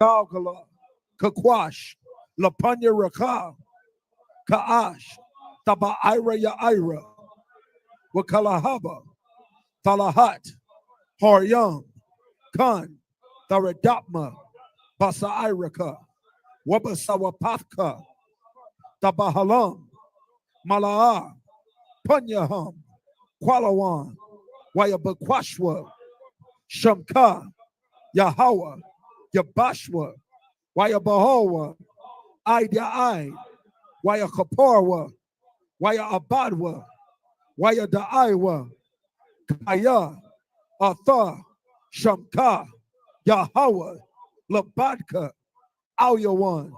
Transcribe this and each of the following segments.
Galgala, Kakwash, Lapunya Raka, Kaash, Taba Ira Ya Ira, Wakalahaba, Talahat, Haryam, Khan, Tharadapma, Basa Iraka, Wabasawapathka, Tabahalam, Malaa, Punyaham, Qualawan, Wayabakwashwa, Shamka, Yahawa, Yabashwa, Wayabahawa, Idai, Wayakaparwa, Wayabadwa, Wayadaiwa, Kaya, Atha, Shamka, Yahawa, Labadka, Alyawan,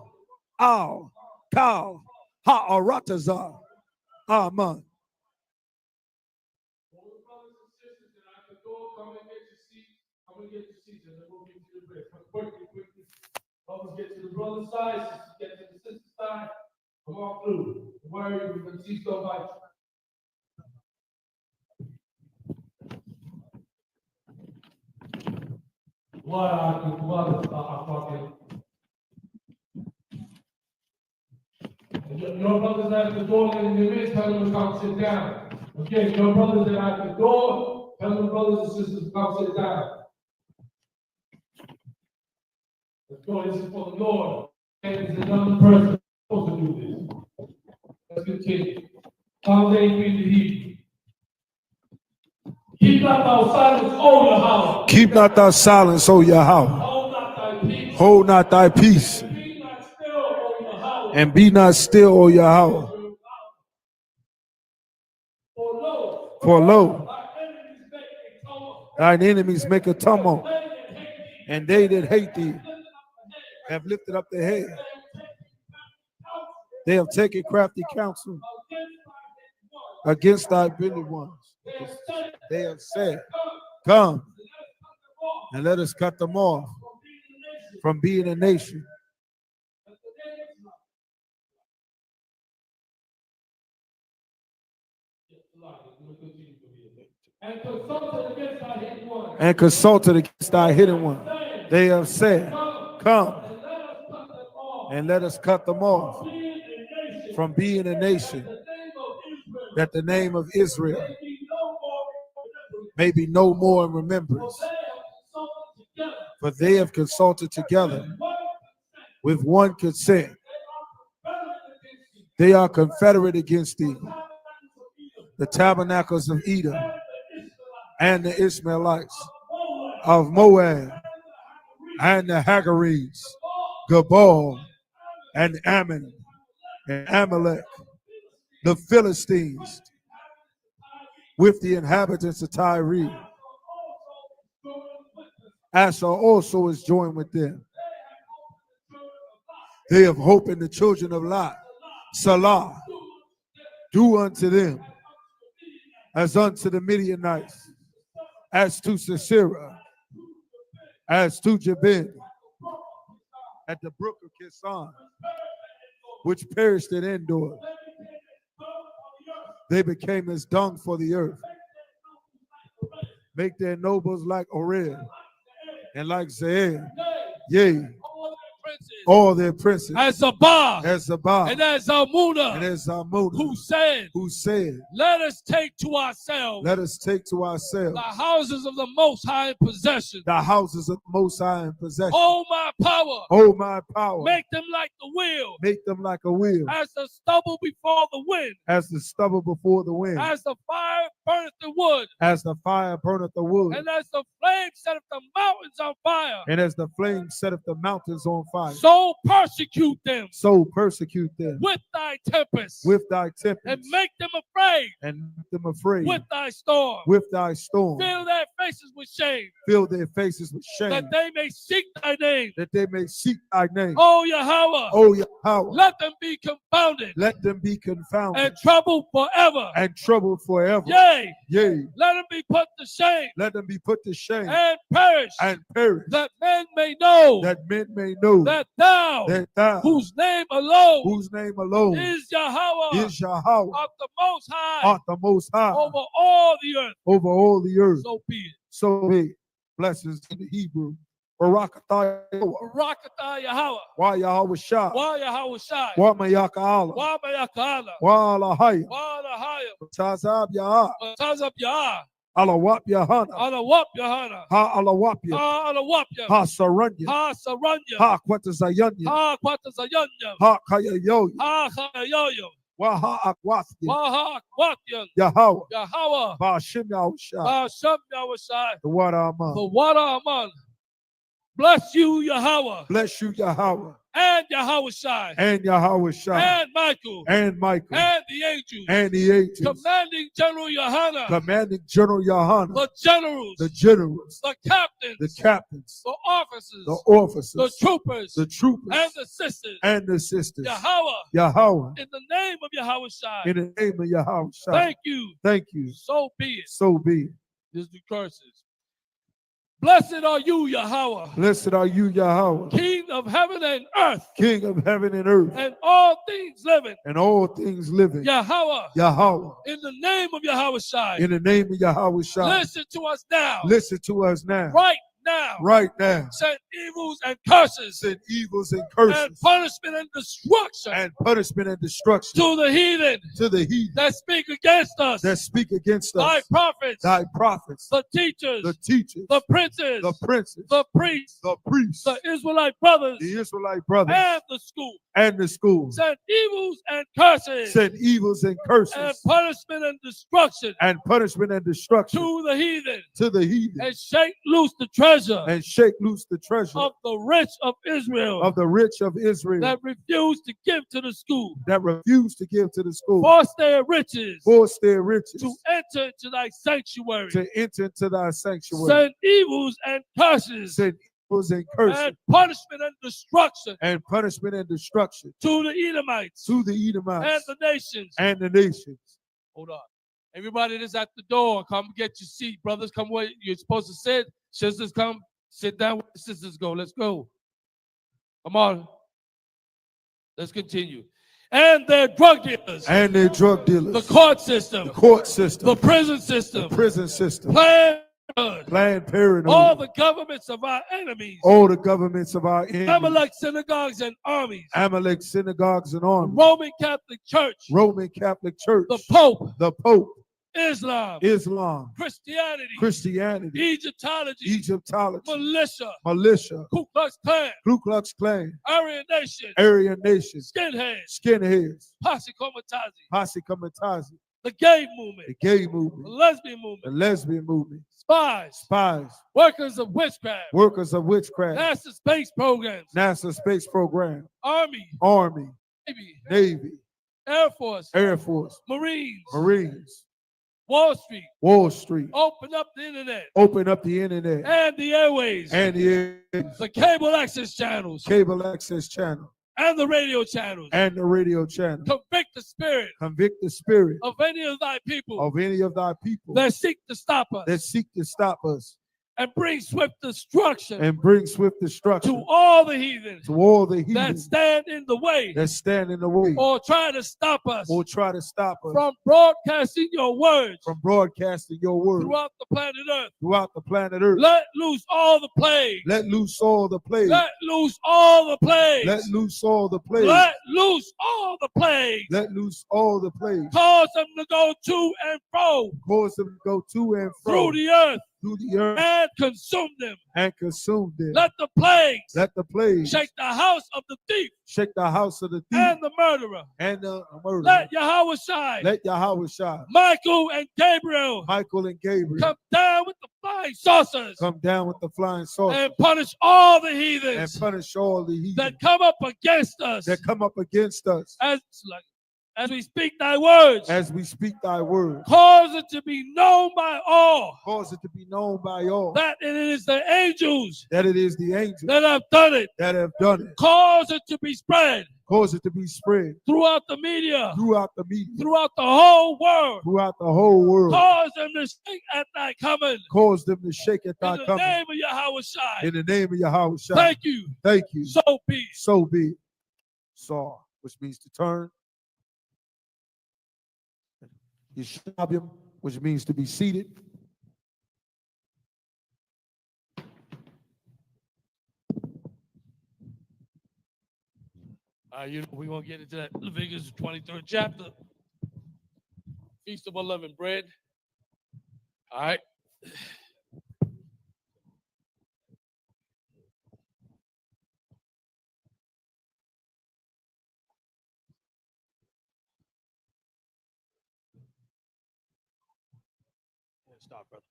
Al, Kal, Ha'arataza, Aman. I'm going to get your seats and then we'll get to the break. Quickly. Brothers get to the brother's side, sisters get to the sister's side. Come on through. Don't worry, we're going to teach them about Your brothers at the door in the midst, tell them to come sit down. Okay, your brothers that are at the door, tell them brothers and sisters to come sit down. Let's go, this is for the Lord. And there's another person supposed to do this. Let's continue. Psalm 8 the Hebrew. Keep not thy silence, O Yahweh. Keep not thy silence, O Yahweh. Hold not thy peace. Hold not thy peace. Be not still, O Yahweh. And be not still, O Yahweh. For lo, thine enemies make a tumult, and they that hate thee have lifted up their head. They have taken crafty counsel against thy bended ones. They have said, come, and let us cut them off from being a nation. And consulted against thy hidden one. They have said, come, and let us cut them off from being a nation, that the name of Israel may be no more in remembrance. For they have consulted together with one consent. They are confederate against thee, the tabernacles of Edom and the Ishmaelites of Moab and the Hagarenes, Gabal and Ammon and Amalek, the Philistines, with the inhabitants of Tyre. Asher also is joined with them. They have hope in the children of Lot. Salah, do unto them as unto the Midianites, as to Sisera, as to Jabin, at the brook of Kison, which perished at Endor. They became as dung for the earth. Make their nobles like Oreb and like Zeir, yea, all their princes, as Zabah, and as Zalmunna, who said, let us take to ourselves the houses of the Most High in possession. Hold my power. Make them like the wheel. As the stubble before the wind. As the fire burneth the wood. And as the flame setteth the mountains on fire. So persecute them with thy tempest, and make them afraid with thy storm. Fill their faces with shame, that they may seek thy name. O Yahweh, let them be confounded, and troubled forever. Yea, let them be put to shame, and perish, that men may know that thou, whose name alone is Yahweh, art the most high, over all the earth. Over all the earth. So be it. So be it. Blessings to the Hebrew Barakatah Yahweh. Wa Yahweh Shai. Wa Yahweh Shai. Wa Mayaka Allah. Wa Mayaka Allah. Wa Alahaya. Wa Alahaya. Tazab Yah. Tazab Yah. Alawap Yahana. Alawap Yahana. Ha Alawapya. Ha Alawapya. Ha Saranya. Ha Saranya. Ha Quatazayanya. Ha Quatazayanya. Ha Kayayo. Ha Kayayo. Waha Akwatya. Waha Akwatya. Yahweh. Yahweh. Bashim Yahushai. Bashim Yahushai. The water Aman. The water Aman. Bless you, Yahweh. Bless you, Yahweh. And Yahweh Shai. And Yahweh Shai. And Michael. And Michael. And the angels. And the angels. Commanding General Yohana. Commanding General Yohana. The generals. The generals. The captains. The captains. The officers. The officers. The troopers. The troopers. And the sisters. And the sisters. Yahweh. Yahweh. In the name of Yahweh Shai. In the name of Yahweh Shai. Thank you. Thank you. So be it. So be it. There's the curses. Blessed are you, Yahweh. Blessed are you, Yahweh. King of heaven and earth. King of heaven and earth. And all things living. And all things living. Yahweh. Yahweh. In the name of Yahweh Shai. In the name of Yahweh Shai. Listen to us now. Listen to us now. Right now. Right now. Send evils and curses. Send evils and curses. And punishment and destruction. And punishment and destruction. To the heathen. To the heathen. That speak against us. That speak against us. Thy prophets. Thy prophets. The teachers. The teachers. The princes. The princes. The priests. The priests. The Israelite brothers. The Israelite brothers. And the school. And the schools. Send evils and curses. Send evils and curses. And punishment and destruction. And punishment and destruction. To the heathen. To the heathen. And shake loose the treasure. And shake loose the treasure. Of the rich of Israel. Of the rich of Israel. That refuse to give to the school. That refuse to give to the school. Force their riches. Force their riches. To enter into thy sanctuary. To enter into thy sanctuary. Send evils and curses. Send evils and curses. And punishment and destruction. And punishment and destruction. To the Edomites. To the Edomites. And the nations. And the nations. Hold on. Everybody that's at the door, come get your seat. Brothers, come where you're supposed to sit. Sisters, come sit down where the sisters go. Let's go. Come on. Let's continue. And their drug dealers. And their drug dealers. The court system. The court system. The prison system. The prison system. Planned Parenthood. All the governments of our enemies. All the governments of our enemies. Amalek synagogues and armies. Amalek synagogues and armies. Roman Catholic Church. Roman Catholic Church. The Pope. The Pope. Islam. Christianity. Egyptology. Militia. Ku Klux Klan. Aryan Nation. Skinheads. Posse Comitazi. The gay movement. The lesbian movement. Spies. Workers of witchcraft. NASA space program. Army. Navy. Air Force. Marines. Wall Street. Open up the internet. And the airways. The cable access channels. And the radio channels. Convict the spirit. Of any of thy people. That seek to stop us. And bring swift destruction. To all the heathens. That stand in the way. Or try to stop us. From broadcasting your words. Throughout the planet Earth. Let loose all the plagues. Let loose all the plagues. Cause them to go to and fro. Through the earth. And consume them. Let the plagues. Shake the house of the thief. And the murderer. Let Yahweh Shai. Michael and Gabriel. Come down with the flying saucers. And punish all the heathens. That come up against us. As we speak thy words. Cause it to be known by all. That it is the angels. That have done it. Cause it to be spread. Throughout the media. Throughout the whole world. Cause them to shake at thy coming. In the name of Yahweh Shai. Thank you. So be. Saw, which means to turn. Yeshabim, which means to be seated. We're going to get into that Leviticus 23rd chapter. Feast of Unleavened Bread. All right. Stop, brother.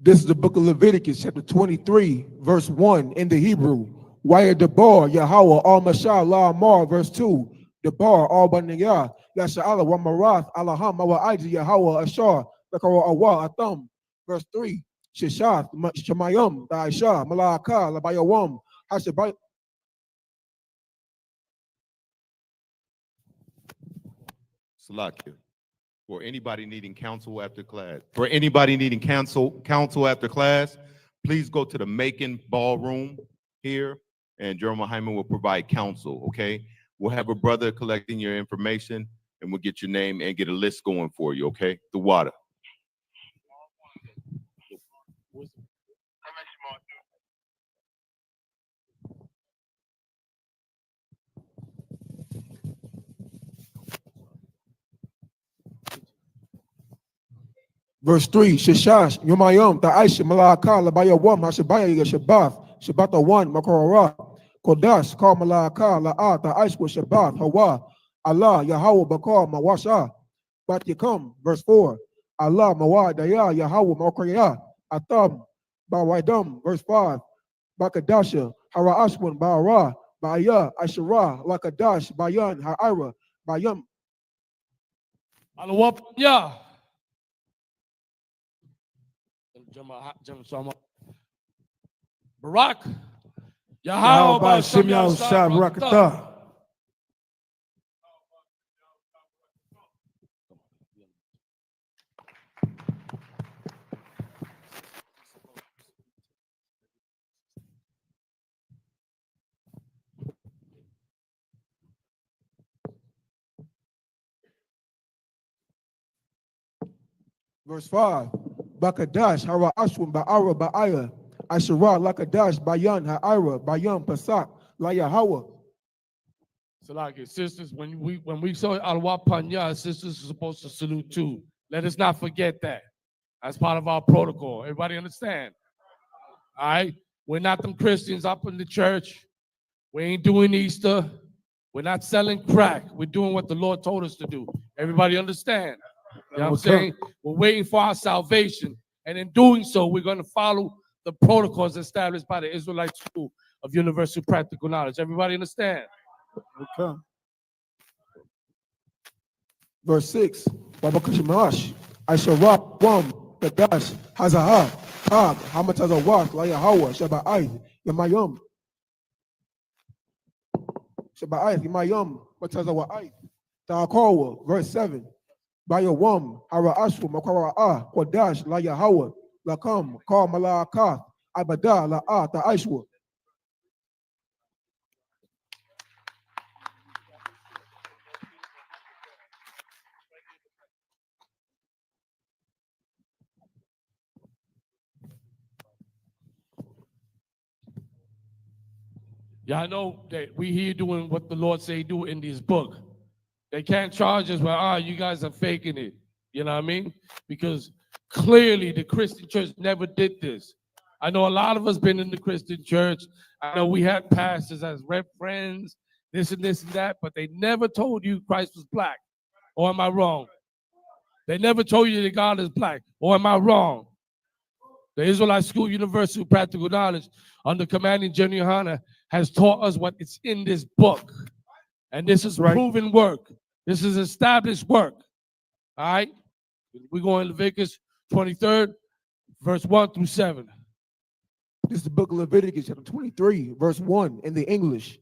This is the book of Leviticus, chapter 23, verse 1 in the Hebrew. Wire Debar, Yahweh, Al Mashal, La Amar, verse 2. Debar, Al Baniyah, Yasha'ala, Wa Marath, Alaham, Awa Aiji, Yahweh, Ashar, Lakara Awa, Atham, verse 3. Shishath, Shemayim, Daisha, Malaka, Labayawam, Hashabay. Salakia. For anybody needing counsel after class, after class, please go to the Macon Ballroom here, and Jeremiah Hyman will provide counsel, okay? We'll have a brother collecting your information, and we'll get your name and get a list going for you, okay? The water. Verse 3, Shishash, Yomayom, Ta'aisha, Malaka, Labayawam, Hashabaya, Shabath, Shabbat 1, Makorah, Kodash, Kal Malaka, La'a, Ta'aish, Shabbat, Hawa, Allah, Yahweh, Bakar, Mawasha, Bat Yakum, verse 4, Allah, Mawad, Daya, Yahweh, Makraya, Atam, Bawaidam, verse 5, Bakadasha, Hara Ashwan, Ba'ara, Ba'aya, Ashara, Lakadash, Bayan, Ha'ira, Bayam. Yeah. Barak, Yahweh, Ba'ashem Yahushua Barakatah. Verse 5, Bakadash, Hara Ashwin, Ba'ara, Ba'aya, Ashara, Lakadash, Bayan, Ha'ira, Bayan, Pasak, La Yahweh. So like sisters, when we saw Alwa Panya, sisters are supposed to salute too. Let us not forget that. That's part of our protocol. Everybody understand? All right? We're not them Christians up in the church. We ain't doing Easter. We're not selling crack. We're doing what the Lord told us to do. Everybody understand? You know what I'm saying? We're waiting for our salvation. And in doing so, we're going to follow the protocols established by the Israelite School of Universal Practical Knowledge. Everybody understand? Okay. Verse 6, Babakashamash, Ashara, Wam, Kadash, Hazahah, Kab, Hamatazawat, La Yahweh, Shaba'ai, Yamayum. Shaba'ai, Yamayum, Matazawai, Ta'akawa, verse 7. Bayawam, Hara Ashwa, Makara'ah, Kodash, La Yahweh, Lakam, Kal Mala'akah, Abada, La'a, Ta'aishwa. Yeah, I know that we here doing what the Lord say do in this book. They can't charge us, well, you guys are faking it. You know what I mean? Because clearly the Christian church never did this. I know a lot of us been in the Christian church. I know we had pastors as friends, this and that, but they never told you Christ was black. Or am I wrong? They never told you that God is black. Or am I wrong? The Israelite School Universal Practical Knowledge, under commanding General Hana, has taught us what is in this book. And this is proven work. This is established work. All right? We're going to Leviticus 23rd, verse 1 through 7. This is the book of Leviticus, chapter 23, verse 1 in the English.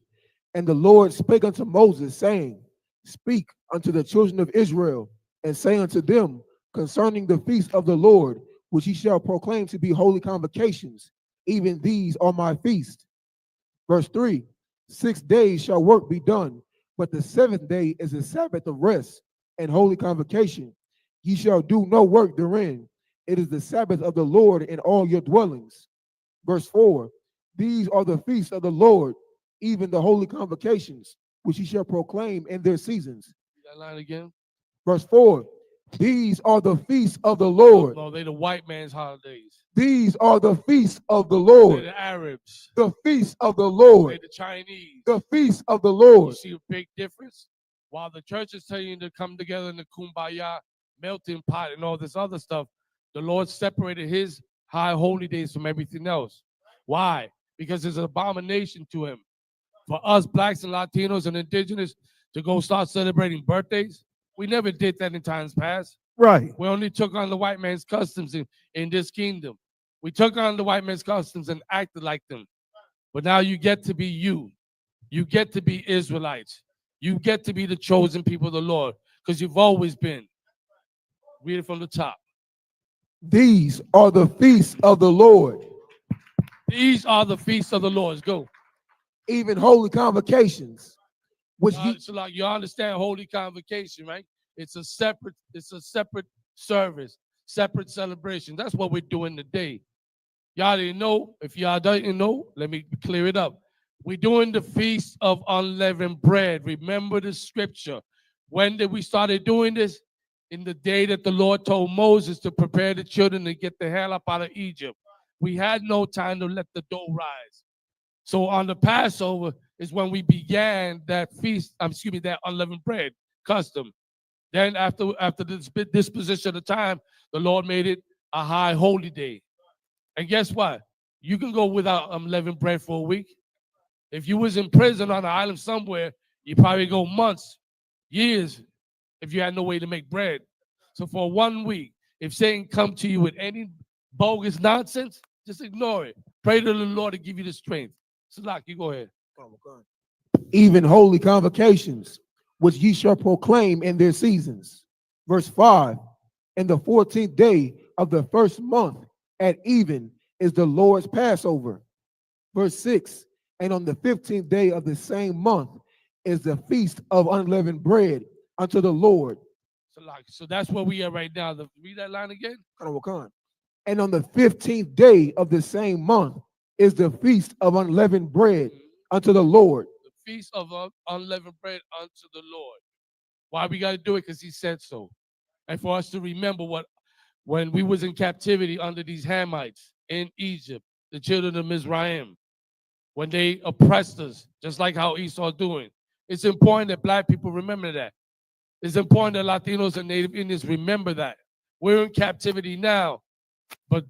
And the Lord spake unto Moses, saying, Speak unto the children of Israel, and say unto them concerning the feast of the Lord, which ye shall proclaim to be holy convocations, even these are my feast. Verse 3, 6 days shall work be done, but the seventh day is a Sabbath of rest and holy convocation. Ye shall do no work therein. It is the Sabbath of the Lord in all your dwellings. Verse 4, These are the feasts of the Lord, even the holy convocations, which he shall proclaim in their seasons. That line again. Verse 4. These are the feasts of the Lord. No, they the white man's holidays. These are the feasts of the Lord. They're the Arabs. The feasts of the Lord. They're the Chinese. The feasts of the Lord. You see a big difference? While the church is telling you to come together in the kumbaya, melting pot, and all this other stuff, the Lord separated his high holy days from everything else. Why? Because it's an abomination to him. For us blacks and Latinos and indigenous to go start celebrating birthdays, we never did that in times past. Right. We only took on the white man's customs in this kingdom. We took on the white man's customs and acted like them. But now you get to be you. You get to be Israelites. You get to be the chosen people of the Lord, because you've always been. Read it from the top. These are the feasts of the Lord. These are the feasts of the Lord. Go. Even holy convocations. So like you understand holy convocation, right? It's a separate service, separate celebration. That's what we're doing today. Y'all didn't know. If y'all didn't know, let me clear it up. We're doing the Feast of Unleavened Bread. Remember the scripture. When did we started doing this? In the day that the Lord told Moses to prepare the children to get the hell up out of Egypt. We had no time to let the dough rise. So on the Passover is when we began that feast, that unleavened bread custom. Then after this disposition of time, the Lord made it a high holy day. And guess what? You can go without unleavened bread for a week. If you was in prison on an island somewhere, you probably go months, years, if you had no way to make bread. So for 1 week, if Satan come to you with any bogus nonsense, just ignore it. Pray to the Lord to give you the strength. Salak, you go ahead. Even holy convocations, which ye shall proclaim in their seasons. Verse 5. And the 14th day of the first month at even is the Lord's Passover. Verse 6. And on the 15th day of the same month is the feast of unleavened bread unto the Lord. So that's where we are right now. Read that line again. And on the 15th day of the same month is the feast of unleavened bread unto the Lord. The feast of unleavened bread unto the Lord. Why we got to do it? Because he said so. And for us to remember when we was in captivity under these Hamites in Egypt, the children of Mizraim, when they oppressed us, just like how Esau doing. It's important that black people remember that. It's important that Latinos and Native Indians remember that. We're in captivity now, but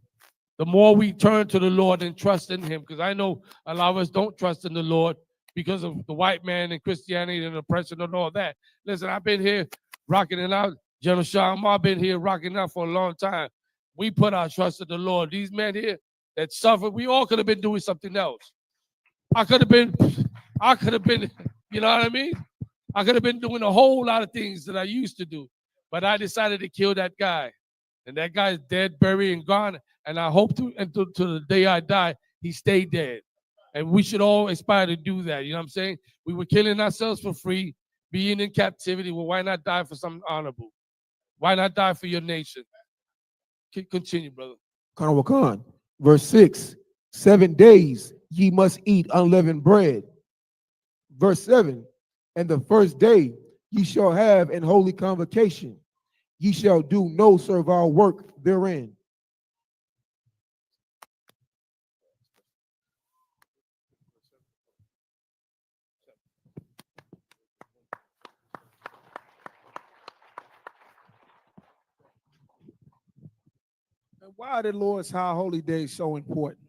the more we turn to the Lord and trust in him, because I know a lot of us don't trust in the Lord because of the white man and Christianity and oppression and all that. Listen, I've been here rocking it out. General Shama, I've been here rocking out for a long time. We put our trust in the Lord. These men here that suffered, we all could have been doing something else. I could have been, you know what I mean? I could have been doing a whole lot of things that I used to do, but I decided to kill that guy. And that guy is dead, buried, and gone. And I hope until the day I die, he stayed dead. And we should all aspire to do that. You know what I'm saying? We were killing ourselves for free, being in captivity. Well, why not die for something honorable? Why not die for your nation? Continue, brother. Khan. Verse 6. 7 days ye must eat unleavened bread. Verse 7. And the first day ye shall have an holy convocation. Ye shall do no servile work therein. Why are the Lord's high holy days so important?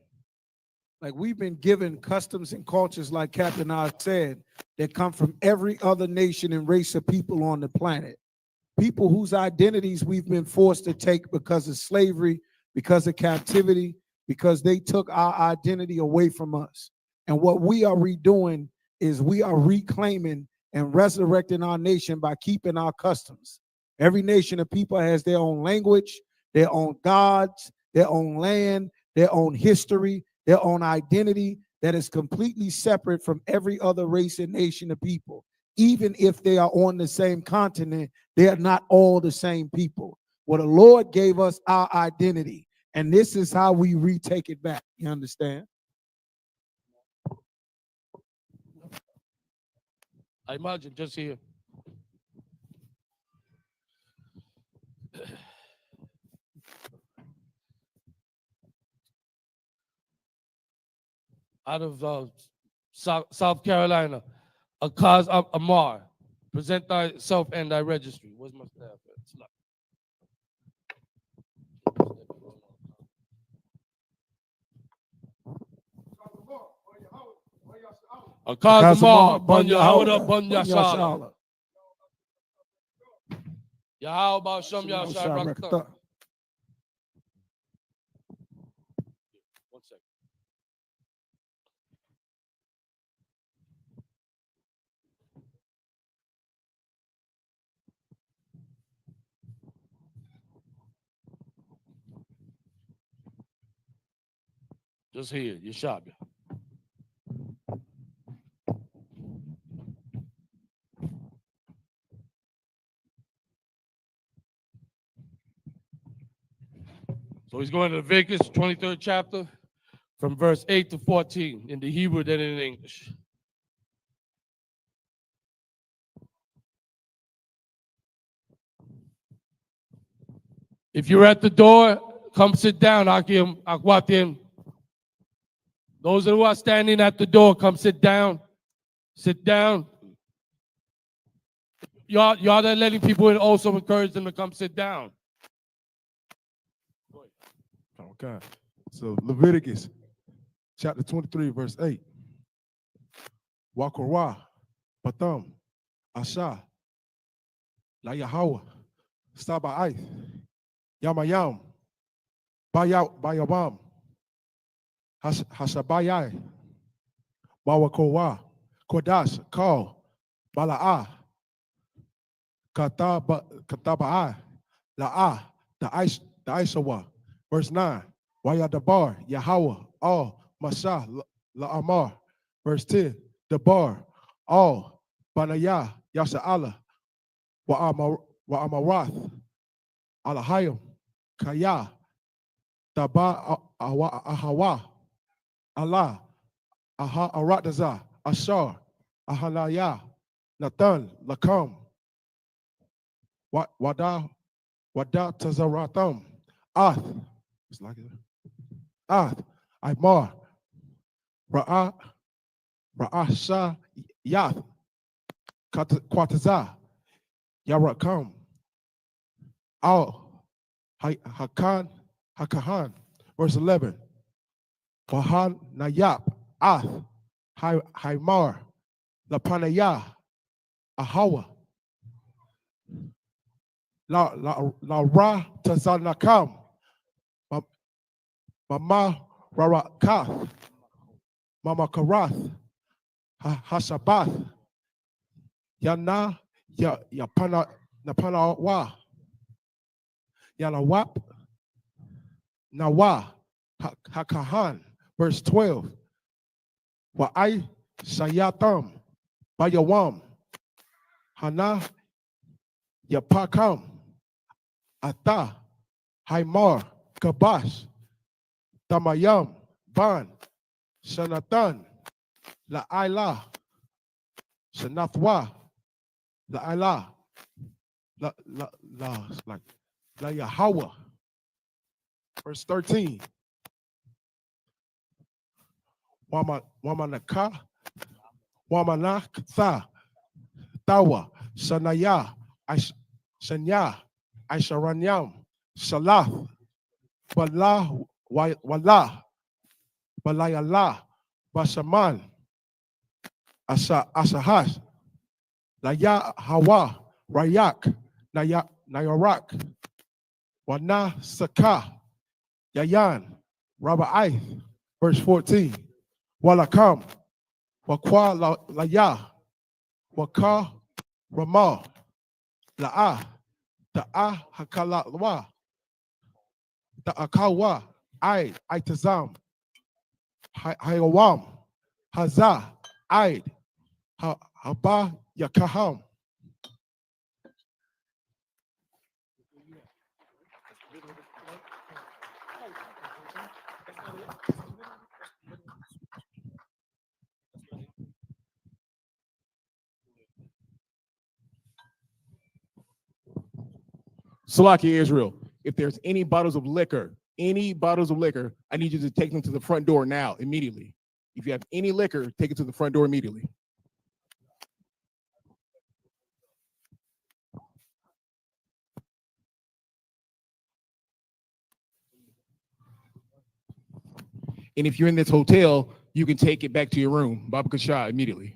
Like, we've been given customs and cultures, like Captain Oz said, that come from every other nation and race of people on the planet. People whose identities we've been forced to take because of slavery, because of captivity, because they took our identity away from us. And what we are redoing is we are reclaiming and resurrecting our nation by keeping our customs. Every nation of people has their own language, their own gods, their own land, their own history, their own identity that is completely separate from every other race and nation of people. Even if they are on the same continent, they are not all the same people. Well, the Lord gave us our identity, and this is how we retake it back. You understand? I imagine just here. Out of South Carolina, Akaz Amar, present thyself and thy registry. Where's my staff at? Akaz Amar, Banya Hauda, Banya Shala. Yahweh Shem Yahshua Rakata. One second. Just here, Yeshua. So he's going to Leviticus 23rd chapter from verse 8 to 14 in the Hebrew then in English. If you're at the door, come sit down, Akwatim. Those who are standing at the door, come sit down. Sit down. Y'all that are letting people in, also encourage them to come sit down. Okay. So Leviticus chapter 23, verse 8. Wakora, Patam, Asha, La Yahweh, Sabbath, Yamayam, Bayabam, Hashabayai, Bawakowa, Kodash, Kal, Balaa, Kataba'a, La'a, the Aishawa. Verse 9, Wayadabar, Yahweh, all, Masha, La'amar. Verse 10, Dabar, all, Banayah, Yasha'ala, Wa'amarath, Alahayim, Kaya, Taba, Ahawa, Allah, Aha, Arataza, Ashar, Ahanaya, Nathan, Lakam, Wada Tazaratham, Ath, it's like it. Ath, Imar, Ra'asha, Yath, Kwataza, Yarakam, Al, Hakahan, verse 11. Wahan Nayap, Ath, Haimar, Lapanaya, Ahawa, La Ra Tazanakam, Mama Rarakath, Mama Karath, Hashabath, Yana Yapana Napanawa, Yanawap, Nawa, Hakahan, verse 12. Wa'ai Sayatam, Bayawam, Hana Yapakam, Ata, Haimar, Kabash, Tamayam, Ban, Shanatan, La'ila, Shanathwa, La'ila, La Yahweh. Verse 13. Wamanaka, Wamanakatha, Tawa, Shanaya, Shanya, Aisharanyam, Shalath, Bala, Wala, Balayala, Bashaman, Asahash, Laya Hawa, Rayak, Nayarak, Wana Saka, Yayan, Raba'ai, verse 14. Walakam, Wakwa Laya, Waka Ramah, La'a, Da'a Hakalawa, Da'akawa, Aitazam, Hayawam, Hazah, Aid, Haba Yakaham. Salakia Israel, if there's any bottles of liquor, I need you to take them to the front door now, immediately. If you have any liquor, take it to the front door immediately. And if you're in this hotel, you can take it back to your room, Baba Kasha, immediately.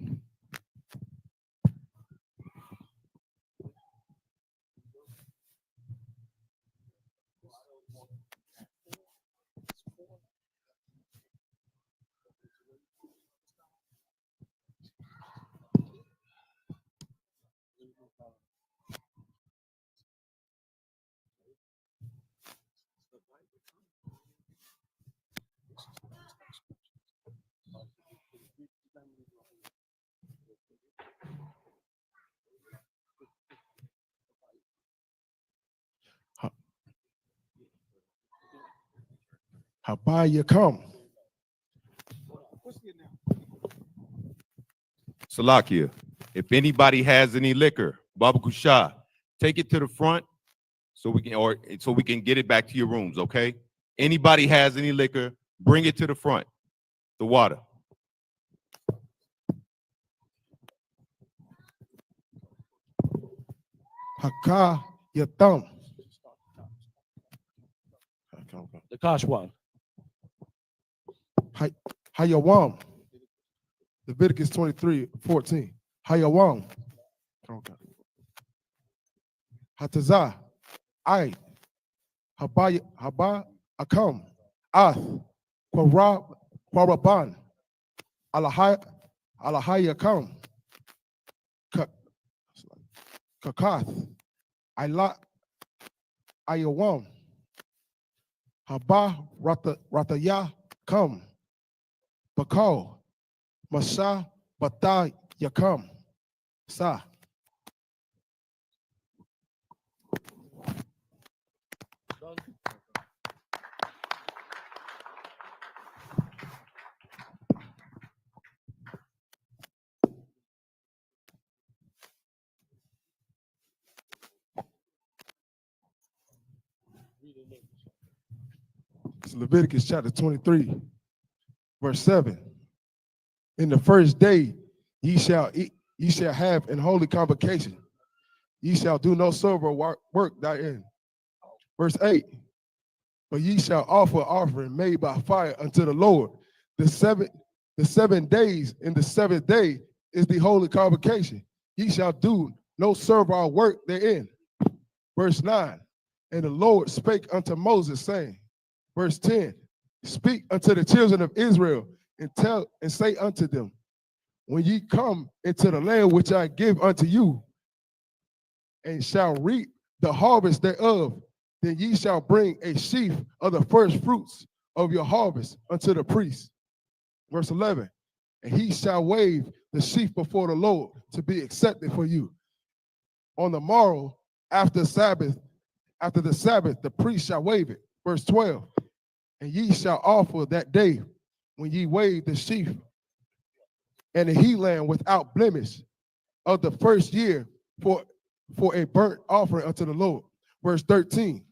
Habaya come. Salakia, if anybody has any liquor, Baba Kusha, take it to the front so we can get it back to your rooms, okay? Anybody has any liquor, bring it to the front. The water. Haka yatam. The Kashwan. Hayawam. Leviticus 23:14. Hayawam. Hatazah. I. Haba Akam. Ath. Kwaraban. Alahayakam. Kakath. Ayawam. Haba Rataya come. Bakal. Masha Bata Yakam. Sa. It's Leviticus chapter 23, verse 7. In the first day ye shall eat, ye shall have an holy convocation. Ye shall do no silver work therein. Verse 8. But ye shall offer offering made by fire unto the Lord. The 7 days, and the 7th day is the holy convocation. Ye shall do no servile work therein. Verse 9. And the Lord spake unto Moses, saying, verse 10, speak unto the children of Israel, and tell and say unto them, when ye come into the land which I give unto you, and shall reap the harvest thereof, then ye shall bring a sheaf of the first fruits of your harvest unto the priest. Verse 11, and he shall wave the sheaf before the Lord to be accepted for you. On the morrow, after the Sabbath, the priest shall wave it. Verse 12, and ye shall offer that day when ye wave the sheaf and the he lamb without blemish of the first year for a burnt offering unto the Lord. Verse 13,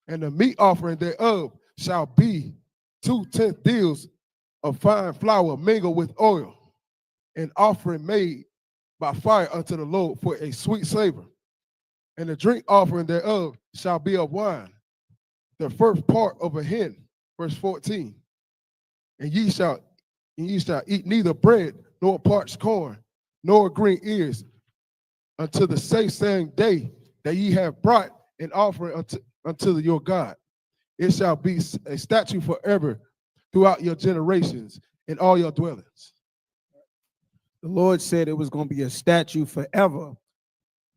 and the meat offering thereof shall be 2/10 deals of fine flour mingled with oil, an offering made by fire unto the Lord for a sweet savor. And the drink offering thereof shall be of wine, the first part of a hin. Verse 14, and ye shall eat neither bread nor parched corn nor green ears until the same day that ye have brought an offering unto your God. It shall be a statute forever throughout your generations in all your dwellings. The Lord said it was going to be a statute forever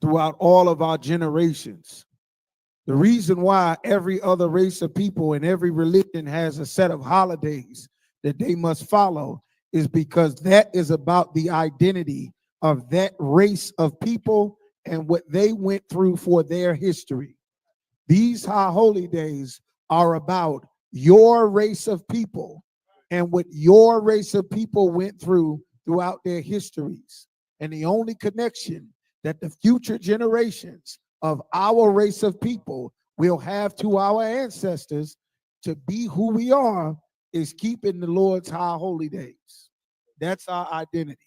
throughout all of our generations. The reason why every other race of people and every religion has a set of holidays that they must follow is because that is about the identity of that race of people and what they went through for their history. These high holy days are about your race of people and what your race of people went through throughout their histories. And the only connection that the future generations of our race of people will have to our ancestors to be who we are is keeping the Lord's high holy days. That's our identity.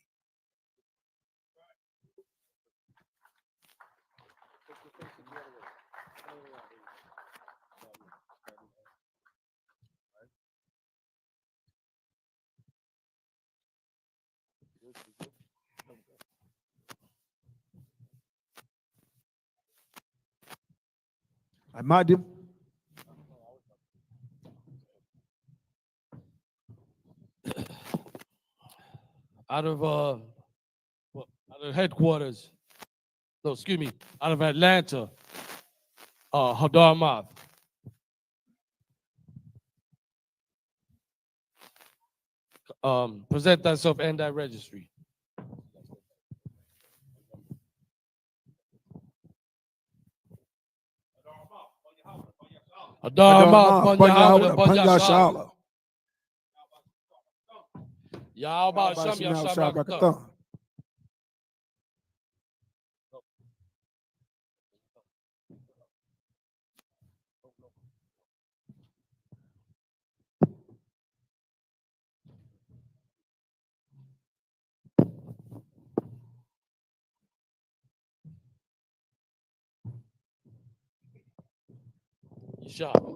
Madam. Out of headquarters, no, excuse me, out of Atlanta, Hadarmath. Present thyself and thy registry. Hadarmath, Panyashala. Yahweh Shem Yahshua. Yeshua.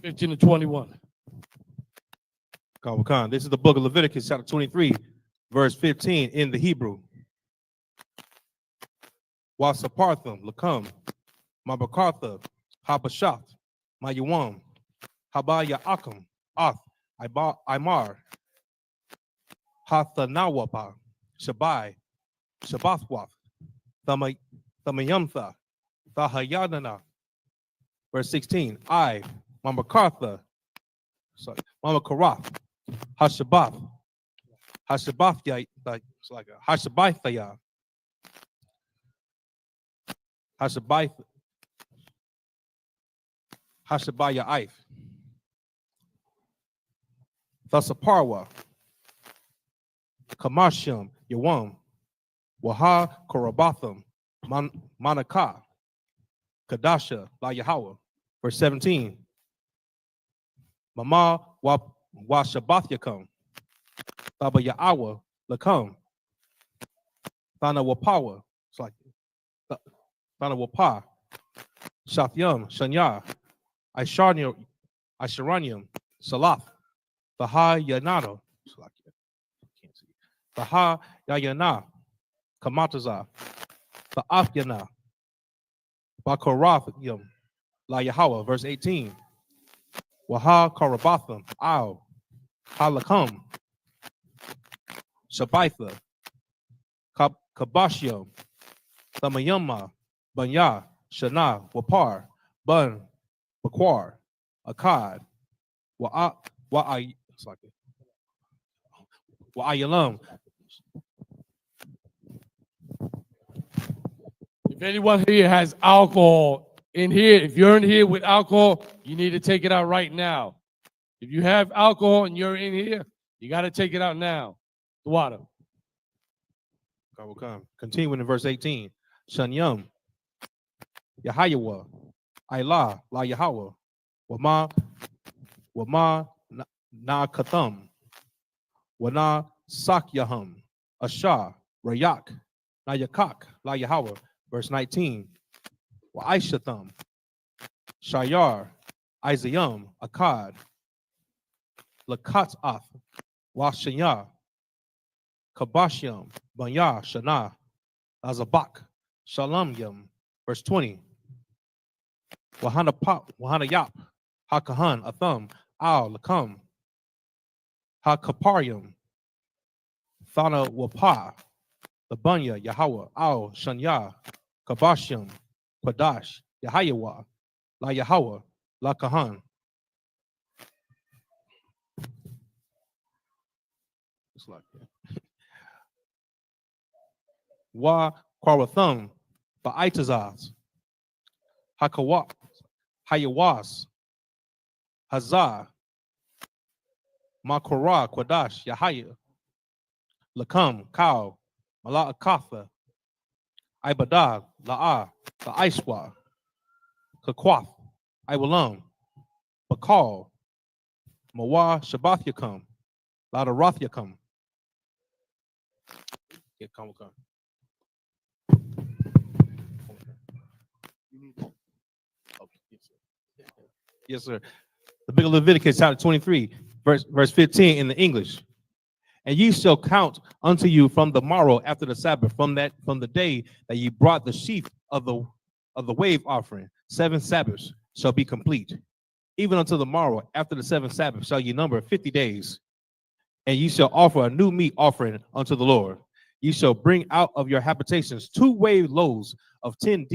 15 to 21. Khan. This is the book of Leviticus, chapter 23, verse 15 in the Hebrew. Wasapartham, Lakam, Mabakartha, Habashat, Mayuam, Habaya Akam, Ath, Imar, Hathanawapa, Shabai, Shabathwath, Thamayamtha, Thahayadana. Verse 16, Mamakartha, Mamakarath, Hashabath, Hashabathya, it's like a Hashabathaya, Hashabaya If, Thasaparwa, Kamashim, Yawam, Waha Korabatham, Manaka, Kadasha, La Yahweh. Verse 17, Mama Washabathyakum, Baba Yahweh, Lakam, Thana Wapawa, it's like Thana Wapa, Shathyam, Shanya, Aisharanium, Salath, Baha Yanado, Baha Yayana, Kamataza, Ba'afyana, Bakarathim, La Yahweh, verse 18. Waha Karabatham, Ao, Halakam, Shabaitha, Kabashio, Thamayama, Banya, Shana, Wapar, Bun, Bakwar, Akkad, Wa'ayalam. If anyone here has alcohol in here, if you're in here with alcohol, you need to take it out right now. If you have alcohol and you're in here, you got to take it out now. The water. God will come. Continuing in verse 18. Shanyam, Yahayawa, Ilah, La Yahweh, Wama Na Katham, Wana Sakyaham, Ashah, Rayak, Nayakak, La Yahweh. Verse 19. Wa Aishatham, Shayar, Isayam, Akkad, Lakatath, Washanya, Kabashyam, Banya, Shana, Azabak, Shalamyam. Verse 20. Wahana Yap, Hakahan, Atham, Al, Lakam, Hakaparium, Thana Wapa, the Banya, Yahweh, Al, Shanya, Kabashyam, Quadash, Yahayawa, La Yahweh, La Kahan. It's like that. Wa Kwaratham, Ba'itazaz, Hakawak, Hayawas, Hazar, Makorah, Quadash, Yahaya, Lakam, Kau, Mala'akatha, Ibadah, La'ah, La'ishwa, Kakwath, Iwalam, Bakal, Mawah, Shabbath Yakam, Ladaroth Yakam. Yeah, come. Okay, yes, sir. The book of Leviticus, chapter 23, verse 15 in the English. And ye shall count unto you from the morrow after the Sabbath, from the day that ye brought the sheaf of the wave offering, 7 Sabbaths shall be complete. Even unto the morrow after the 7th Sabbath shall ye number 50 days. And ye shall offer a new meat offering unto the Lord. Ye shall bring out of your habitations 2 wave loaves of 10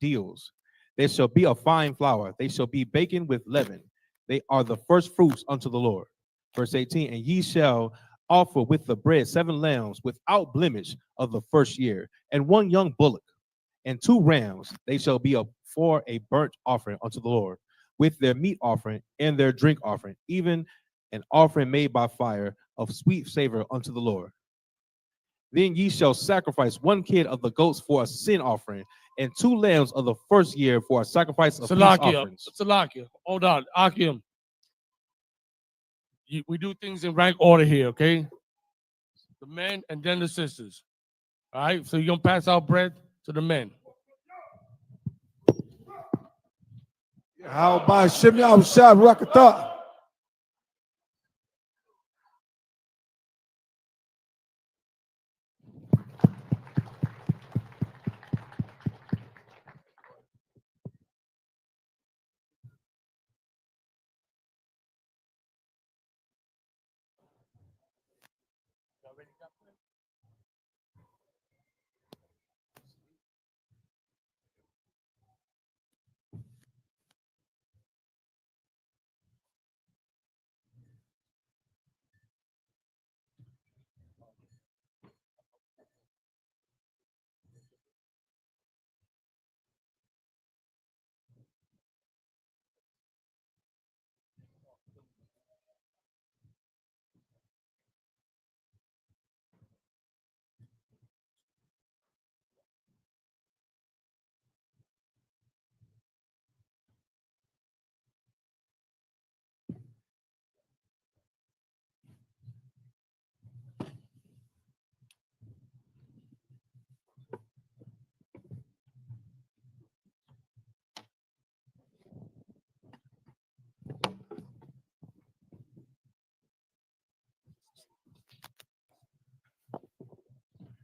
deals. They shall be of fine flour. They shall be baken with leaven. They are the first fruits unto the Lord. Verse 18, and ye shall offer with the bread 7 lambs without blemish of the first year, and 1 young bullock, and 2 rams. They shall be for a burnt offering unto the Lord, with their meat offering and their drink offering, even an offering made by fire of sweet savor unto the Lord. Then ye shall sacrifice 1 kid of the goats for a sin offering, and 2 lambs of the first year for a sacrifice of peace offerings. Salakia, hold on, Akim. We do things in rank order here, okay? The men and then the sisters. All right, so you're gonna pass out bread to the men. How about Shimmy Shab Rakata?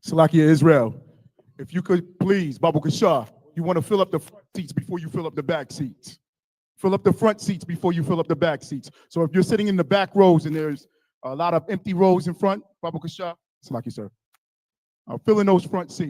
Salakia Israel, if you could please, Babu Kashah, you want to fill up the front seats before you fill up the back seats. Fill up the front seats before you fill up the back seats. So if you're sitting in the back rows and there's a lot of empty rows in front, Babu Kashah, Salakia, sir, fill in those front seats.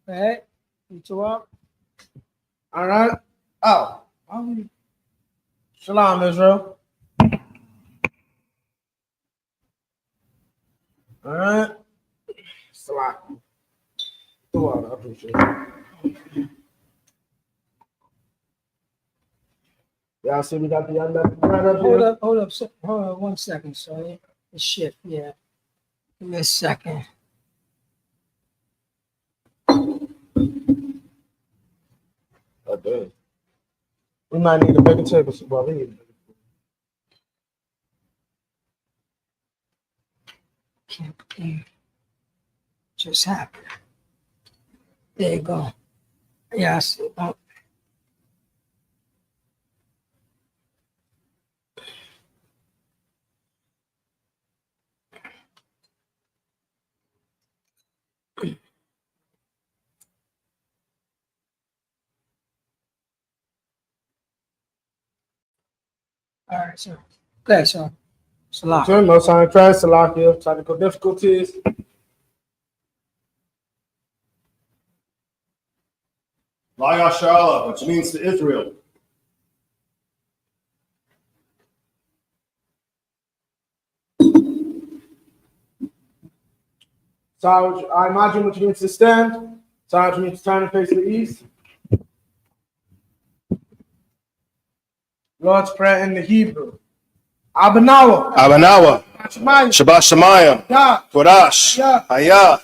Okay. You two up. All right. Oh. Shalom, Israel. All right. Shalom. I appreciate it. Y'all see we got the unleavened bread up here? Hold up 1 second, sorry. The shit, yeah. Give me a second. Oh, dang. We might need a bigger table. Well, we need a bigger Can't believe just happened. There you go. Yes. Oh. All right, sir. Okay, sir. Salah. No sign of Christ, Salakia, technical difficulties. La Yashala, which means to Israel. So I imagine which means to stand. So which means to turn and face the east. Lord's Prayer in the Hebrew. Abanawa. Shabbat Shemayim. Kodash. Haya.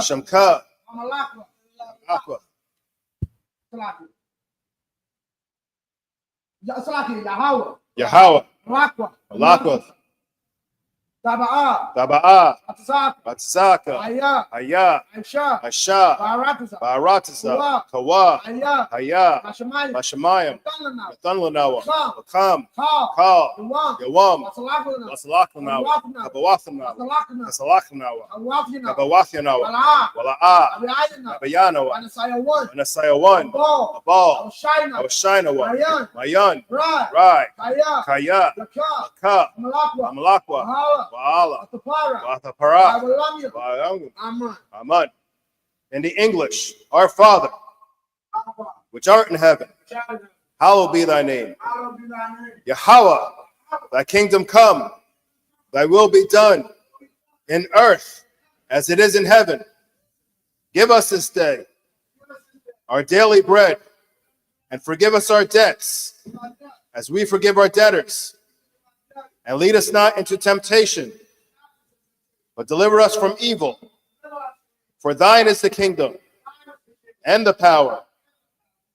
Shemka. Aqua. Yahweh. Malakwa. Taba'a. Batzaka. Haya. Asha. Barataza. Kawa. Haya. Bashamayim. Thunlanawa. Bakam. Kal. Yawam. Wasalaklanawa. Kabawathanawa. Kasalakanawa. Kabawathanawa. Wala'a. Abayanawa. Anasaya 1. Abal. Awashinawa. Mayan. Rai. Kaya. Ka. Amalakwa. Wathapara. Aman. In the English, our Father, which art in heaven, hallowed be thy name. Yahweh, thy kingdom come, thy will be done in earth as it is in heaven. Give us this day our daily bread, and forgive us our debts as we forgive our debtors. And lead us not into temptation, but deliver us from evil. For thine is the kingdom, and the power,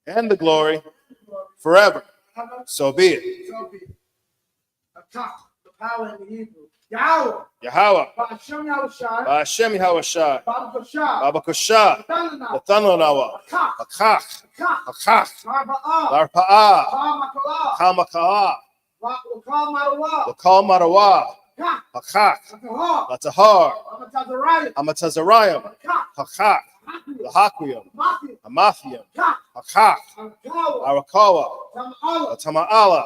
and the glory, forever. So be it. The power in the Hebrew. Yahweh. Ba'ashem Yahushai. Baba Kusha. Nathanawa. Akach. Akach. Larpa'ah. Kalmaka'ah. Lakal Marawa. Hakak. Latahar. Amatazarayim. Hakak. Lahakwiyam. Amathiam. Hakak. Arakawa. Tama'ala.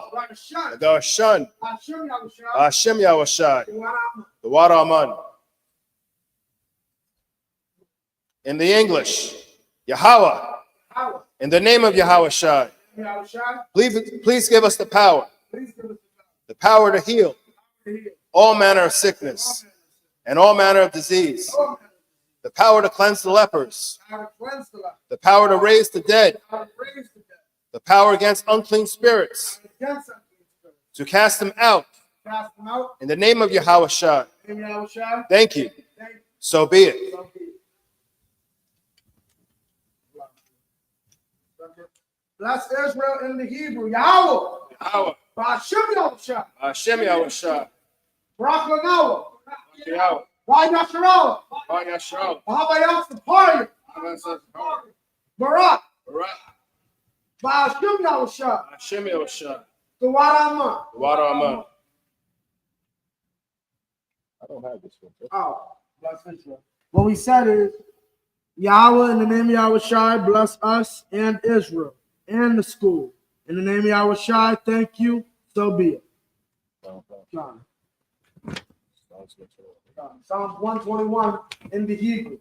Darshan. Hashem Yahushai. The water Aman. In the English, Yahweh. In the name of Yahweh Shai. Please give us the power. The power to heal all manner of sickness and all manner of disease. The power to cleanse the lepers. The power to raise the dead. The power against unclean spirits. To cast them out. In the name of Yahweh Shai. Thank you. So be it. Bless Israel in the Hebrew. Yahweh. Yahweh. Ba'ashem Yahushai. Hashem Yahushai. Barak Lanawa. Yahweh. Yasharawa. Yasharawa. Habayas the party. Barak. Barak. Ba'ashem Yahushai. Hashem Yahushai. The water Aman. The water Aman. I don't have this one. Oh, bless Israel. What we said is, Yahweh, in the name of Yahweh Shai, bless us and Israel and the school. In the name of Yahweh Shai, thank you. So be it. John. Psalms 121 in the Hebrew.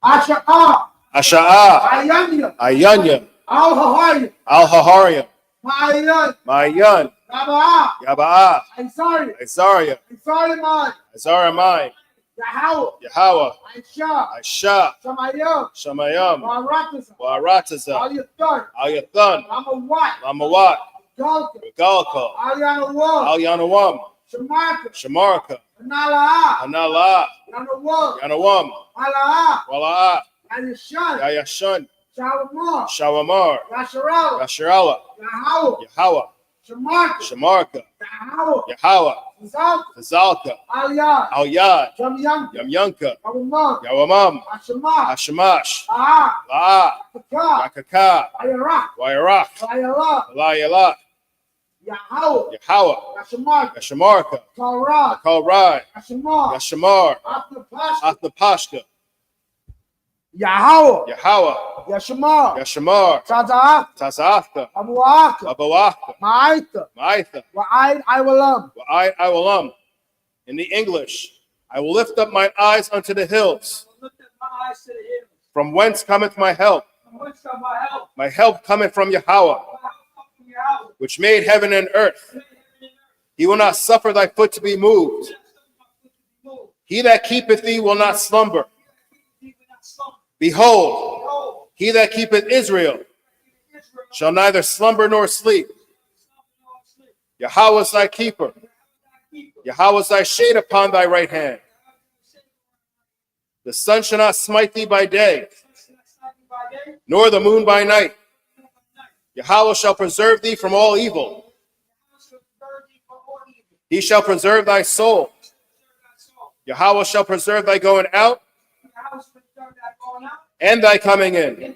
Asha'ah. Asha'a. Ayanya. Ayanya. Al-Hahaya. Al-Hahariya. Ma'ayan. Ma'ayan. Yaba'a. Yaba'a. Isariya. Isariya. Isariman. Isaramai. Yahweh. Yahweh. Aisha. Aisha. Shamayam. Shamayam. Warataza. Warataza. Al-Yathan. Al-Yathan. Lamawat. Lamawat. Galka. Galka. Al-Yanawam. Al-Yanawam. Shamarka. Shamarka. Anala'a. Anala. Yanawam. Yanawam. Ala'a. Wala'a. Ayashan. Yayashan. Shawamar. Shawamar. Yasharala. Yasharala. Yahweh. Yahweh. Shamarka. Shamarka. Yahweh. Yahweh. Zalka. Zalka. Al-Yad. Al-Yad. Jamyanka. Yamyanka. Yawamam. Yawamam. Ashamash. Ashamash. La'a. La'a. Kaka. Yakaka. Ayarak. Wayarach. Ayala. Layala. Yahweh. Yahweh. Yashamarka. Yashamarka. Kalra. Kalrai. Yashamar. Yashamar. Atnapashka. Athnapashka. Yahweh. Yahweh. Yashamar. Yashamar. Taza'at. Taza'athka. Abuaka. Abawaka. Ma'aita. Ma'itha. Wa'aid Iwalam. I will In the English, I will lift up my eyes unto the hills. From whence cometh my help? My help cometh from Yahweh, which made heaven and earth. He will not suffer thy foot to be moved. He that keepeth thee will not slumber. Behold, he that keepeth Israel shall neither slumber nor sleep. Yahweh is thy keeper. Yahweh is thy shade upon thy right hand. The sun shall not smite thee by day, nor the moon by night. Yahweh shall preserve thee from all evil. He shall preserve thy soul. Yahweh shall preserve thy going out and thy coming in,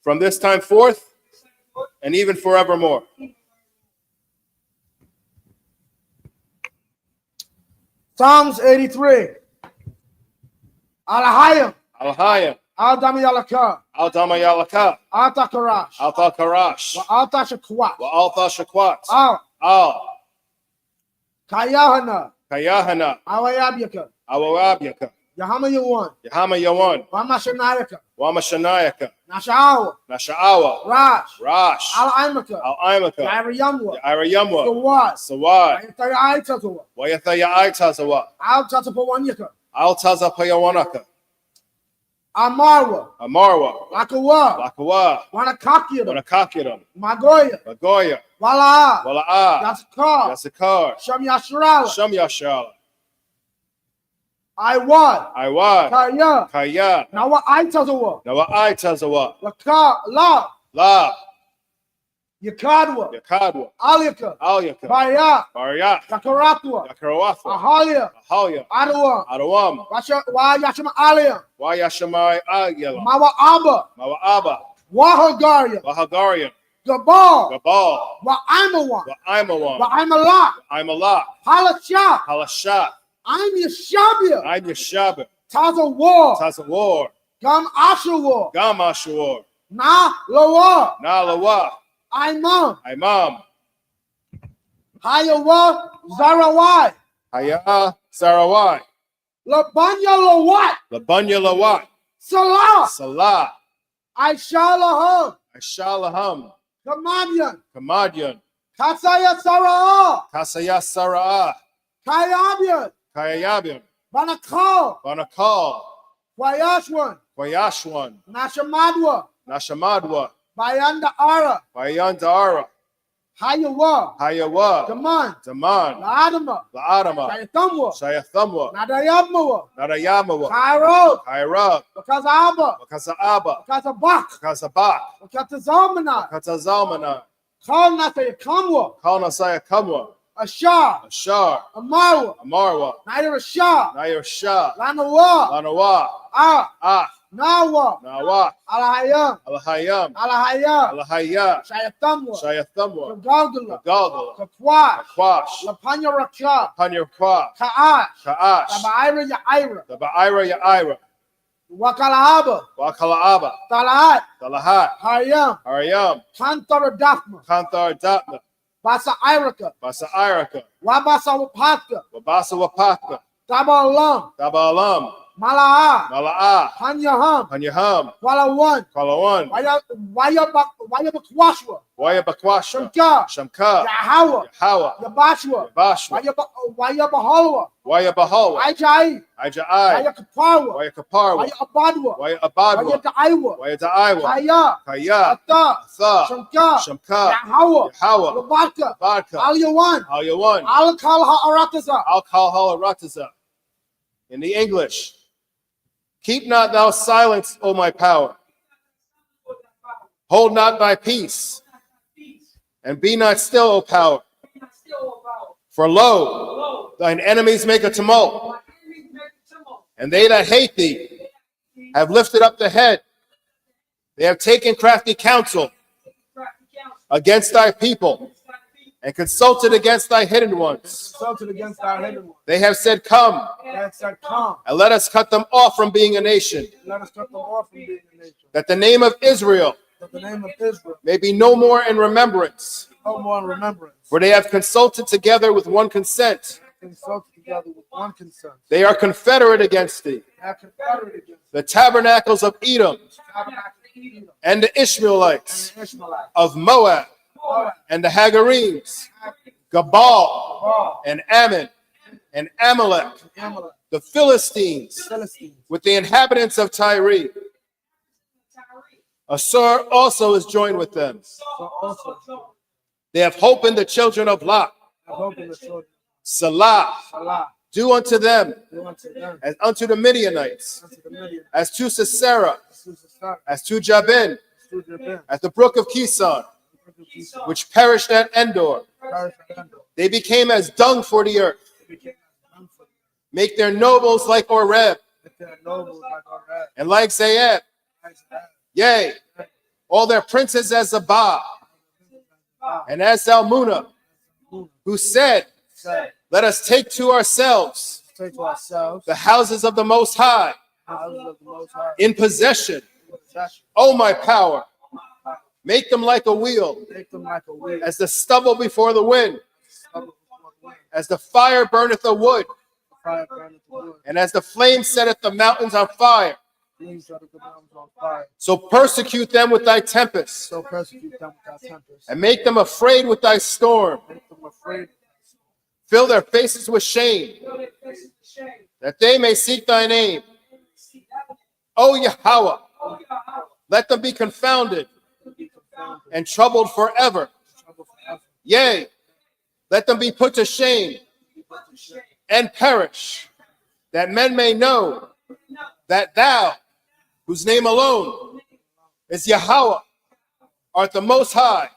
from this time forth and even forevermore. Psalms 83. Alahayim. Alahayim. Al-Dami Yalaka. Al-Dama Yalaka. Alta Karash. Alta Karash. Wa Alta Shakwat. Wa Alta Shakwat. Al. Kayahana. Kayahana. Awayabyaka. Awayabyaka. Yahama Yawan. Yahama Yawan. Wamashanayaka. Wamashanayaka. Nasha'awa. Nasha'awa. Rash. Rash. Al-Imaka. Al-Imaka. Yaira Yamwa. Yaira Yamwa. Sawad. Sawad. Ayataya Aitazawa. Wayataya Aitazawa. Al-Tatapawanyaka. Al-Tazapayawanaka. Amarwa. Amarwa. Lakawa. Lakawa. Wanakakiram. Wanakakiram. Magoya. Magoya. Wala'a. Wala'a. Yaskar. Yasakar. Sham Yashrala. Sham Yashrala. Iwad. Iwad. Kaya. Kaya. Nawa Aitazawa. Nawa Aitazawa. Laka. La. La. Yakadwa. Yakadwa. Alyaka. Alyaka. Baya. Barya. Yakaratwa. Yakarawatha. Ahalia. Ahalia. Adawam. Adawam. Wa Yashima Alia. Wayashamai Agyala. Mawa Abba. Mawa Abba. Wahagaria. Wahagarian. Gabal. Gabal. Wa Imawan. Imawan. Wa Imala. Imala. Halasha. Halashat. I'm Yashabia. I'm Yeshabah. Taza War. Taza War. Gam Ashawar. Gam Ashawar. Na Lawa. Na Lawa. Imam. Imam. Hayawa Zarawai. Haya Sarawai. Labanya Lawat. Labanya Lawat. Salah. Salah. Aishalaham. Ashalaham. Kamadian. Kamadian. Kasaya Sarah. Kasaya Sarah. Kayabian. Kayabian. Banakal. Banakal. Wayashwan. Wayashwan. Nashamadwa. Nashamadwa. Bayanda Ara. Bayandara. Hayawa. Hayawa. Daman. Daman. Laadama. Laadama. Shayathamwa. Shayathamwa. Nadayamawa. Nadayamawa. Kairod. Kairab. Bakazaba. Bakazaba. Bakazabak. Bakazabak. Bakatazamana. Bakazalmana. Kal Nasayakamwa. Kal Nasaya Kamwa. Ashar. Ashar. Amarwa. Amarwa. Naira Shah. Nair Shah. Lanawa. Lanawa. Ah. Nawa. Nawa. Alahayam. Alahayam. Alahaya. Alahaya. Shayathamwa. Shayathamwa. Kagaldala. Galdala. Kakwash. Akwash. Lapanya Rakha. Panya Kwa. Kaash. Kaash. Tabaira Yaira. The Ba'ira Ya'ira. Wakalahaba. Wakalaaba. Talahat. Talahat. Haryam. Aryam. Kantara Daphma. Kanthar Datna. Basa Iraka. Basa Iraka. Wabasa Wapaka. Wabasa Wapaka. Tabalam. Dabalam. Mala'a. Mala'a. Hanyaham. Hanyaham. Walawan. Kalawan. Wayabakwashwa. Wayabakwasha. Shamka. Shamka. Yahawa. Hawa. Yabashwa. Bashwa. Wayabahalwa. Wayabahawa. Ajai. Ajai. Wayakaparwa. Wayakaparwa. Wayabadwa. Wayabadwa. Wayadaiwa. Wayadaiwa. Kaya. Kaya. Ata. Tha. Shamka. Shamka. Yahawa. Hawa. Yabaka. Barka. Alyawan. Alyawan. Alkalha arataza. Alkalha arataza. In the English, keep not thou silence, O my power. Hold not thy peace, and be not still, O power. For lo, thine enemies make a tumult, and they that hate thee have lifted up the head. They have taken crafty counsel against thy people, and consulted against thy hidden ones. They have said, Come, and let us cut them off from being a nation, that the name of Israel may be no more in remembrance. For they have consulted together with one consent. They are confederate against thee. The tabernacles of Edom and the Ishmaelites of Moab and the Hagarenes, Gabal and Ammon and Amalek, the Philistines with the inhabitants of Tyre. Assur also is joined with them. They have hope in the children of Lot. Salah, do unto them as unto the Midianites, as to Sisera, as to Jabin, at the brook of Kison, which perished at Endor. They became as dung for the earth. Make their nobles like Oreb, and like Zeeb. Yea, all their princes as Zabah, and as Zalmunna, who said, Let us take to ourselves the houses of the Most High in possession. O my power, make them like a wheel, as the stubble before the wind, as the fire burneth the wood, and as the flame setteth the mountains on fire. So persecute them with thy tempest, and make them afraid with thy storm. Fill their faces with shame, that they may seek thy name. O Yahweh, let them be confounded and troubled forever. Yea, let them be put to shame and perish, that men may know that thou, whose name alone is Yahweh, art the Most High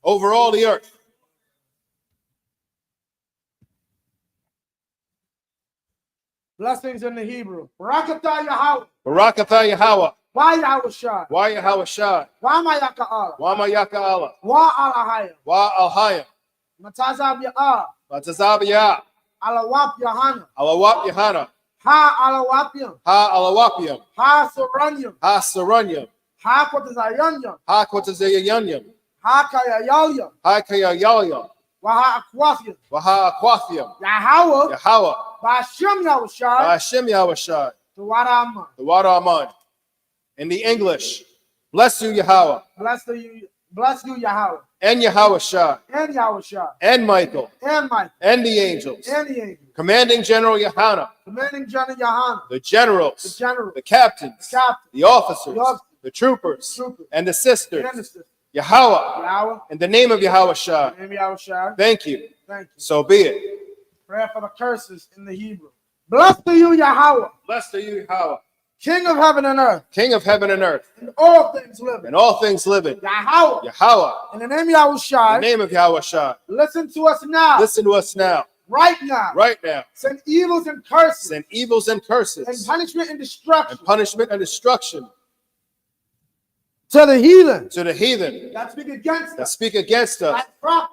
over all the earth. Blessings in the Hebrew. Barakatah Yahweh. Barakatah Yahweh. Why Yahweh Shai? Why Yahweh Shai? Why Mayaka Allah? Why Mayaka Allah? Why Alahayim? Why Alhayim? Matazab Ya'ah. Matazab Ya'ah. Alawap Yahana. Alawap Yahana. Ha Alawapiam. Ha Alawapiam. Ha Saranyam. Ha Saranyam. Ha Kotazayanyam. Ha Kotazayanyam. Ha Kayayalyam. Ha Kayayalyam. Waha Aquafiam. Waha Aquafiam. Yahweh. Yahweh. Bashim Yahweh Shai. Bashim Yahweh Shai. The Wada Aman. The Wada Aman. In the English, bless you, Yahweh. Bless you, Yahweh. And Yahweh Shai. And Yahweh Shai. And Michael. And Michael. And the angels. And the angels. Commanding General Yohana. Commanding General Yohana. The generals. The general. The captains. The captain. The officers. The troopers. And the sisters. And the sisters. Yahweh. Yahweh. In the name of Yahweh Shai. In the name of Yahweh Shai. Thank you. Thank you. So be it. Prayer for the curses in the Hebrew. Blessed are you, Yahweh. Blessed are you, Yahweh. King of heaven and earth. King of heaven and earth. And all things living. And all things living. Yahweh. Yahweh. In the name of Yahweh Shai. In the name of Yahweh Shai. Listen to us now. Listen to us now. Right now. Right now. Send evils and curses. Send evils and curses. And punishment and destruction. And punishment and destruction. To the heathen. To the heathen. That speak against us. That speak against us.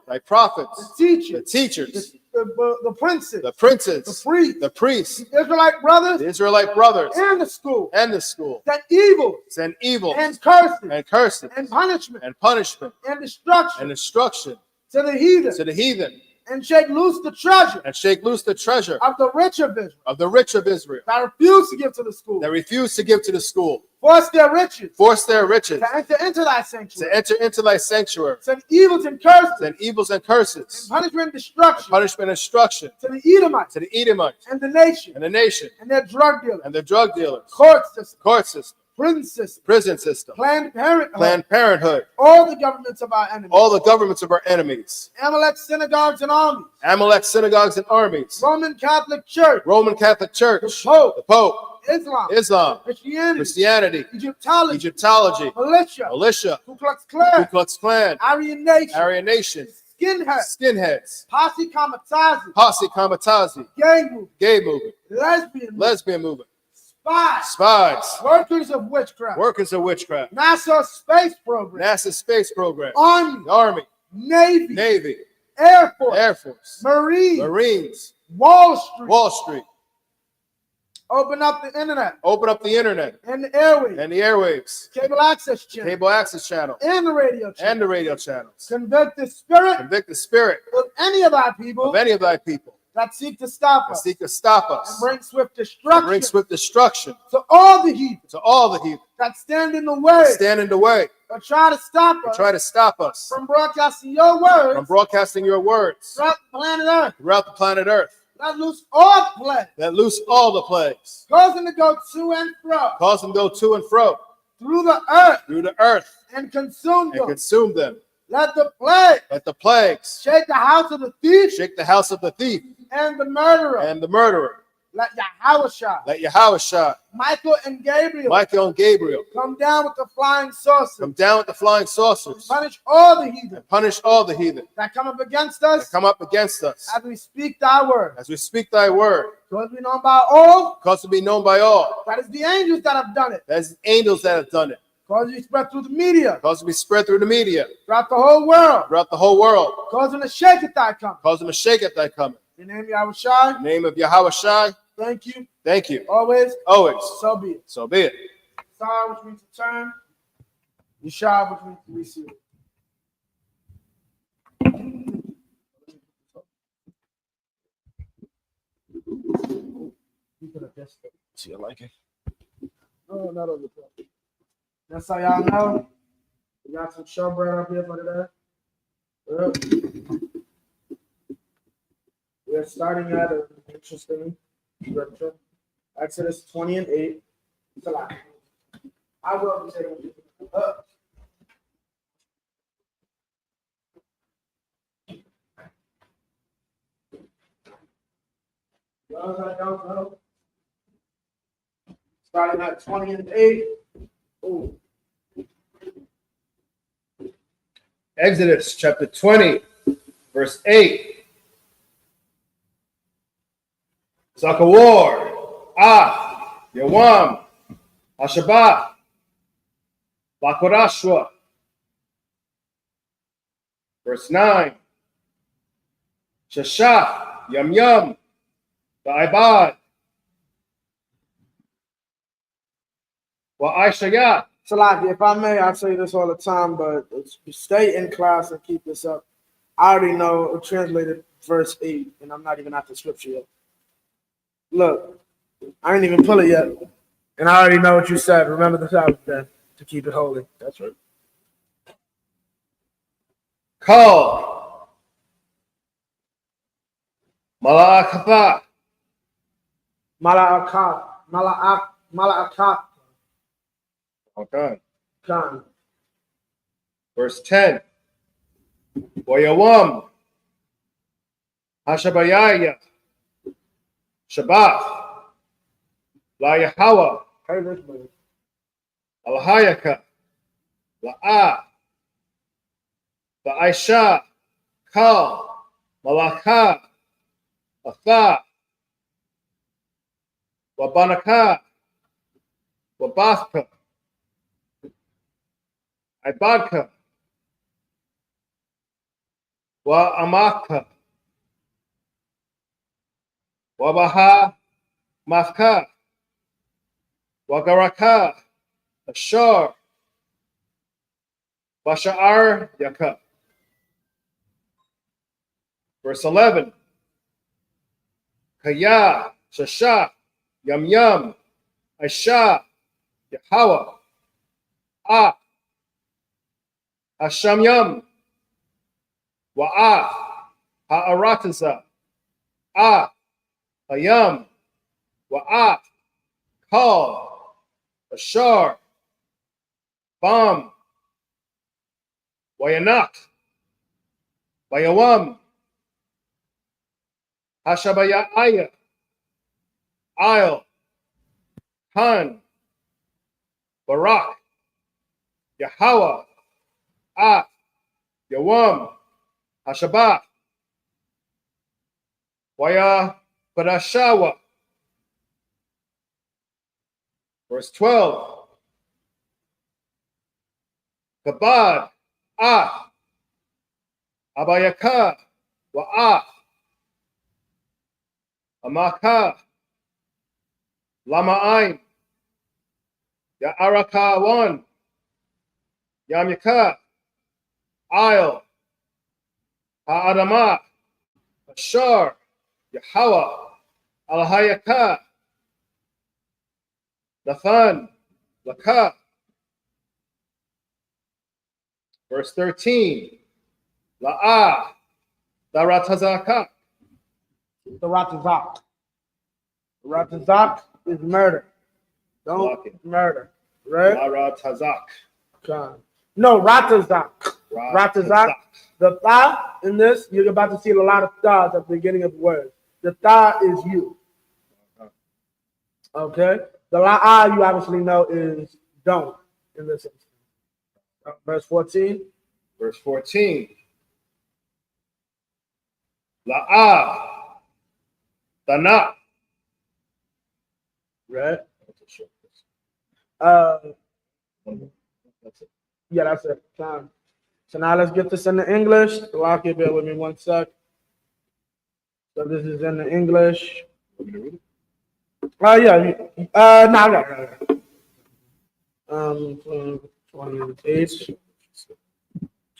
Thy prophets. The teachers. The teachers. The princes. The princes. The priests. The priests. The Israelite brothers. The Israelite brothers. And the school. And the school. Send evil. Send evil. And curses. And curses. And punishment. And punishment. And destruction. And destruction. To the heathen. To the heathen. And shake loose the treasure. And shake loose the treasure. Of the rich of Israel. Of the rich of Israel. That refuse to give to the school. That refuse to give to the school. Force their riches. Force their riches. To enter into thy sanctuary. To enter into thy sanctuary. Send evils and curses. Send evils and curses. And punishment and destruction. And punishment and destruction. To the Edomites. To the Edomites. And the nation. And the nation. And their drug dealers. And their drug dealers. Court system. Court system. Prison system. Prison system. Planned Parenthood. Planned Parenthood. All the governments of our enemies. All the governments of our enemies. Amalek synagogues and armies. Amalek synagogues and armies. Roman Catholic Church. Roman Catholic Church. The Pope. The Pope. Islam. Christianity. Egyptology. Militia. Ku Klux Klan. Ku Klux Klan. Aryan Nation. Skinheads. Posse Kamatazi. Gay movement. Lesbian movement. Spies. Workers of witchcraft. NASA space program. Army. Navy. Air Force. Marines. Wall Street. Open up the internet. And the airwaves. Cable access channel. And the radio channels. Convict the spirit. Of any of thy people. That seek to stop us. And bring swift destruction. To all the heathen. That stand in the way. But try to stop us. From broadcasting your words. Throughout the planet Earth. Let loose all the plagues. Cause them to go to and fro. Through the earth. And consume them. Let the plagues shake the house of the thief. And the murderer. Let Yahushua. Michael and Gabriel. Come down with the flying saucers. Punish all the heathen. That come up against us. As we speak thy word. Because we know by all. That is the angels that have done it. Because we spread through the media. Throughout the whole world. Cause them to shake at thy coming. In the name of Yahushua. Thank you. Always. So be it. Sar, which means to turn. Yeshua, which means to receive. See, I like it. No, not on the top. That's how y'all know. We got some showbread up here for today. We're starting at an interesting scripture. Exodus 20:8. It's a lot. I will be taking it up. Those I don't know. Starting at 20:8. Ooh. Exodus chapter 20, verse 8. Zakawar, Yawam, Ashabah, Bakorashwa. Verse 9. Shashah, Yam, Ba'ibad, Wa Aishayah. Salaki, if I may, I say this all the time, but stay in class and keep this up. I already know translated verse 8, and I'm not even at the scripture yet. Look, I didn't even pull it yet, and I already know what you said. Remember the Sabbath then, to keep it holy. That's right. Call Mala'akatha. Mala'akat. Okay. Khan. Verse 10. Wayawam. Hashabayaya. Shabbat. La Yahawa. Alhayaka. La'a. Ba'aisha. Kal. Malaka. Atha. Wabanaka. Wabathka. Ibadka. Wa Amaka. Wabaha Mafka. Wagaraka. Ashar. Bashar Yaka. Verse 11. Kaya, Shasha, Yam Yam, Aisha, Yahweh, Ah, Hasham Yam, Wa'ah, Ha'arataza, Ah, Hayam, Wa'at, Kal, Ashar, Bam, Wayanat, Bayawam, Hashabaya Aya, Isle, Han, Barak, Yahweh, At, Yawam, Hashabah, Waya Parashawa. Verse 12. Kabad, Ah, Abayaka, Wa'ah, Amaka, Lama'ain, Ya'araka 1, Yamika, Isle, Ha'adama, Ashar, Yahweh, Alhayaka, Nathan, Laka. Verse 13. La'ah, Daratazaka. The Ratazak. Ratazak is murder. Don't murder. Right? Daratazak. Okay. No, Ratazak. Ratazak. The tha in this, you're about to see a lot of thas at the beginning of the word. The tha is you. Okay? The la'ah, you obviously know, is don't in this instance. Verse 14. Verse 14. La'ah, Dana. Right? That's it. Yeah, that's it. Time. So now let's get this in the English. Lock it, bear with me 1 sec. So this is in the English. Oh, yeah. No, I got it. 28.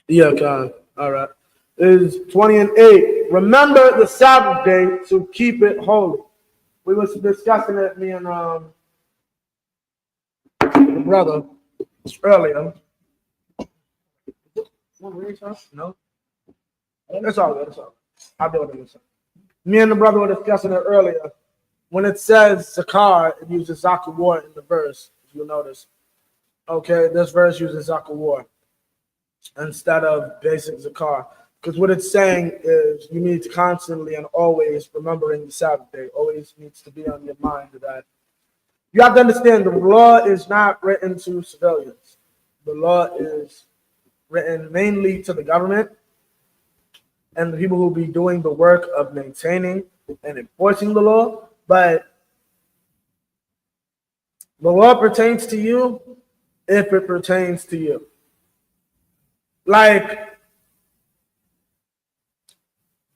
Yeah, okay. All right. Is 20 and 8. Remember the Sabbath day to keep it holy. We was discussing it, me and the brother earlier. No? It's all good. It's all good. I'll do it in a second. Me and the brother were discussing it earlier. When it says Zakar, it uses Zakawar in the verse, if you'll notice. Okay, this verse uses Zakawar instead of basic Zakar. Because what it's saying is you need to constantly and always remembering the Sabbath day. Always needs to be on your mind that you have to understand the law is not written to civilians. The law is written mainly to the government and the people who be doing the work of maintaining and enforcing the law. But the law pertains to you if it pertains to you. Like,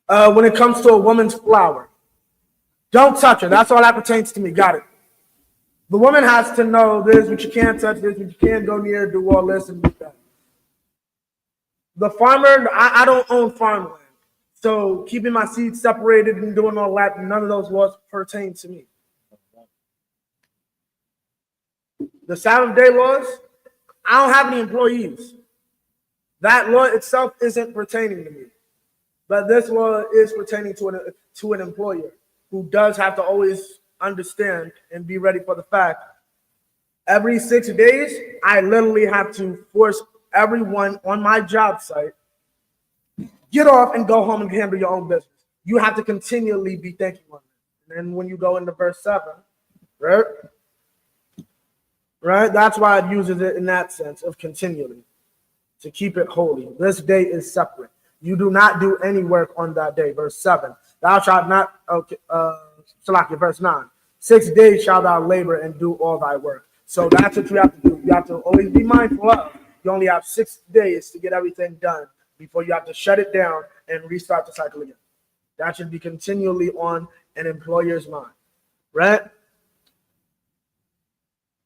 when it comes to a woman's flower, don't touch her. That's all that pertains to me. Got it. The woman has to know this, what you can't touch, this, what you can't go near, do all this and do that. The farmer, I don't own farmland. So keeping my seeds separated and doing all that, none of those laws pertain to me. The Sabbath day laws, I don't have any employees. That law itself isn't pertaining to me. But this law is pertaining to an employer who does have to always understand and be ready for the fact every 6 days, I literally have to force everyone on my job site, get off and go home and handle your own business. You have to continually be thinking on it. And then when you go into verse 7, right? That's why it uses it in that sense of continually, to keep it holy. This day is separate. You do not do any work on that day. Verse 7. Thou shalt not, Salakia, verse 9. 6 days shalt thou labor and do all thy work. So that's what you have to do. You have to always be mindful of. You only have 6 days to get everything done before you have to shut it down and restart the cycle again. That should be continually on an employer's mind, right?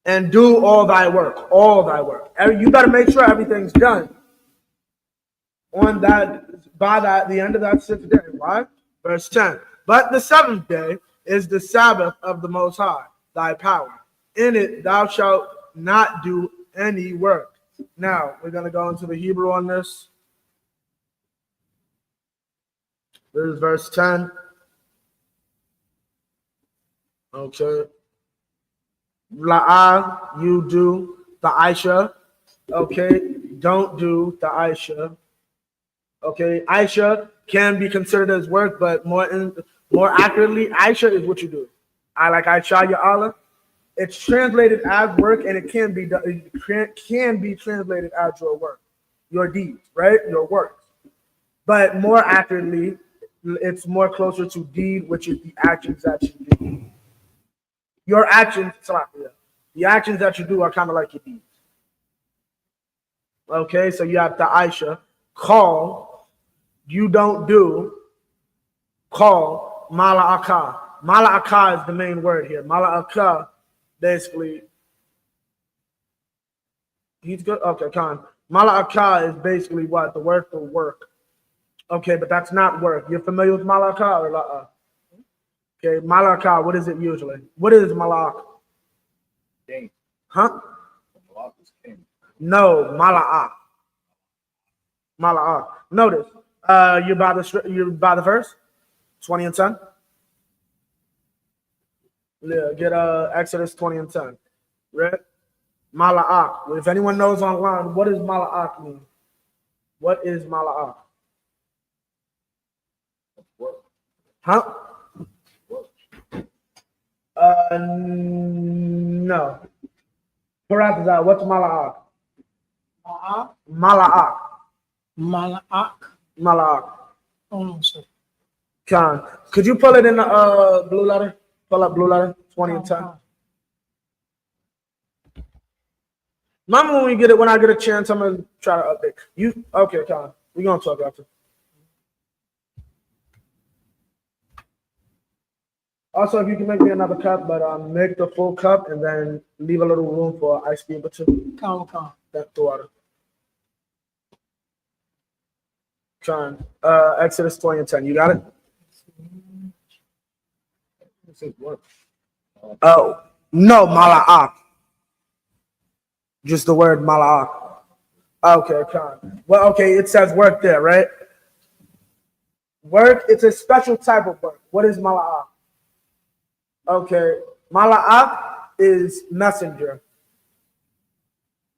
And do all thy work, all thy work. You better make sure everything's done. on that by the end of that 6th day. Why? Verse 10. But the 7th day is the Sabbath of the Most High, thy power. In it thou shalt not do any work. Now we're going to go into the Hebrew on this. This is verse 10. Okay. La'ah, you do the Aisha. Okay. Don't do the Aisha. Okay. Aisha can be considered as work, but more accurately, Aisha is what you do. I like Aisha ya Allah. It's translated as work, and it can be translated as your work, your deeds, right? Your works. But more accurately, it's more closer to deed, which is the actions that you do. Your actions, the actions that you do are kind of like your deeds. Okay, so you have the Aisha, call, you don't do, call, mala'aka. Mala'aka is the main word here. Mala'aka, basically, he's good. Okay, Khan. Mala'aka is basically what? The word for work. Okay, but that's not work. You're familiar with mala'aka or la'a? Okay, mala'aka, what is it usually? What is mala'ak? King. Huh? Malak is king. No, mala'ak. Mala'ak. Notice, you're by the verse 20 and 10. Yeah, get Exodus 20 and 10. Right? Mala'ak. If anyone knows online, what does mala'ak mean? What is mala'ak? Huh? No. Paratazah, what's mala'ak? Mala'ak. Mala'ak. Mala'ak. Oh no, sir. Khan, could you pull it in the blue letter? Pull up blue letter 20 and 10. Remember when I get a chance, I'm gonna try to update you. Okay, Khan. We're gonna talk after. Also, if you can make me another cup, but make the full cup and then leave a little room for ice cube or two. Come. That's the water. Trying. Exodus 20 and 10. You got it? This is work. Oh, no, mala'ak. Just the word mala'ak. Okay, Khan. Well, okay, it says work there, right? Work, it's a special type of work. What is mala'ak? Okay, mala'ak is messenger.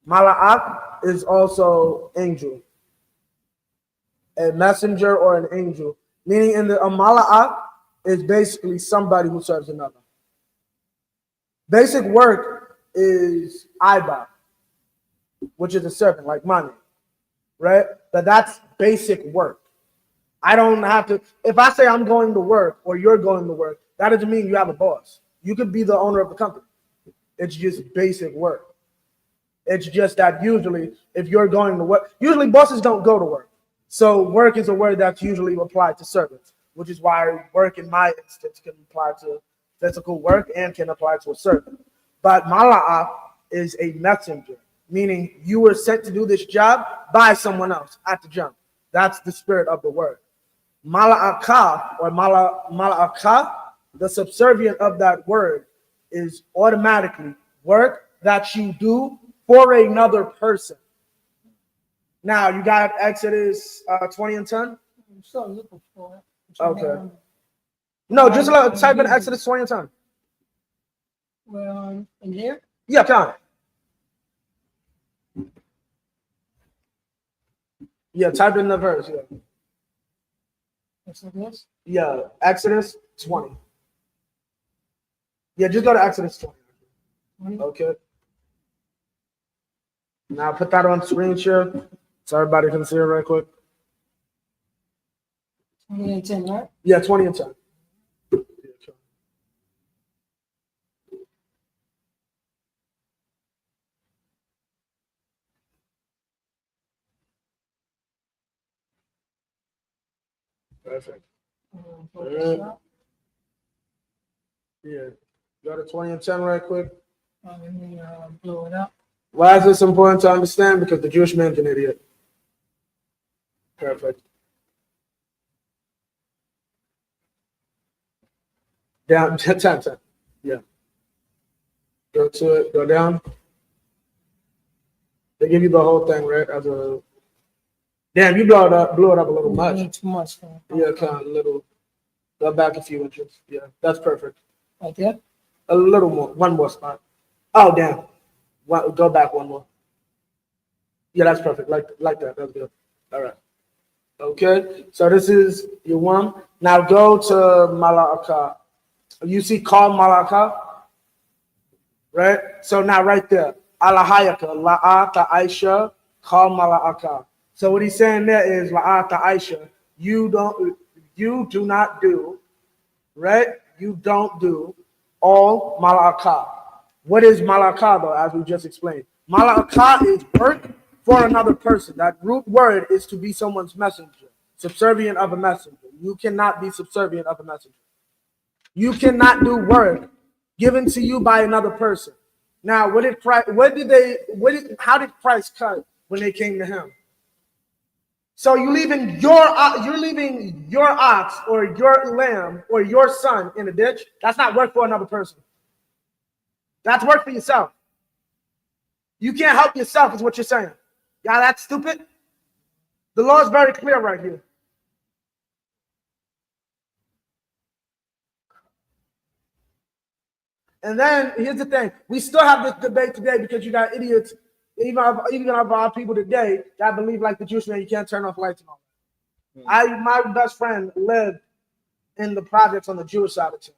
Mala'ak is also angel. A messenger or an angel. Meaning a mala'ak is basically somebody who serves another. Basic work is iba, which is a servant, like money, right? But that's basic work. I don't have to, if I say I'm going to work or you're going to work, that doesn't mean you have a boss. You could be the owner of the company. It's just basic work. It's just that usually if you're going to work, usually bosses don't go to work. So work is a word that's usually applied to servants, which is why work in my instance can apply to physical work and can apply to a servant. But mala'ah is a messenger, meaning you were sent to do this job by someone else at the jump. That's the spirit of the word. Mala'aka or mala'aka, the subservient of that word is automatically work that you do for another person. Now, you got Exodus 20 and 10? I'm still looking for it. Okay. No, just type in Exodus 20 and 10. Well, in here? Yeah, come on. Yeah, type in the verse. Yeah. What's this? Yeah, Exodus 20. Yeah, just go to Exodus 20. Okay. Now put that on screen share so everybody can see it right quick. 20 and 10, right? Yeah, 20 and 10. Perfect. Yeah. Go to 20 and 10 right quick. Let me blow it up. Why is this important to understand? Because the Jewish man's an idiot. Perfect. Down 10. Yeah. Go to it. Go down. They give you the whole thing, right? As a damn, you blew it up a little much. Too much. Yeah, kind of little. Go back a few inches. Yeah, that's perfect. Right there? A little more. One more spot. Oh, damn. Go back one more. Yeah, that's perfect. Like that. That's good. All right. Okay. So this is your one. Now go to Malaka. You see call Malaka? Right? So now right there. Alahayaka. La'ata Aisha. Call Malaka. So what he's saying there is La'ata Aisha. You do not do, right? You don't do all malaka. What is malaka though, as we just explained? Malaka is work for another person. That root word is to be someone's messenger, subservient of a messenger. You cannot be subservient of a messenger. You cannot do work given to you by another person. Now, how did Christ cut when they came to him? So you're leaving your ox or your lamb or your son in a ditch. That's not work for another person. That's work for yourself. You can't help yourself, is what you're saying. Yeah, that's stupid. The law is very clear right here. And then here's the thing: we still have this debate today because you got idiots. Even of our people today that believe like the Jewish man, you can't turn off lights and all that. My best friend lived in the projects on the Jewish side of town.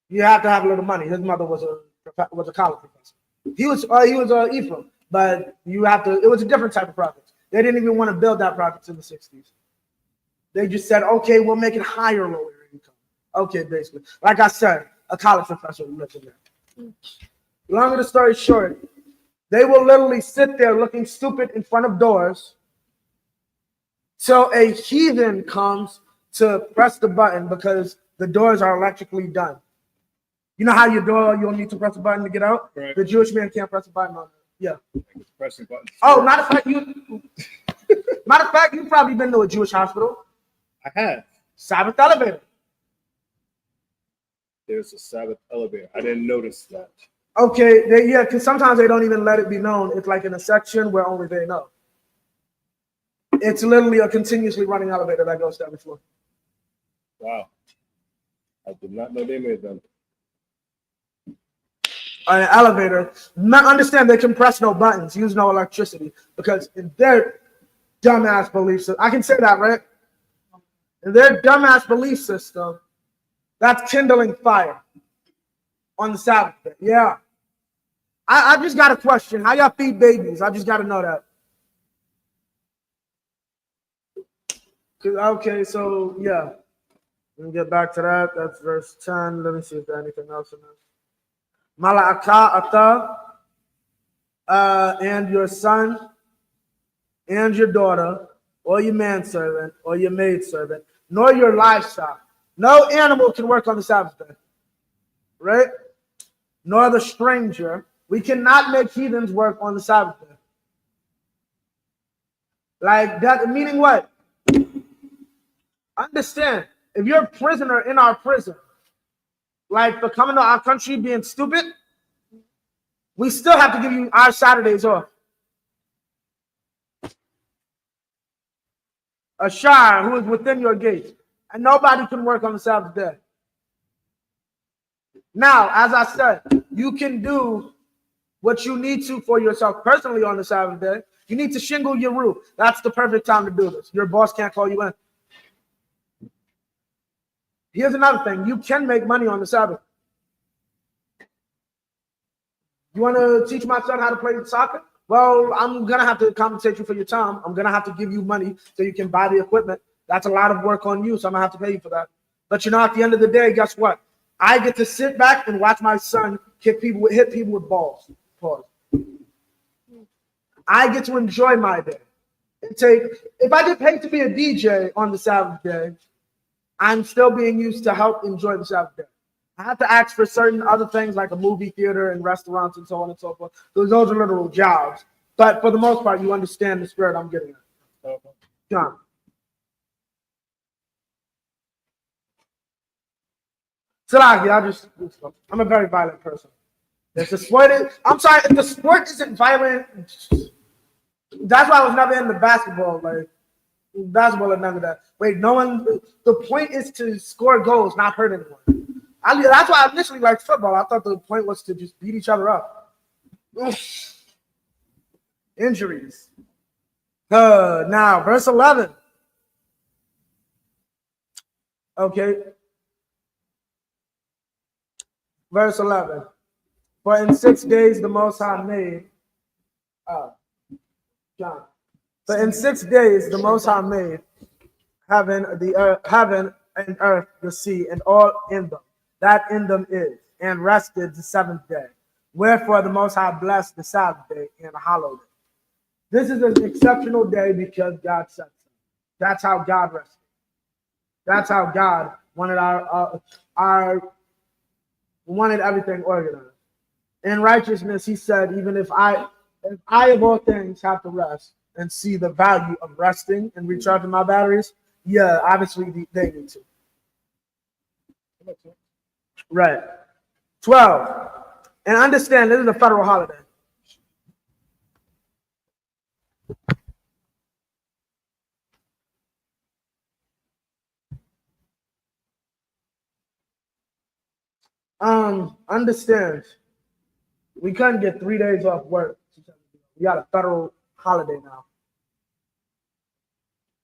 You have to have a little money. His mother was a college professor. He was Ephraim, but you have to. It was a different type of project. They didn't even want to build that project in the 60s. They just said, okay, we'll make it higher, lower income. Okay, basically, like I said, a college professor lived in there. Long of the story short, they will literally sit there looking stupid in front of doors till a heathen comes to press the button because the doors are electrically done. You know how your door, you'll need to press a button to get out? Right. The Jewish man can't press a button on it. Yeah. Pressing buttons. Oh, matter of fact, you've probably been to a Jewish hospital. I have. Sabbath elevator. There's a Sabbath elevator. I didn't notice that. Okay, because sometimes they don't even let it be known. It's like in a section where only they know. It's literally a continuously running elevator that goes to every floor. Wow. I did not know they made them. An elevator, understand they can press no buttons, use no electricity, because in their dumbass belief system, I can say that, right? In their dumbass belief system, that's kindling fire on the Sabbath day. Yeah. I just got a question. How y'all feed babies? I just got to know that. Okay, so yeah. Let me get back to that. That's verse 10. Let me see if there's anything else in this. Mala'aka ata, and your son and your daughter, or your manservant, or your maidservant, nor your livestock. No animal can work on the Sabbath day. Right? Nor the stranger. We cannot make heathens work on the Sabbath day. Like that, meaning what? Understand, if you're a prisoner in our prison, like for coming to our country being stupid, we still have to give you our Saturdays off. A shire who is within your gates, and nobody can work on the Sabbath day. Now, as I said, you can do what you need to for yourself personally on the Sabbath day. You need to shingle your roof. That's the perfect time to do this. Your boss can't call you in. Here's another thing. You can make money on the Sabbath. You want to teach my son how to play soccer? Well, I'm going to have to compensate you for your time. I'm going to have to give you money so you can buy the equipment. That's a lot of work on you, so I'm going to have to pay you for that. But you know, at the end of the day, guess what? I get to sit back and watch my son hit people with balls. Pause. I get to enjoy my day. If I get paid to be a DJ on the Sabbath day, I'm still being used to help enjoy the Sabbath day. I have to ask for certain other things like a movie theater and restaurants and so on and so forth. Those are literal jobs. But for the most part, you understand the spirit I'm getting at. John. I'm a very violent person. If the sport is, I'm sorry, if the sport isn't violent, that's why I was never into basketball. Like, basketball and none of that. Wait, no one, the point is to score goals, not hurt anyone. That's why I initially liked football. I thought the point was to just beat each other up. Injuries. Now, verse 11. Okay. Verse 11. For in 6 days the Most High made, John. For in 6 days the Most High made heaven and earth, the sea, and all in them, that in them is, and rested the seventh day. Wherefore the Most High blessed the Sabbath day and hallowed it. This is an exceptional day because God said so. That's how God rested. That's how God wanted wanted everything organized. In righteousness, he said, even if I of all things have to rest and see the value of resting and recharging my batteries, yeah, obviously they need to. Right. 12. And understand, this is a federal holiday. Understand, we couldn't get 3 days off work. We got a federal holiday now.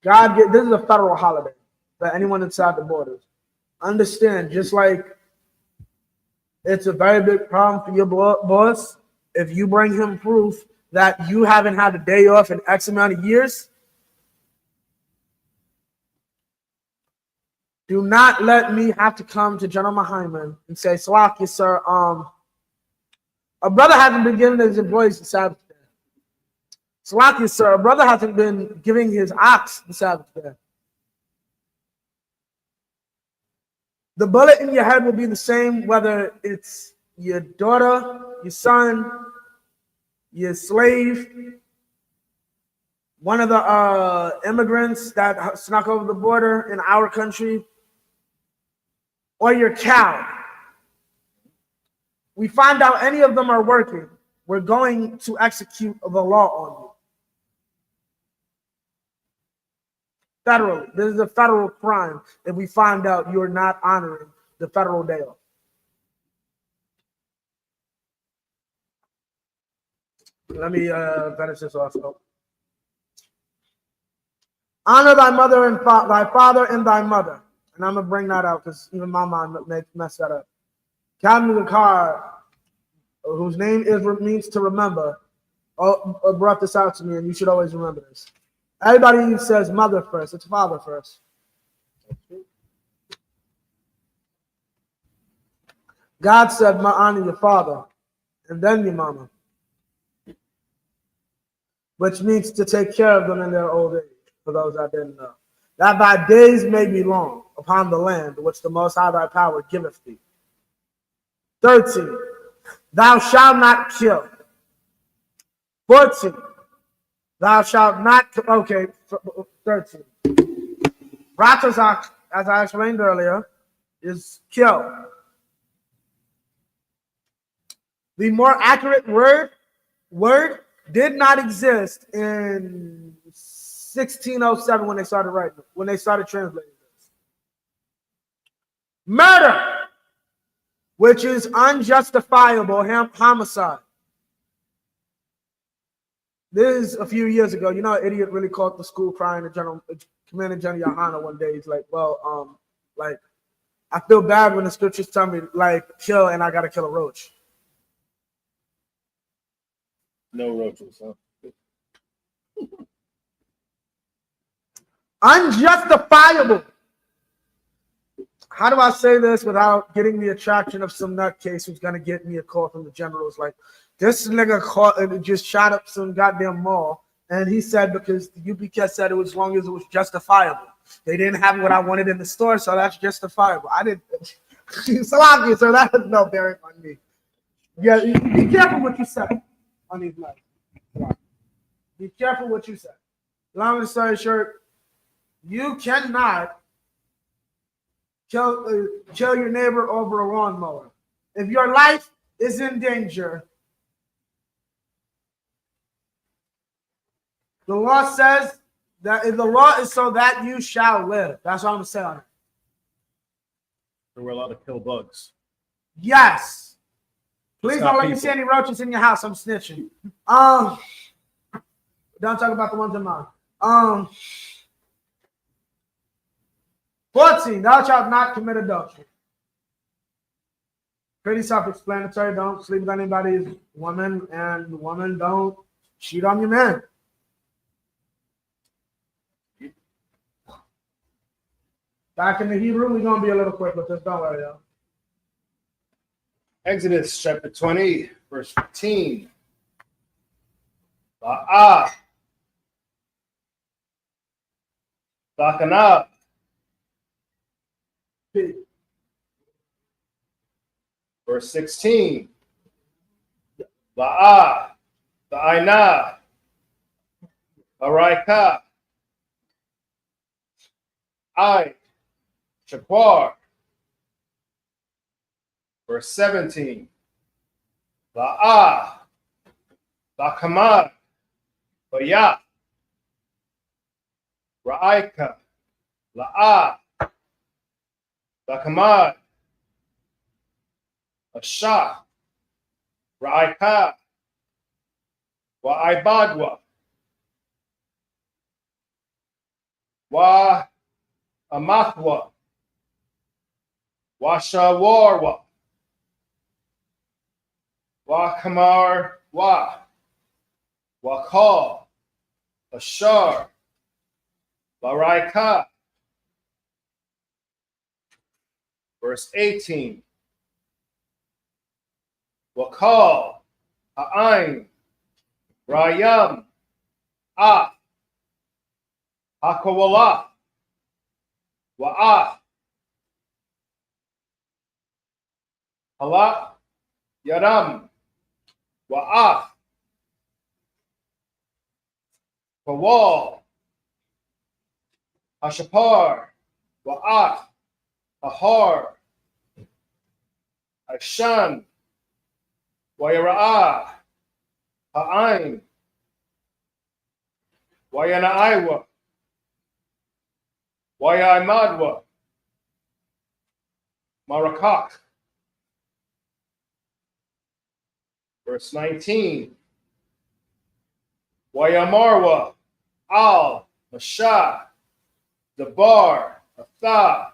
This is a federal holiday for anyone inside the borders. Understand, just like it's a very big problem for your boss, if you bring him proof that you haven't had a day off in X amount of years, do not let me have to come to General Hyman and say, Salakia, sir, a brother hasn't been giving his employees the Sabbath day. Salakia, sir, a brother hasn't been giving his ox the Sabbath day. The bullet in your head will be the same whether it's your daughter, your son, your slave, one of the immigrants that snuck over the border in our country, or your cow. We find out any of them are working, we're going to execute the law on you. Federally, this is a federal crime if we find out you're not honoring the federal day off. Let me finish this also. Honor thy mother and thy father and thy mother. And I'm going to bring that out because even my mom messed that up. Captain Zakar, whose name means to remember, brought this out to me, and you should always remember this. Everybody says mother first. It's father first. God said, honor your father and then your mama, which means to take care of them in their old age, for those that didn't know. That thy days may be long upon the land which the Most High thy power giveth thee. 13. Thou shalt not kill. 14. Thou shalt not, okay, 13. Ratazak, as I explained earlier, is kill. The more accurate word did not exist in 1607 when they started writing, when they started translating this. Murder, which is unjustifiable homicide. This is a few years ago. You know, an idiot really caught the school crying to Commander General Yohana one day. He's like, well, like, I feel bad when the scriptures tell me, like, kill and I got to kill a roach. No roaches, huh? Unjustifiable. How do I say this without getting the attraction of some nutcase who's going to get me a call from the generals? Like, this nigga just shot up some goddamn mall. And he said because the UPK said it was as long as it was justifiable. They didn't have what I wanted in the store, so that's justifiable. I didn't. So obvious, so that has no bearing on me. Yeah, be careful what you say on these nights. Be careful what you say. long story short, you cannot kill your neighbor over a lawnmower. If your life is in danger, the law says that the law is so that you shall live. That's what I'm saying on it. So we're allowed to kill bugs. Yes. Please Stop don't let me people. see any roaches in your house. I'm snitching. Don't talk about the ones in mine. 14. Thou shalt not commit adultery. Pretty self-explanatory. Don't sleep with anybody's woman, and woman, don't cheat on your man. Back in the Hebrew, we're gonna be a little quick with this. Don't worry, y'all. Exodus chapter 20, verse 15. Ba'ah. Ba'kanah. Verse 16. Ba'ah. Ba'ainah. Ba'raika. I. Shaquar. Verse 17. Ba'ah. Ba'kamad. Ba'yah. Ra'aika. La'ah. Ba'kamad. Ashah. Ra'aika. Wa'ibadwa. Wa'amathwa. Washawarwa. Wakamar Wakal. Ashar. Baraika. Verse 18. Wakal. Ha'ain. Rayam. Ah. Hakawala. Wa'ah. Halak. Yaram. Wa'ah. Fawal. Hashapar. Wa'ah. Ahar. Ashan. Wayara'ah. Ha'ain. Wayana'aiwa. Wayaimadwa. Marakak. Verse 19. Wayamarwa. Al. Mashah. Dabar. Atha.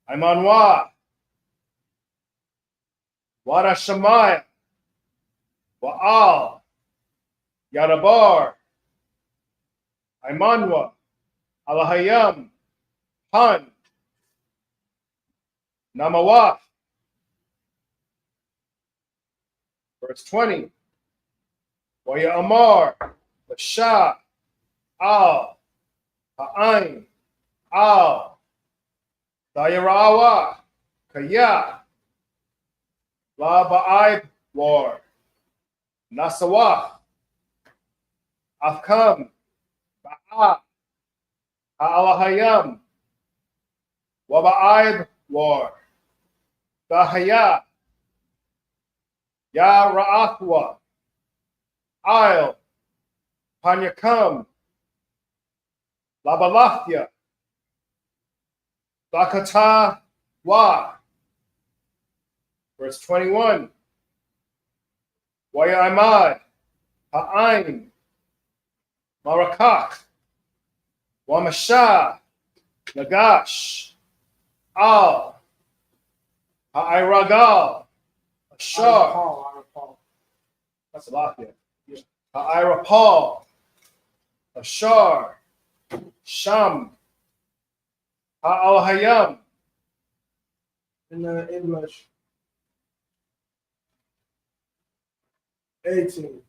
Imanwa. Wada Shamaya. Wa'al. Yadabar. Imanwa. Alahayam. Han. Namawaf. Verse 20. Waya Amar. Bashah. Al. Ha'ain. Al. Dayarawa. Kaya. La Ba'ib War. Nasawah. Afkam. Ba'a. Ha'alahayam. Waba'ib War. Bahaya. Ya Ra'athwa. Isle. Panyakam. Labalathya. Bakata Wa. Verse 21. Waya Imad. Ha'ain. Marakak. Wamashah. Nagash. Al. Ha'iragal. Ashar. That's a lot here. Ha'irapal. Ashar. Sham. Ha'alhayam. In the English. 18.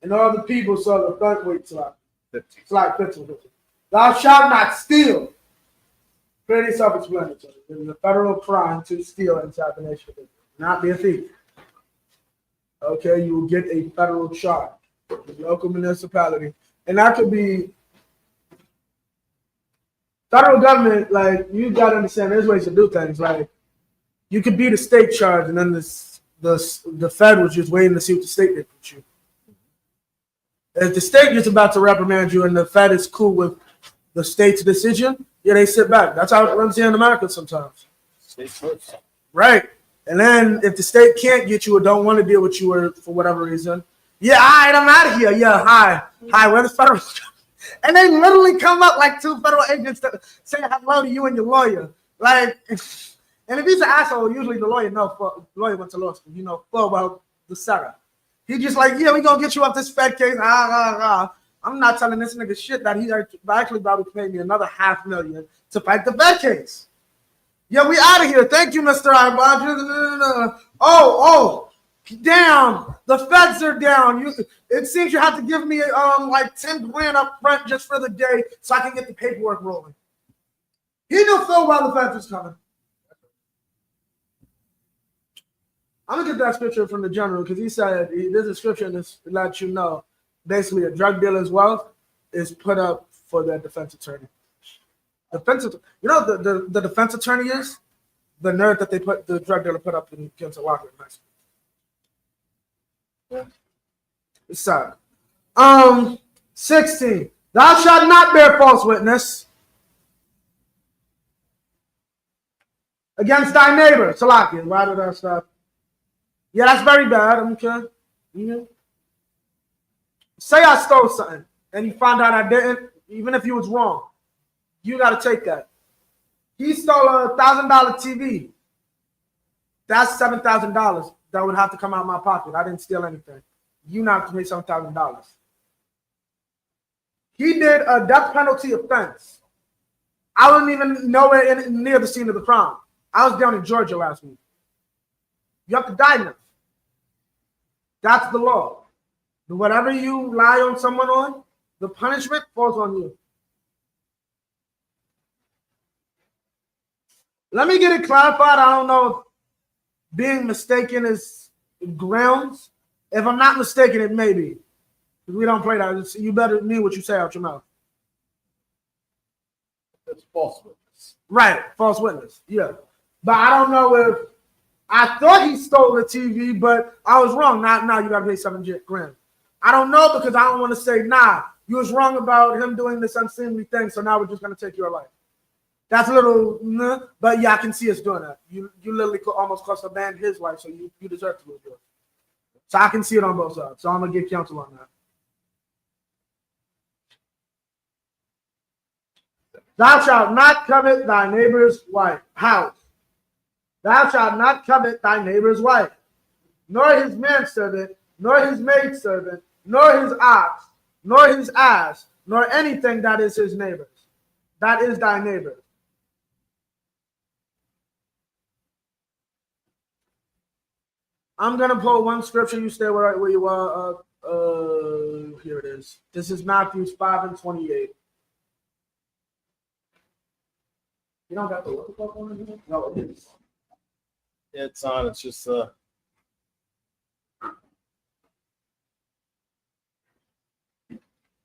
And all the people saw the third week slide. 15. Slide 15. Thou shalt not steal. Pretty self-explanatory. It is a federal crime to steal inside the nation. Not be a thief. Okay, you will get a federal charge. The local municipality. And that could be federal government, like, you gotta understand there's ways to do things. Like, you could beat a state charge and then the Fed was just waiting to see what the state did with you. If the state is about to reprimand you and the Fed is cool with the state's decision, yeah, they sit back. That's how it runs here in America sometimes. State first. Right. And then if the state can't get you or don't want to deal with you or for whatever reason, yeah, all right, I'm out of here. Yeah, hi, where the federal? And they literally come up like two federal agents to say hello to you and your lawyer. Like, and if he's an asshole, usually the lawyer went to law school, full well the setup. He just like, yeah, we gonna get you off this Fed case. I'm not telling this nigga shit that he actually about to pay me another $500,000 to fight the Fed case. Yeah, we out of here. Thank you, Mr. Ibach. Oh, down. The feds are down. It seems you have to give me like 10 grand up front just for the day so I can get the paperwork rolling. He knew full well the feds was coming. I'm gonna get that scripture from the general because he said there's a scripture that lets you know basically a drug dealer's wealth is put up for the defense attorney. The defense attorney is the nerd that the drug dealer put up against a locker in high school. It's sad. 16. Thou shalt not bear false witness against thy neighbor. Salakia, why did I stop? Yeah, that's very bad. Okay. Mm-hmm. Say I stole something and you found out I didn't, even if you was wrong. You got to take that. He stole a $1,000 TV. That's $7,000 that would have to come out of my pocket. I didn't steal anything. You not to pay $7,000. He did a death penalty offense. I wasn't even nowhere near the scene of the crime. I was down in Georgia last week. You have to die now. That's the law. Whatever you lie on someone on, the punishment falls on you. Let me get it clarified. I don't know if being mistaken is grounds. If I'm not mistaken, it may be. We don't play that. You better mean what you say out your mouth. That's false witness. Right, false witness. Yeah. But I don't know if I thought he stole the TV, but I was wrong. Now you got to pay $7 grand. I don't know because I don't want to say, nah, you was wrong about him doing this unseemly thing, so now we're just going to take your life. That's a little, but yeah, I can see us doing that. You literally could almost cost a man his life, so you deserve to lose yours. So I can see it on both sides. So I'm going to give counsel on that. Thou shalt not covet thy neighbor's wife, house. Thou shalt not covet thy neighbor's wife, nor his manservant, nor his maidservant, nor his ox, nor his ass, nor anything that is his neighbor's. That is thy neighbor. I'm going to pull one scripture. You stay where you are. Here it is. This is Matthew 5:28. You don't got the look up on it? No, it is. It's on. It's just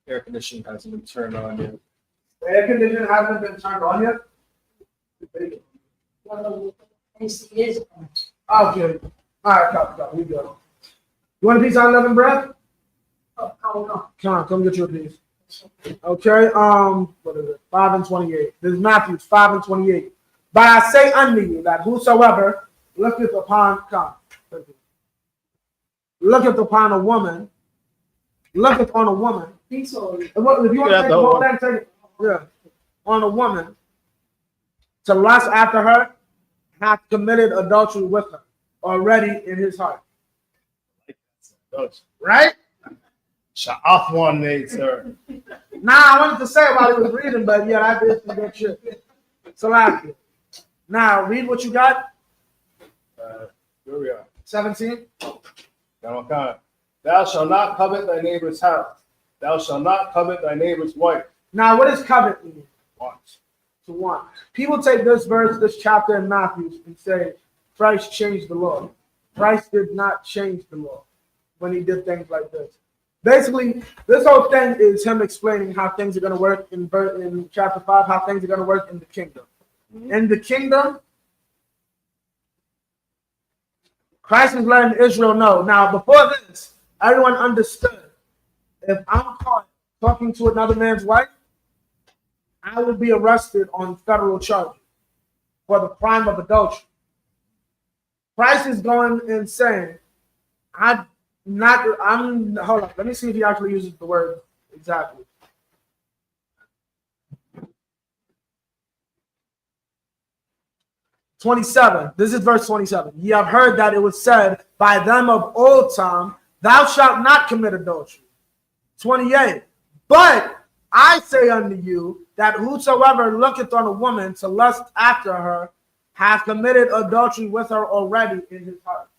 air conditioning hasn't been turned on yet. The air conditioning hasn't been turned on yet? Okay. All right, copy. We go. You want a piece of unleavened bread? Come get you a piece. Okay. What is it? 5:28. This is Matthew 5:28. But I say unto you that whosoever looketh upon a woman, looketh on a woman. If you want to take the whole thing, take it. Yeah. On a woman to lust after her, hath committed adultery with her already in his heart. Right? Sha'af one made, sir. Nah, I wanted to say it while he was reading, but yeah, I did some good shit. So like it. Now read what you got. Here we are. 17. Thou shalt not covet thy neighbor's house. Thou shalt not covet thy neighbor's wife. Now, what does covet mean? Want. To want. People take this verse, this chapter in Matthew, and say Christ changed the law. Christ did not change the law when he did things like this. Basically, this whole thing is him explaining how things are going to work in chapter 5, how things are going to work in the kingdom. In the kingdom, Christ is letting Israel know. Now, before this, everyone understood if I'm caught talking to another man's wife, I will be arrested on federal charges for the crime of adultery. Christ is going and saying, hold on, let me see if he actually uses the word exactly. This is verse 27. Ye have heard that it was said by them of old time, thou shalt not commit adultery. 28. But I say unto you that whosoever looketh on a woman to lust after her hath committed adultery with her already in his heart.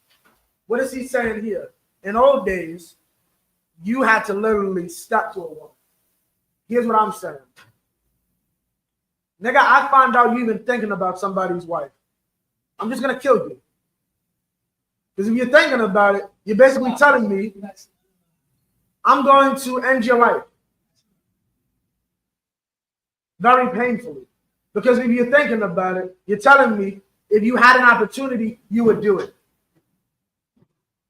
What is he saying here? In old days, you had to literally step to a woman. Here's what I'm saying. Nigga, I find out you even thinking about somebody's wife. I'm just going to kill you. Because if you're thinking about it, you're basically telling me I'm going to end your life. Very painfully. Because if you're thinking about it, you're telling me if you had an opportunity, you would do it.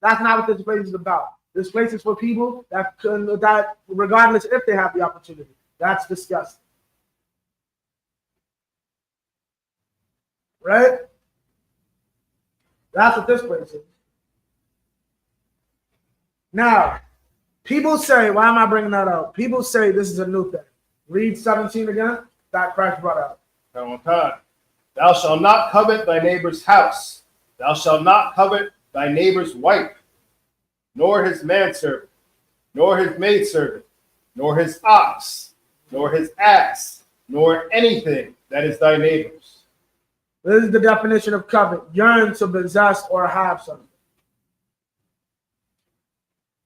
That's not what this place is about. This place is for people that regardless if they have the opportunity. That's disgusting. Right? That's what this place is. Now, people say, why am I bringing that up? People say this is a new thing. Read 17 again. That Christ brought out. One time. Thou shalt not covet thy neighbor's house. Thou shalt not covet thy neighbor's wife, nor his manservant, nor his maidservant, nor his ox, nor his ass, nor anything that is thy neighbor's. This is the definition of covet. Yearn to possess or have something.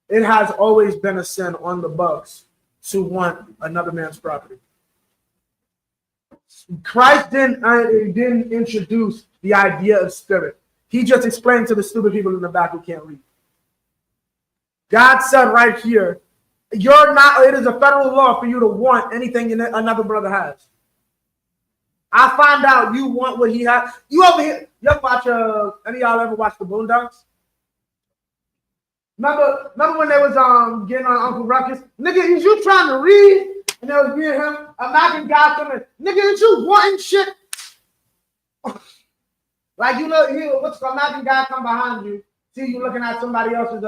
It has always been a sin on the bugs to want another man's property. Christ didn't introduce the idea of spirit. He just explained to the stupid people in the back who can't read. God said right here, it is a federal law for you to want anything another brother has. I find out you want what he has. You over here, you ever watch, any of y'all ever watch the Boondocks? Remember when they was getting on Uncle Ruckus? Nigga, is you trying to read? And they was being him, imagine God coming, nigga, is you wanting shit? Like, you know, imagine God come behind you, see you looking at somebody else's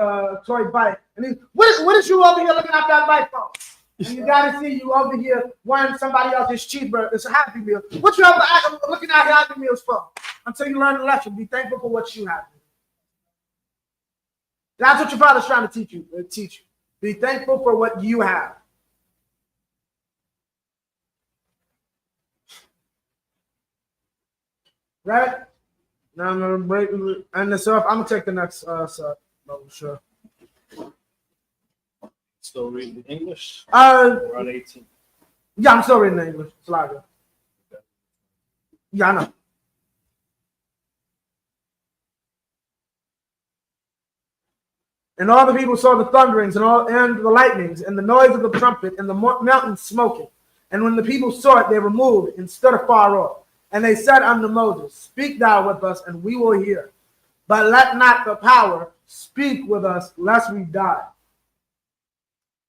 toy bike, and he's, what is you over here looking at that bike for? And you gotta see you over here wanting somebody else's cheeseburger. It's a Happy Meal. What you ever looking at Happy Meals for? Until you learn the lesson, be thankful for what you have. That's what your father's trying to teach you. Be thankful for what you have. Right? Now I'm gonna break and this off. I'm gonna take the next set. No, sure. Still reading English? We're on 18. Yeah, I'm still reading English. It's like it. Yeah, I know. And all the people saw the thunderings and the lightnings and the noise of the trumpet and the mountain smoking. And when the people saw it, they removed and stood afar off. And they said unto Moses, speak thou with us, and we will hear. But let not the power speak with us, lest we die.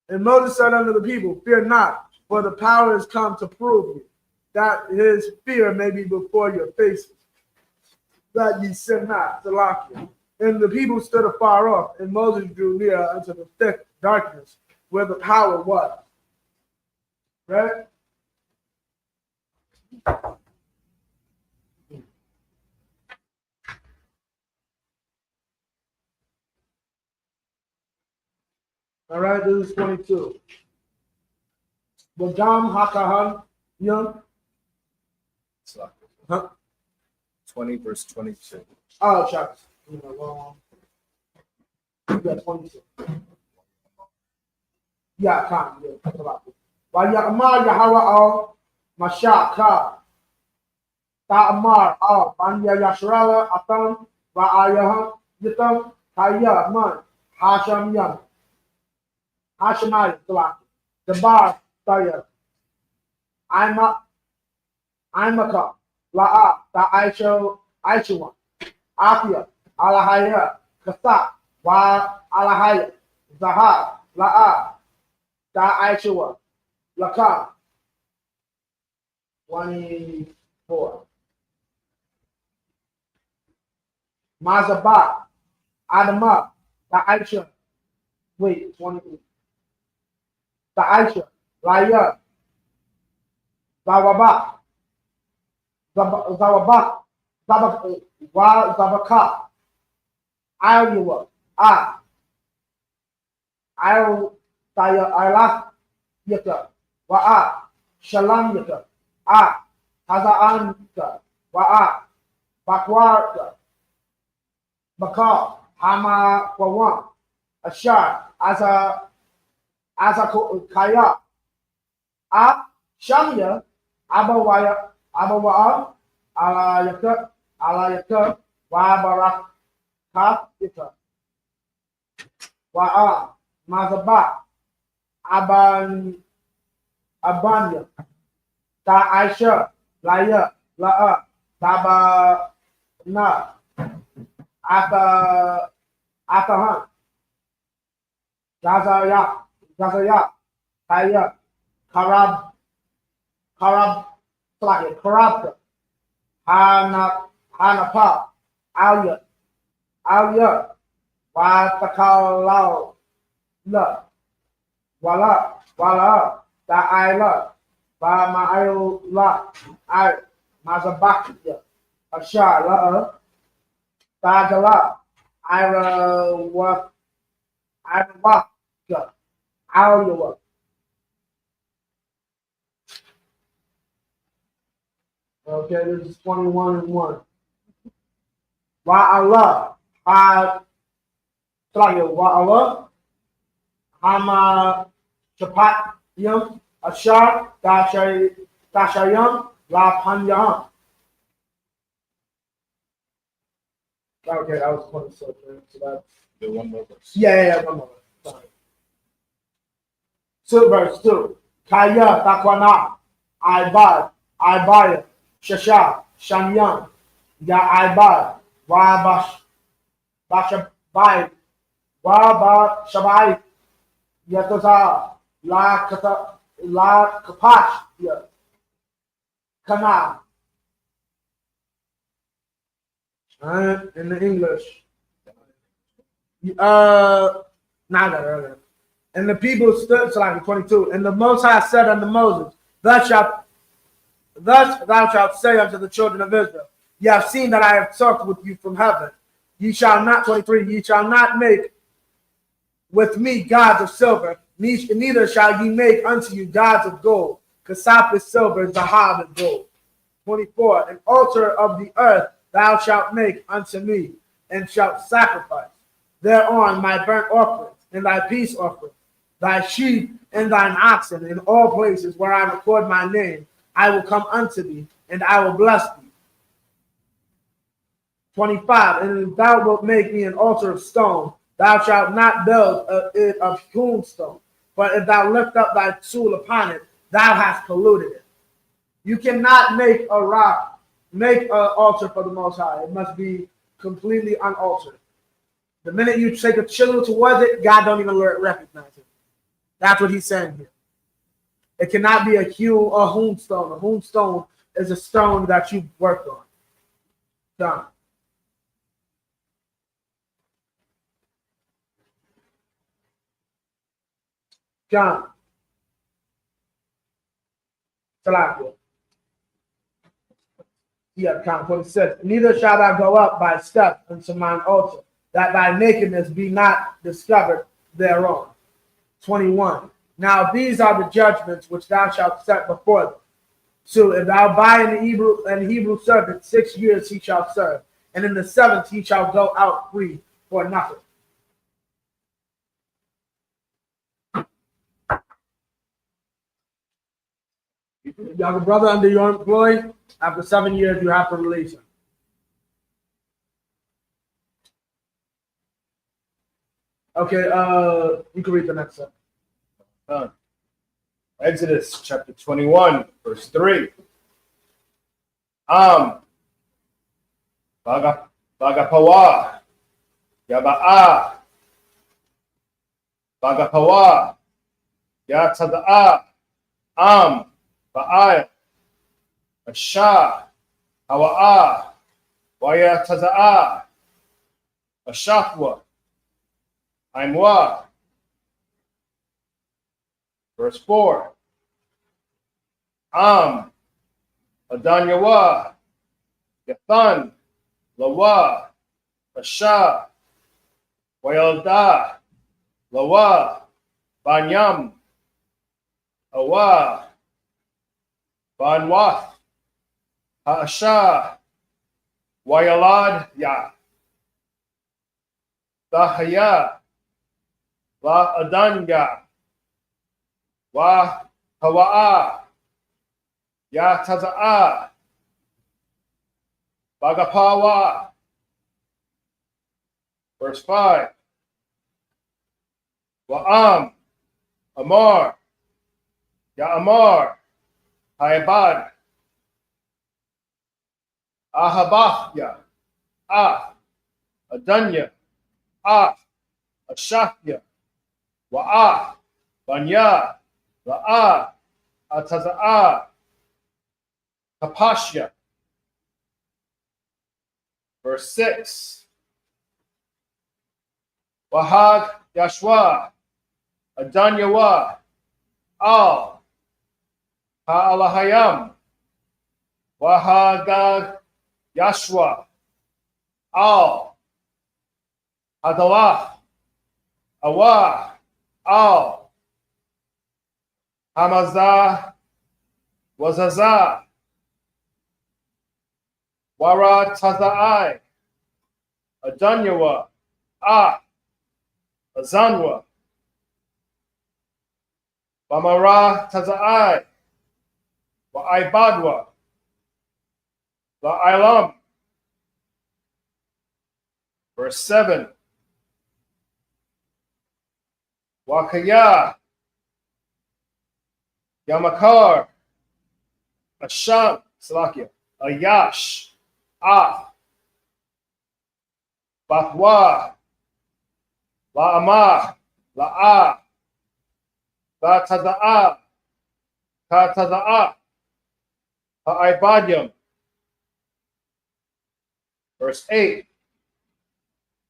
And Moses said unto the people, fear not, for the power is come to prove you, that his fear may be before your faces, that ye sin not, Salakia. And the people stood afar off, and Moses drew near unto the thick darkness where the power was. Right? All right, this is 22. Bodam Hakahan Young. 20 verse 22. Oh, shucks. You got 22. Yeah, come. Yeah, Wayamar Yahawa al Mashaka. Ta'amar al Banya Yashrala Atam Va'ayaham Yatam Kaya Man Hasham Yam. Hashemaya, Salaki. Dabar, Taya. Imaka, La'a, Ta'aisho, Aishuan. Afia, Alahaya, Kasa, Wa Alahaya, Zahar, La'a, Ta'aishua, Laka. 24. Mazabat, Adama, Ta'aisha. Wait, 28. Ta'aisha, Laya, Zawaba, Zawaba, Zabaka, Iowa, I'll Taya Yaka, Wa'a, Shalam Yaka, Haza'anka, Wa'a, Bakwarka, Baka, Hama Kwawan, Ashar, Asa Kaya, Shamya, Abawa'a, Alayaka, Wa Baraka, Wa'a, Mazaba, Abanya, Ta'aisha, Laya, La'a, Taba, Na, Atahan, Gazaya, Kaya, Karab, Hanapa, Alia, Watakalau, La, Wala, Ta'ila, Ba'ma'ila, I, Mazabakia, Ashar, La, Tagala, Ira, Iowa. Okay, this is 21 and 1. Wa'ala, Wa'ala, Hama Chapat Yum, Ashar, Tashayam, La Panyam. Okay, that was 26. So that's The one more verse. yeah, one more. Sorry. So verse 2. Kaya Takwana, Ibaya, Shasha, Shamyan, Ya Ibad, Bashabai, Shabai, Yataza, La Kapash, Kana. In the English. Nada. And the people stood, so like 22. And the Most High said unto Moses, Thus thou shalt say unto the children of Israel, Ye have seen that I have talked with you from heaven. Ye shall not, 23, ye shall not make with me gods of silver, neither shall ye make unto you gods of gold. Kasap is silver, Zahab is gold. 24, an altar of the earth thou shalt make unto me, and shalt sacrifice thereon my burnt offerings and thy peace offerings, thy sheep and thine oxen, in all places where I record my name, I will come unto thee, and I will bless thee. 25, and thou wilt make me an altar of stone, thou shalt not build it of hewn stone, but if thou lift up thy tool upon it, thou hast polluted it. You cannot make a rock, make an altar for the Most High. It must be completely unaltered. The minute you take a chisel towards it, God don't even recognize it. That's what he's saying here. It cannot be a hewn stone. A hewn stone is a stone that you worked on. Done. John. Salakia. Yeah, count 26. Neither shall thou go up by steps unto mine altar, that thy nakedness be not discovered thereon. 21. Now these are the judgments which thou shalt set before them. So if thou buy an Hebrew servant, 6 years he shall serve, and in the 7th he shall go out free for nothing. You have a brother under your employ, after 7 years you have to release him. Okay, you can read the next one. Done. Exodus chapter 21, verse 3. Bagapawa, Yaba'a, Bagapawa, Yatada'a, Ba'aya, Asha, Hawa'a, Wayataza'a, Ashafwa, Aimwa. Verse 4. Adanyawa, Yathan, Lawa, Asha, Wayalda, Lawa, Banyam, Awa, Banwath, Ha'asha, Wayalad, Ya, Dahaya, La Adanya, Wa Hawa'a, Ya Taza'a, Bagapawa. Verse 5. Wa'am, Amar, Ya Amar, Haibad, Ahabahya, Adanya, Ashafya, Wa'a, Banya, La'a, Ataza'a, Kapashya. Verse 6. Wahag Yashwa, Adanyawa, Al, Ha'alahayam, Wahagag Yashwa, Al, Hadalah, Awa, Al, Hamazah, Wazazah, Wara Taza'ai, Adanyawa, Azanwa, Bamara Taza'ai, Wa'ibadwa, La'ilam. Verse 7. Wakaya, Yamakar, Asham, Salakia, Ayash, Bathwa, La'amah, La'a, Ba'taza'a, Kataza'a, Ha'ibadium. Verse 8.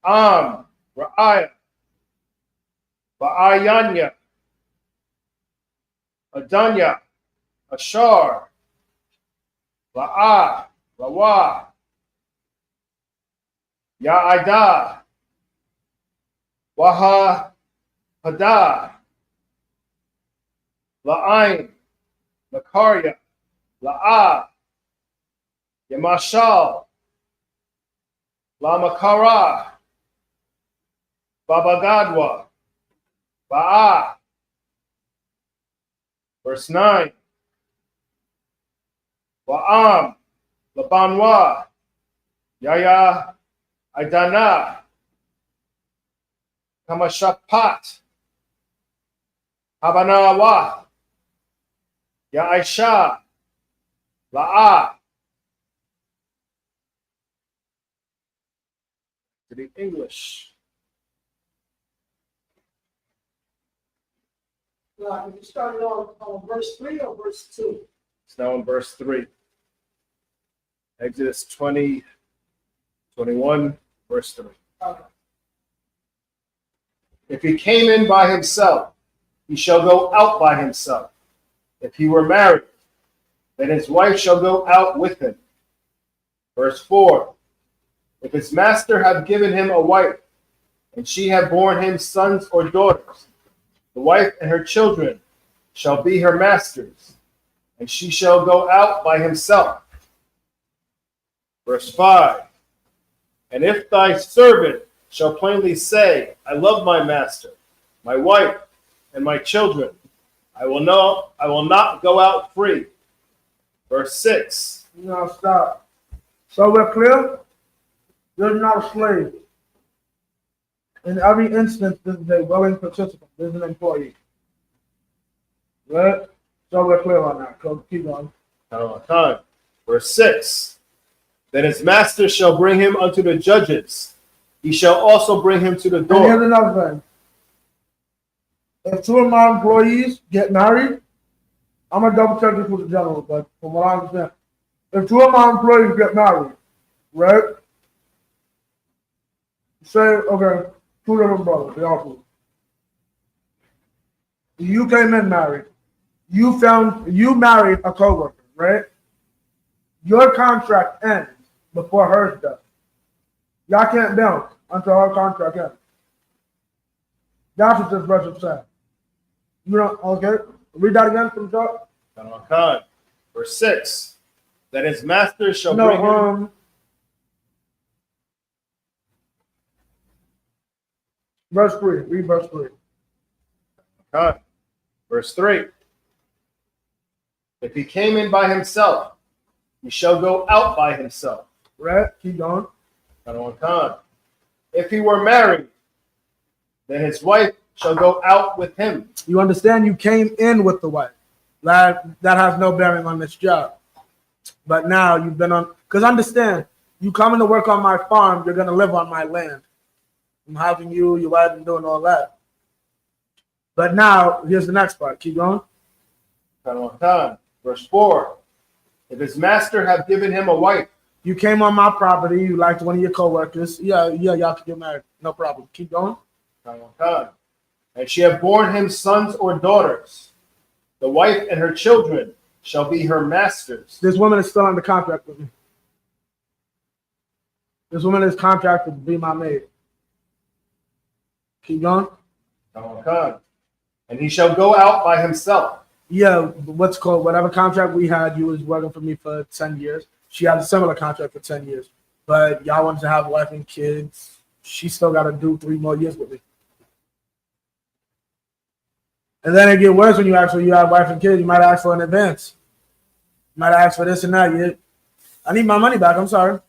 Ra'aya, Ba'ayanya, Adanya, Ashar, La'a, Lawa, Ya'ida, Waha, Hada, La'ain, Makarya, La'a, Yamashal, Lamakara, Babagadwa, Ba'a. Verse 9. Wa'am, Labanwa, Yaya, Idana, Kamashapat, Habanawa, Ya'isha, La'a. To the English. You started on verse 3 or verse 2? It's now in verse 3. Exodus 20, 21, verse 3. Okay. If he came in by himself, he shall go out by himself. If he were married, then his wife shall go out with him. Verse 4. If his master have given him a wife, and she have borne him sons or daughters, the wife and her children shall be her master's, and she shall go out by himself. Verse 5. And if thy servant shall plainly say, I love my master, my wife, and my children, I will not go out free. Verse 6. Now stop. So we're clear? You're not a slave. In every instance, this is a willing participant. This is an employee. Right? So we're clear on that. Go, keep going. Verse 6. Then his master shall bring him unto the judges. He shall also bring him to the door. And here's another thing. If two of my employees get married, I'm going to double check this with the general, but from what I understand, if two of my employees get married, right? Say, okay, two different brothers, they all two. You came in married. You married a coworker, right? Your contract ends before hers does. Y'all can't bounce until her contract ends. That's what this verse is saying. You know, okay? Read that again from the top. Verse 6. That his master shall bring him. Verse 3. Read verse 3. Verse 3. If he came in by himself, he shall go out by himself. Right? Keep going. If he were married, then his wife shall go out with him. You understand? You came in with the wife. That has no bearing on this job. But now you've been on, because understand, you coming to work on my farm, you're going to live on my land. I'm having you, your wife, and doing all that. But now, here's the next part. Keep going. Verse 4. If his master have given him a wife. You came on my property, you liked one of your co-workers. Yeah, y'all can get married. No problem. Keep going. And she have borne him sons or daughters. The wife and her children shall be her masters. This woman is still under contract with me. This woman is contracted to be my maid. Keep going. And he shall go out by himself. Yeah, what's called, whatever contract we had, you was working for me for 10 years. She had a similar contract for 10 years. But y'all wanted to have a wife and kids. She still got to do 3 more years with me. And then it get worse when you actually you have wife and kids. You might ask for an advance. You might ask for this and that. I need my money back. I'm sorry.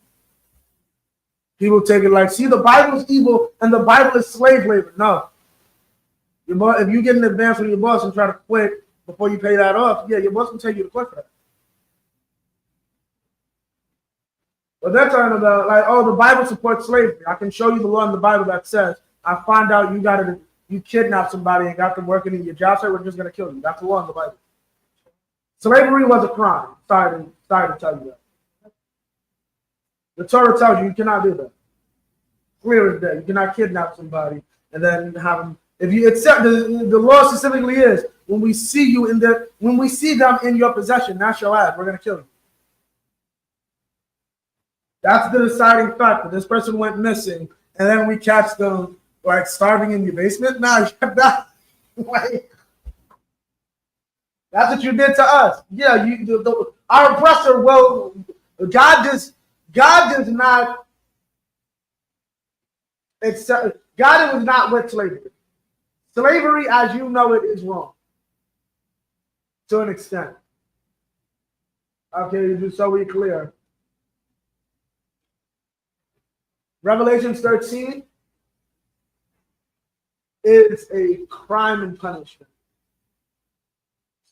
People take it like, see, the Bible is evil and the Bible is slave labor. No. If you get an advance from your boss and try to quit before you pay that off, yeah, your boss can tell you to quit for that. But they're talking about, like, oh, the Bible supports slavery. I can show you the law in the Bible that says, I find out you kidnapped somebody and got them working in your job site, we're just going to kill you. That's the law in the Bible. Slavery was a crime. Sorry to tell you that. The Torah tells you cannot do that. Clear as day. You cannot kidnap somebody and then have them. If you accept the law specifically is when we see them in your possession, that's your ass. We're going to kill you. That's the deciding factor. This person went missing, and then we catch them like starving in your basement. Nah, that's what you did to us. Yeah, our oppressor. Well, God does not accept. God was not with slavery. Slavery, as you know it, is wrong to an extent. Okay, just so we're clear. Revelation 13 is a crime and punishment.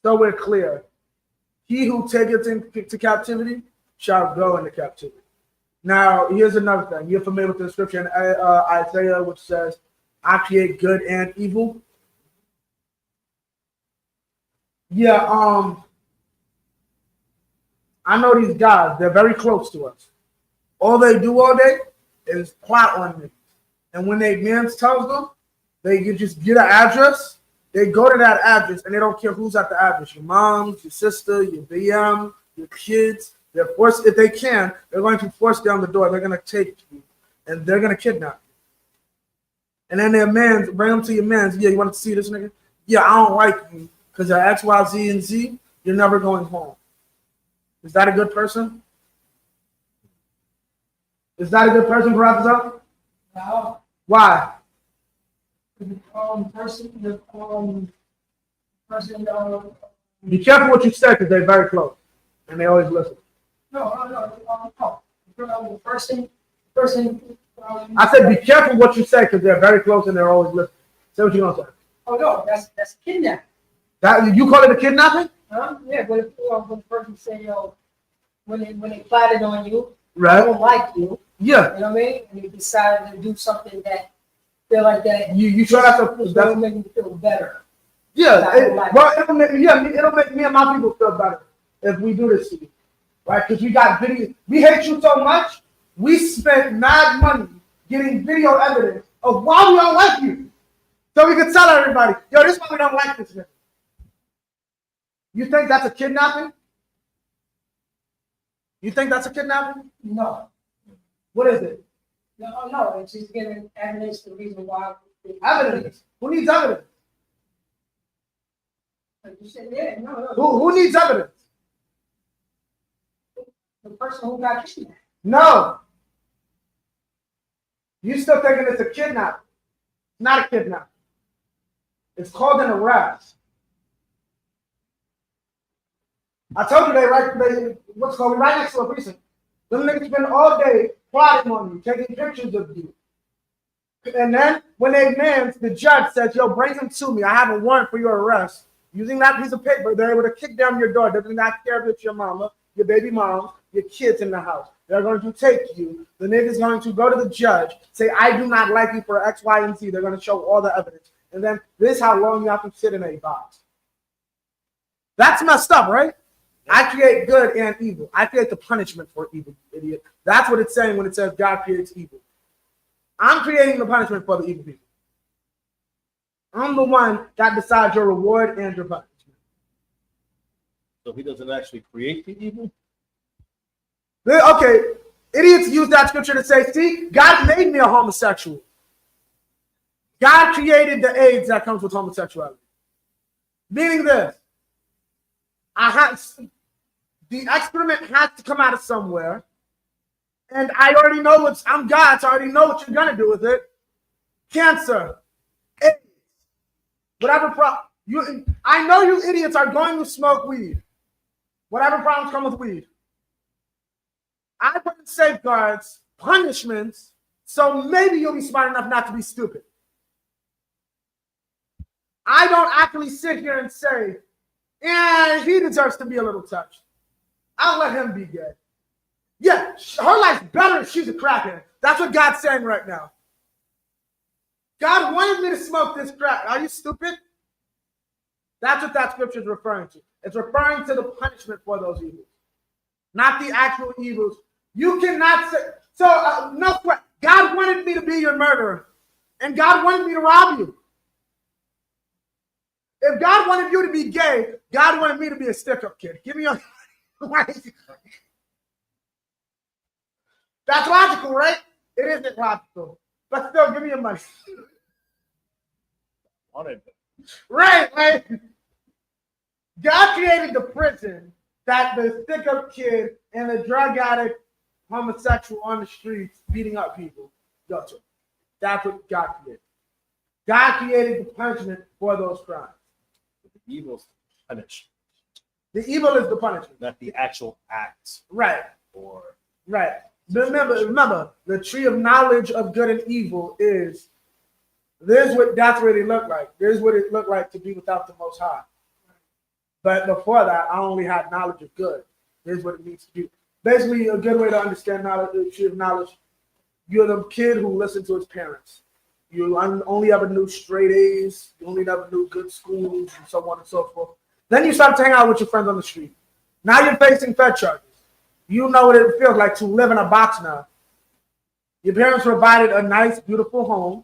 So we're clear. He who taketh into captivity shall go into captivity. Now, here's another thing. You're familiar with the scripture in Isaiah, which says, I create good and evil. Yeah, I know these guys. They're very close to us. All they do all day is plot on me. And when their man tells them, they can just get an address. They go to that address, and they don't care who's at the address. Your mom, your sister, your BM, your kids. They're forced, if they can, they're going to force down the door. They're going to take you, and they're going to kidnap you. And then their mans, bring them to your mans. Yeah, you want to see this nigga? Yeah, I don't like you because you're X, Y, Z, and Z. You're never going home. Is that a good person? Is that a good person, Baratazar? No. Why? Be careful what you say because they're very close and they always listen. No. Person. I said be careful what you say because they're very close and they're always listening. Say what you're gonna say. Oh no, that's kidnapping. That you call it a kidnapping? Yeah, but if when the person say, yo, when they plotted on you, Right. I don't like you. Yeah. You know what I mean? And you decided to do something that feel like that. You try not to. That'll make me feel better. Yeah. It'll make me and my people feel better if we do this to you, right? Because we got video. We hate you so much. We spent mad money getting video evidence of why we don't like you, so we can tell everybody, yo, this is why we don't like this nigga. You think that's a kidnapping? You think that's a kidnapping? No. What is it? No, it's just giving evidence the reason why. Evidence. Who needs evidence? Like you said, yeah, no. Who needs evidence? The person who got kidnapped. No. You still thinking it's a kidnap? Not a kidnap. It's called an arrest. I told you they what's called right next to a precinct. Them niggas spend all day plotting on you, taking pictures of you. And then when they demand, the judge says, yo, bring him to me. I have a warrant for your arrest. Using that piece of paper, they're able to kick down your door. Doesn't not care if it's your mama, your baby mom, your kids in the house. They're going to take you. The nigga's going to go to the judge, say, I do not like you for X, Y, and Z. They're going to show all the evidence. And then this is how long you have to sit in a box. That's messed up, right? I create good and evil. I create the punishment for evil, you idiot. That's what it's saying when it says God creates evil. I'm creating the punishment for the evil people. I'm the one that decides your reward and your punishment. So he doesn't actually create the evil? Okay, idiots use that scripture to say, see, God made me a homosexual. God created the AIDS that comes with homosexuality. Meaning this, the excrement has to come out of somewhere, and I already know I'm God, so I already know what you're gonna do with it. Cancer, AIDS, whatever problem. I know you idiots are going to smoke weed. Whatever problems come with weed. I put in safeguards, punishments, so maybe you'll be smart enough not to be stupid. I don't actually sit here and say, yeah, he deserves to be a little touched. I'll let him be gay. Yeah, her life's better if she's a crackhead. That's what God's saying right now. God wanted me to smoke this crack. Are you stupid? That's what that scripture is referring to. It's referring to the punishment for those evils, not the actual evils. You cannot say, no, God wanted me to be your murderer, and God wanted me to rob you. If God wanted you to be gay, God wanted me to be a stick-up kid. Give me your... That's logical, right? It isn't logical. But still, give me your money. Right. God created the prison that the stick-up kid and the drug addict, homosexual on the streets beating up people go to. That's what God created. God created the punishment for those crimes. The evil's punished. The evil is the punishment. Not the actual act. Right. Right. Remember, the tree of knowledge of good and evil is, that's what it looked like. This is what it looked like to be without the Most High. But before that, I only had knowledge of good. This is what it needs to be. Basically, a good way to understand knowledge, the tree of knowledge, you're the kid who listened to his parents. You only ever knew straight A's. You only ever knew good schools and so on and so forth. Then you start to hang out with your friends on the street. Now you're facing fed charges. You know what it feels like to live in a box now. Your parents provided a nice, beautiful home.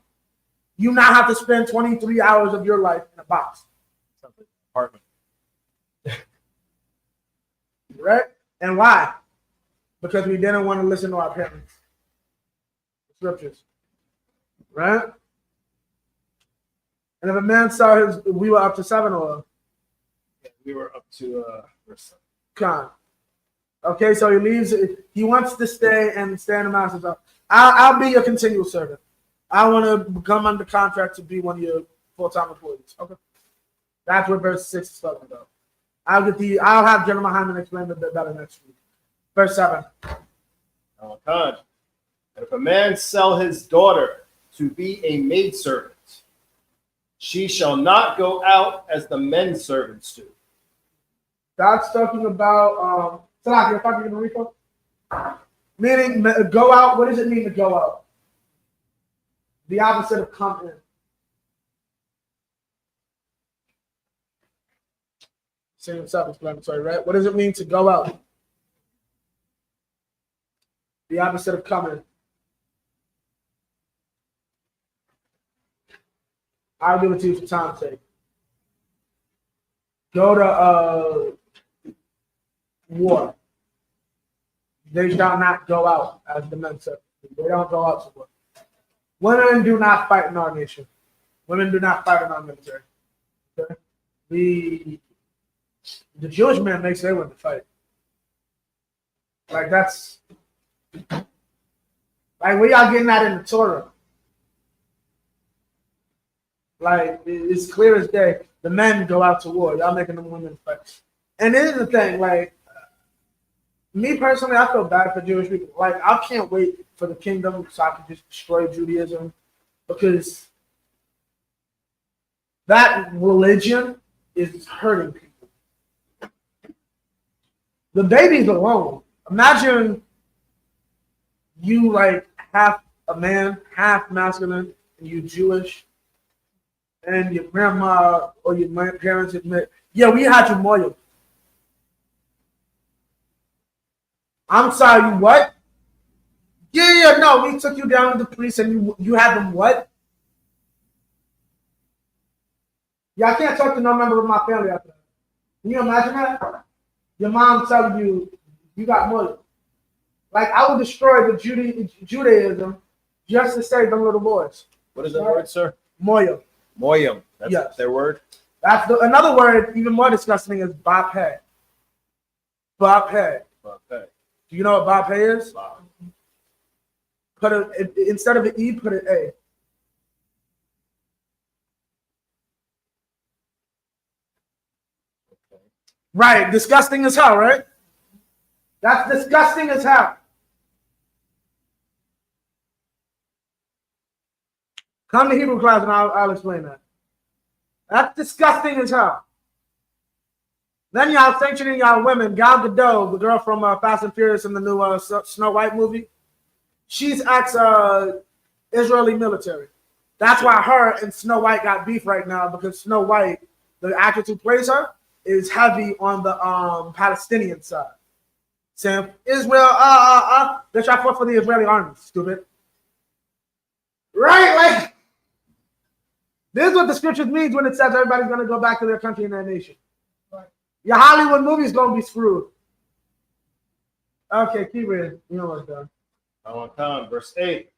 You now have to spend 23 hours of your life in a box. Apartment. Right? And why? Because we didn't want to listen to our parents. Scriptures. Right? And if a man saw we were up to 7 or? We were up to verse 7. Con. Okay, so he leaves. He wants to stay in the master's office. I'll be your continual servant. I want to come under contract to be one of your full-time employees. Okay. That's what verse 6 is talking about. I'll have General Hyman explain a bit better next week. Verse 7. And if a man sell his daughter to be a maidservant, She shall not go out as the men servants do. That's talking about Salaki, you're talking to Rico? Meaning go out. What does it mean to go out? The opposite of come in. Same self-explanatory, right? What does it mean to go out? The opposite of come in. I'll give it to you for time's sake. Go to war. They shall not go out, as the men said. They don't go out to war. Women do not fight in our nation. Women do not fight in our military. Okay? The Jewish man makes their women fight. Like that's like where y'all getting that in the Torah? Like it's clear as day. The men go out to war. Y'all making the women fight. And this is the thing, like me personally, I feel bad for Jewish people. Like I can't wait for the kingdom so I can just destroy Judaism because that religion is hurting people. The babies alone. Imagine you like half a man, half masculine, and you Jewish, and your grandma or your parents admit, yeah, we had you moiled. I'm sorry, you what? Yeah, no, we took you down to the police and you had them what? Yeah, I can't talk to no member of my family after that. Can you imagine that? Your mom telling you, you got moiled. Like, I would destroy the Judaism just to save them little boys. What is that word, sir? Moyam. Moyam. That's yes. Their word? That's another word, even more disgusting, is baphe. Baphe. Baphe. Do you know what baphe is? Wow. Instead of an E, put an A. Okay. Right, disgusting as hell, right? That's disgusting as hell. Come to Hebrew class and I'll explain that. That's disgusting as hell. Then y'all sanctioning y'all women. Gal Gadot, the girl from Fast and Furious in the new Snow White movie, she's ex-Israeli military. That's why her and Snow White got beef right now because Snow White, the actress who plays her, is heavy on the Palestinian side. Saying, Israel, they try to fight for the Israeli army, stupid. Right? Like, this is what the scriptures means when it says everybody's going to go back to their country and their nation. Your Hollywood movie's going to be screwed. Okay, keep reading. You know what's done. Verse 8.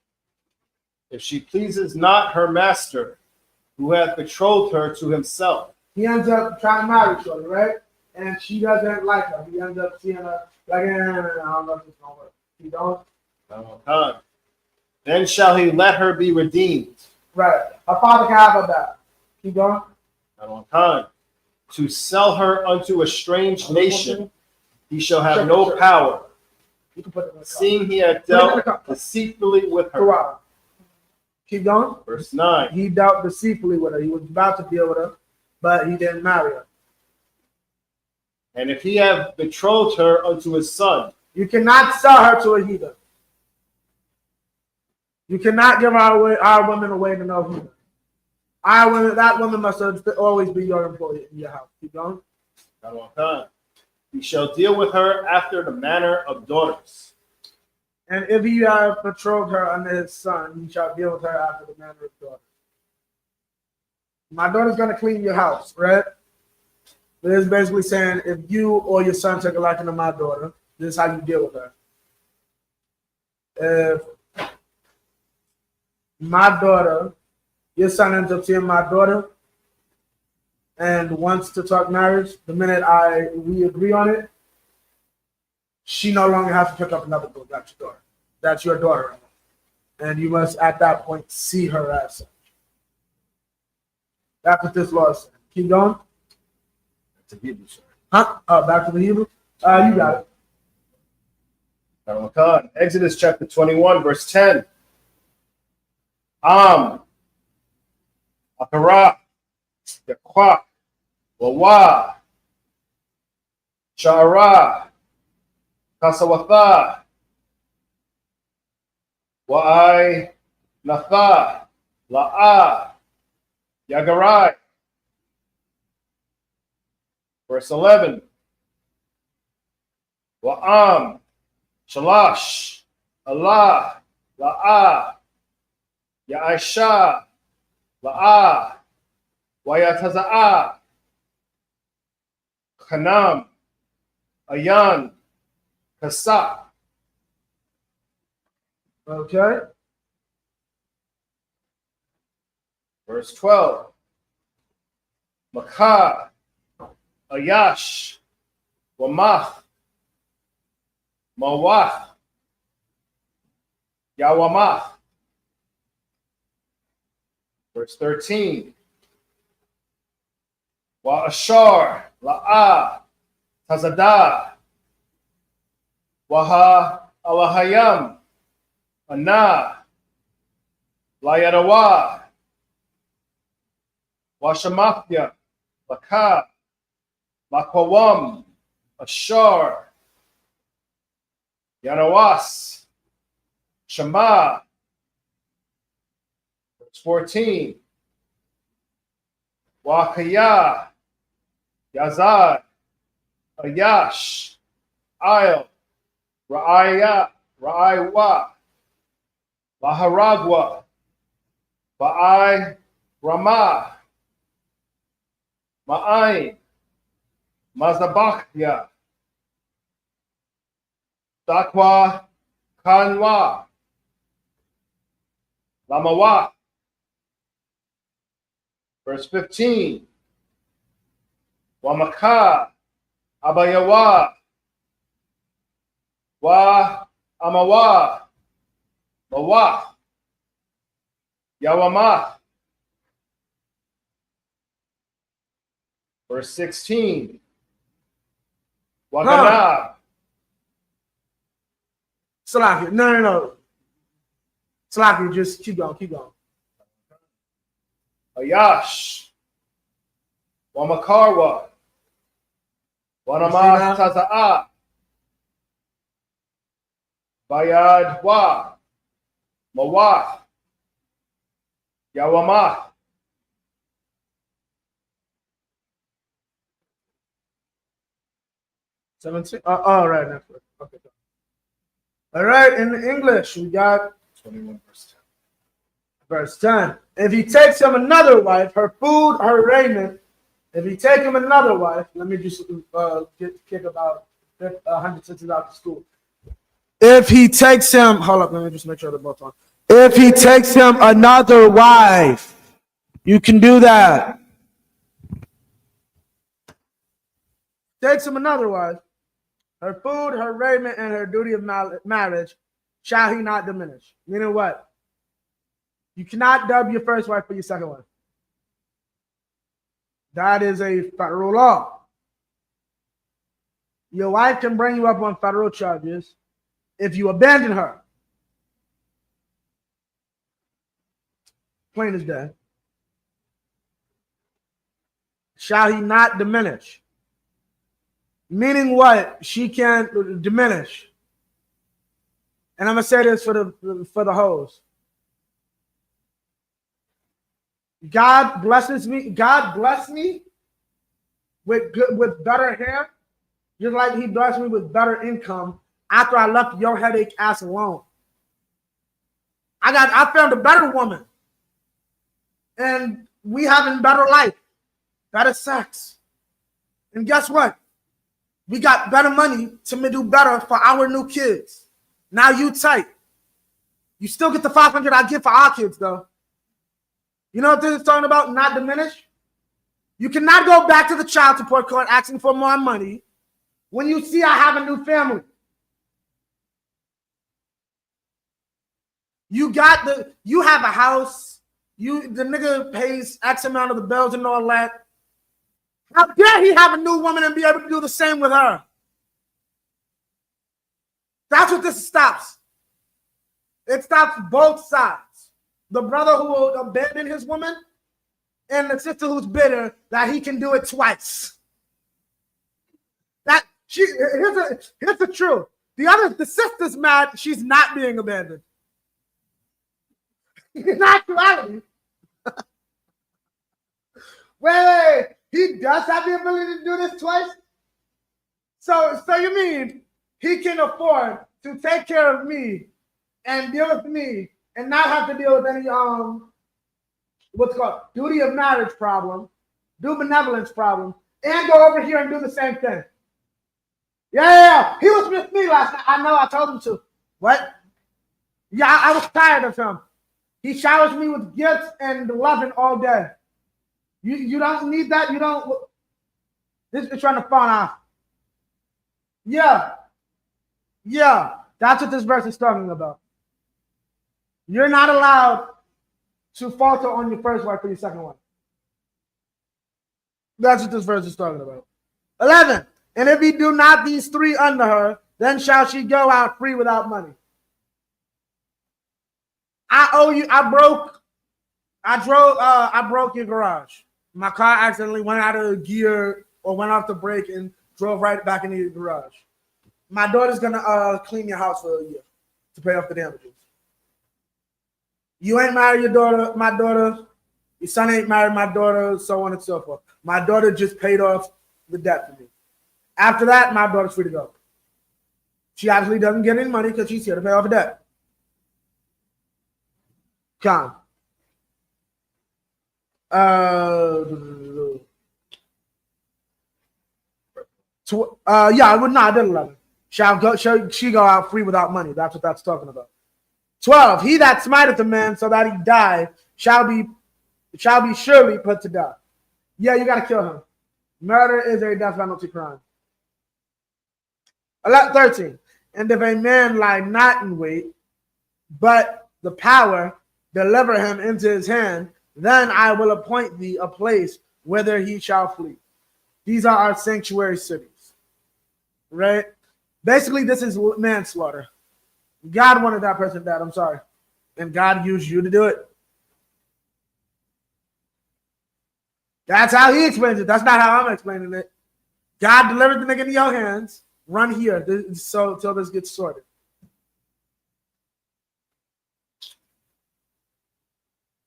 If she pleases not her master, who hath betrothed her to himself. He ends up trying to marry Shorty, right? And she doesn't like her. He ends up seeing her like, I don't know if it's going to work. He don't? Then shall he let her be redeemed. Right. Her father can have her back. Keep going. To sell her unto a strange nation, he shall have no power, seeing he had dealt deceitfully with her. Keep going. Verse 9. He dealt deceitfully with her. He was about to deal with her, but he didn't marry her. And if he have betrothed her unto his son, you cannot sell her to a heathen. You cannot give our women away to no heathen. That woman must always be your employee in your house. Keep going. He shall deal with her after the manner of daughters. And if he have betrothed her unto his son, he shall deal with her after the manner of daughters. My daughter's going to clean your house, right? But it's basically saying if you or your son take a liking to my daughter, this is how you deal with her. If my daughter, your son ends up seeing my daughter and wants to talk marriage, the minute we agree on it, she no longer has to pick up another book. That's your daughter. That's your daughter. And you must, at that point, see her as such. That's what this law is saying. Keep going. Back to Hebrew, sir. Huh? Back to the Hebrew? You got it. Exodus chapter 21, verse 10. Aparah, Yaquak, Wawa, Shara, Kasawatha, Wa'ai, Natha, La'a, Yagarai. Verse 11. Wa'am, Shalash, Allah, La'a, Ya'aisha, La'a, Wayataza'a, Khanam, Ayan, Kasa. Okay. Verse 12. Makah, Ayash, Wamach, Mawach, Yawamach. Verse 13. Wa Ashar, La'a, Tazada, Waha, Alahayam, Ana, Layadawa, Washamachya, Laka, Makwawam, Ashar, Yanawas, Shema. Verse 14. Wakaya, Yazad, Ayash, Ail, Ra'aya, Ra'aiwa, Laharagwa, Ba'ai, Ramah, Ma'ain, Mazabachya, Dakwa, Kanwa, Lamawa. Verse 15. Wamaka, Abayawa, Wa Amawa, Mawa, Yawama. Verse 16. Waganab. Salaki. No. Salaki, just keep going. Ayash. Wamakarwa. Wanama Taza'a. Bayad Wa. Mawah. Yawamah. All right. Okay. All right. In English, we got 21 verse 10. If he takes him another wife, her food, her raiment. If he take him another wife, let me just kick about 100 cents out to school. If he takes him, hold up, let me just make sure they're both on. If he takes him another wife, you can do that. Takes him another wife, her food, her raiment, and her duty of marriage shall he not diminish. Meaning what? You cannot dub your first wife for your second wife. That is a federal law. Your wife can bring you up on federal charges if you abandon her. Plain as day. Shall he not diminish? Meaning what? She can't diminish. And I'm gonna say this for the hoes. God blesses me. God blessed me with better hair, just like He blessed me with better income after I left your headache ass alone. I found a better woman, and we having better life, better sex, and guess what? We got better money to do better for our new kids. Now you tight. You still get the $500 I give for our kids though. You know what this is talking about? Not diminish. You cannot go back to the child support court asking for more money when you see I have a new family. You have a house. The nigga pays X amount of the bills and all that. How dare he have a new woman and be able to do the same with her? That's what this stops. It stops both sides. The brother who will abandon his woman and the sister who's bitter that he can do it twice. Here's the truth. The sister's mad she's not being abandoned. In actuality, wait, he does have the ability to do this twice? So you mean he can afford to take care of me and deal with me and not have to deal with any what's called duty of marriage problem, do benevolence problem, and go over here and do the same thing. Yeah. He was with me last night. I know I told him to. What? Yeah, I was tired of him. He showers me with gifts and loving all day. You don't need that. You don't. This is trying to fawn off. Yeah. That's what this verse is talking about. You're not allowed to falter on your first wife for your second one. That's what this verse is talking about. 11. And if he do not these three under her, then shall she go out free without money. I owe you. I broke your garage. My car accidentally went out of gear or went off the brake and drove right back into your garage. My daughter's gonna clean your house for a year to pay off the damages. You ain't married my daughter. Your son ain't married my daughter, so on and so forth. My daughter just paid off the debt for me. After that, my daughter's free to go. She obviously doesn't get any money because she's here to pay off a debt. Con. I did 11. Shall she go out free without money? That's what that's talking about. 12. He that smiteth a man so that he die shall be surely put to death. Yeah, you gotta kill him. Murder is a death penalty crime. 13. And if a man lie not in wait, but the power deliver him into his hand, then I will appoint thee a place whither he shall flee. These are our sanctuary cities, right? Basically, this is manslaughter. God wanted that person dead. I'm sorry. And God used you to do it. That's how he explains it. That's not how I'm explaining it. God delivered the nigga in your hands. Run here until this gets sorted.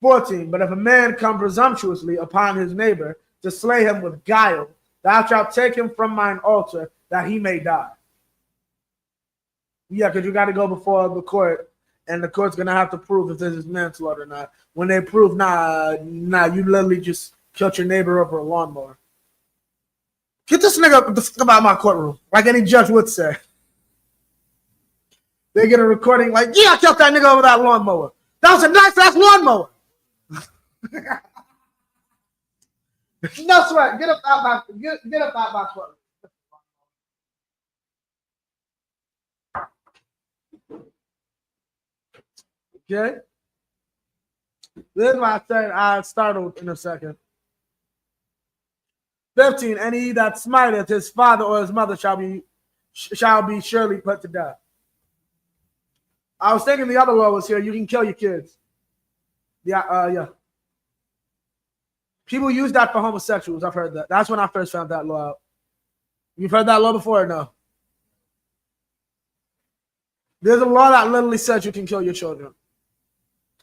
"14. But if a man come presumptuously upon his neighbor to slay him with guile, thou shalt take him from mine altar that he may die." Yeah, because you got to go before the court, and the court's going to have to prove if this is manslaughter or not. When they prove, nah, you literally just killed your neighbor over a lawnmower. Get this nigga the fuck about my courtroom, like any judge would say. They get a recording like, yeah, I killed that nigga over that lawnmower. That was a nice-ass lawnmower. No sweat. Get up out my courtroom. Okay? This is why I said I startled in a second. 15. And he that smiteth his father or his mother shall be surely put to death. I was thinking the other law was here. You can kill your kids. Yeah. People use that for homosexuals. I've heard that. That's when I first found that law out. You've heard that law before or no? There's a law that literally says you can kill your children.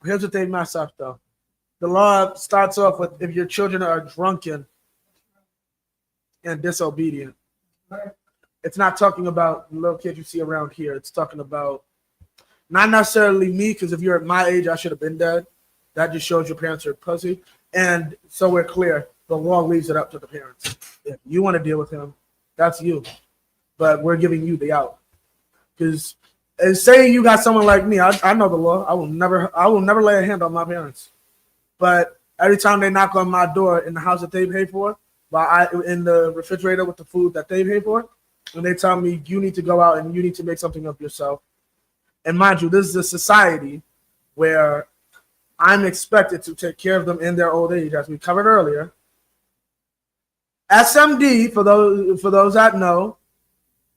Here's what they mess up, though. The law starts off with if your children are drunken and disobedient. It's not talking about little kids you see around here. It's talking about not necessarily me, because if you're at my age, I should have been dead. That just shows your parents are pussy. And so we're clear. The law leaves it up to the parents. If you want to deal with him, that's you. But we're giving you the out. Because say you got someone like me, I know the law. I will never lay a hand on my parents. But every time they knock on my door in the house that they pay for, in the refrigerator with the food that they pay for, and they tell me you need to go out and you need to make something of yourself. And mind you, this is a society where I'm expected to take care of them in their old age, as we covered earlier. SMD, for those that know,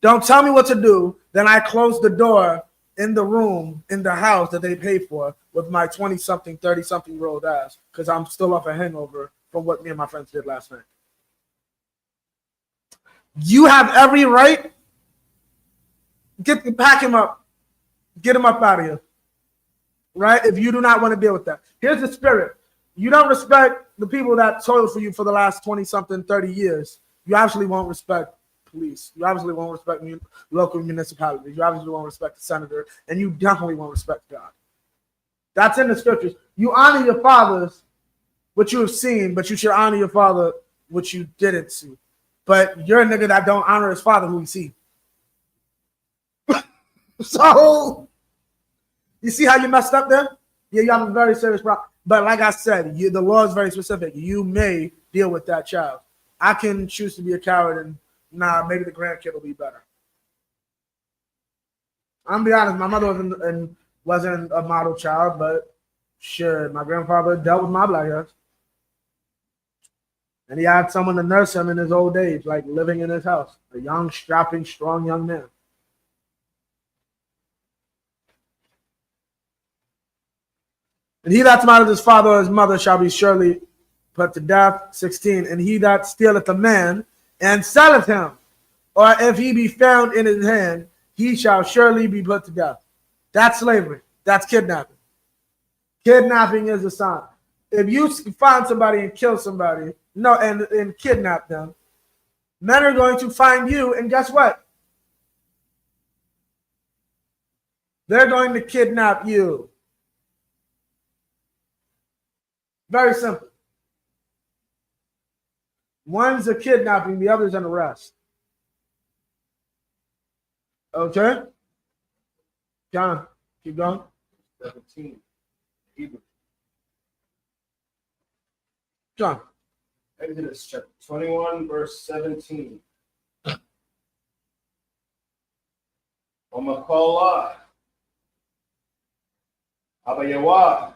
don't tell me what to do. Then I close the door in the room, in the house that they pay for with my 20-something, 30-something-year-old ass, because I'm still off a hangover from what me and my friends did last night. You have every right. Pack him up. Get him up out of here. Right? If you do not want to deal with that. Here's the spirit. You don't respect the people that toiled for you for the last 20-something, 30 years. You actually won't respect police. You obviously won't respect local municipalities. You obviously won't respect the senator. And you definitely won't respect God. That's in the scriptures. You honor your fathers, what you have seen, but you should honor your father, what you didn't see. But you're a nigga that don't honor his father who he see. So, you see how you messed up there? Yeah, you have a very serious problem. But like I said, the law is very specific. You may deal with that child. I can choose to be a coward and maybe the grandkid will be better. I'm gonna be honest, my mother wasn't a model child, but shit, my grandfather dealt with my black ass. And he had someone to nurse him in his old age, like living in his house. A young, strapping, strong young man. And he that smited his father or his mother shall be surely put to death. 16. And he that stealeth a man and selleth him, or if he be found in his hand, he shall surely be put to death. That's slavery. That's kidnapping. Kidnapping is a sign. If you find somebody and kill somebody, and kidnap them, men are going to find you, and guess what? They're going to kidnap you. Very simple. One's a kidnapping, the other's an arrest. Okay? John, keep going. 17. Hebrew. John. Exodus chapter 21, verse 17. Omakola. Abayawa.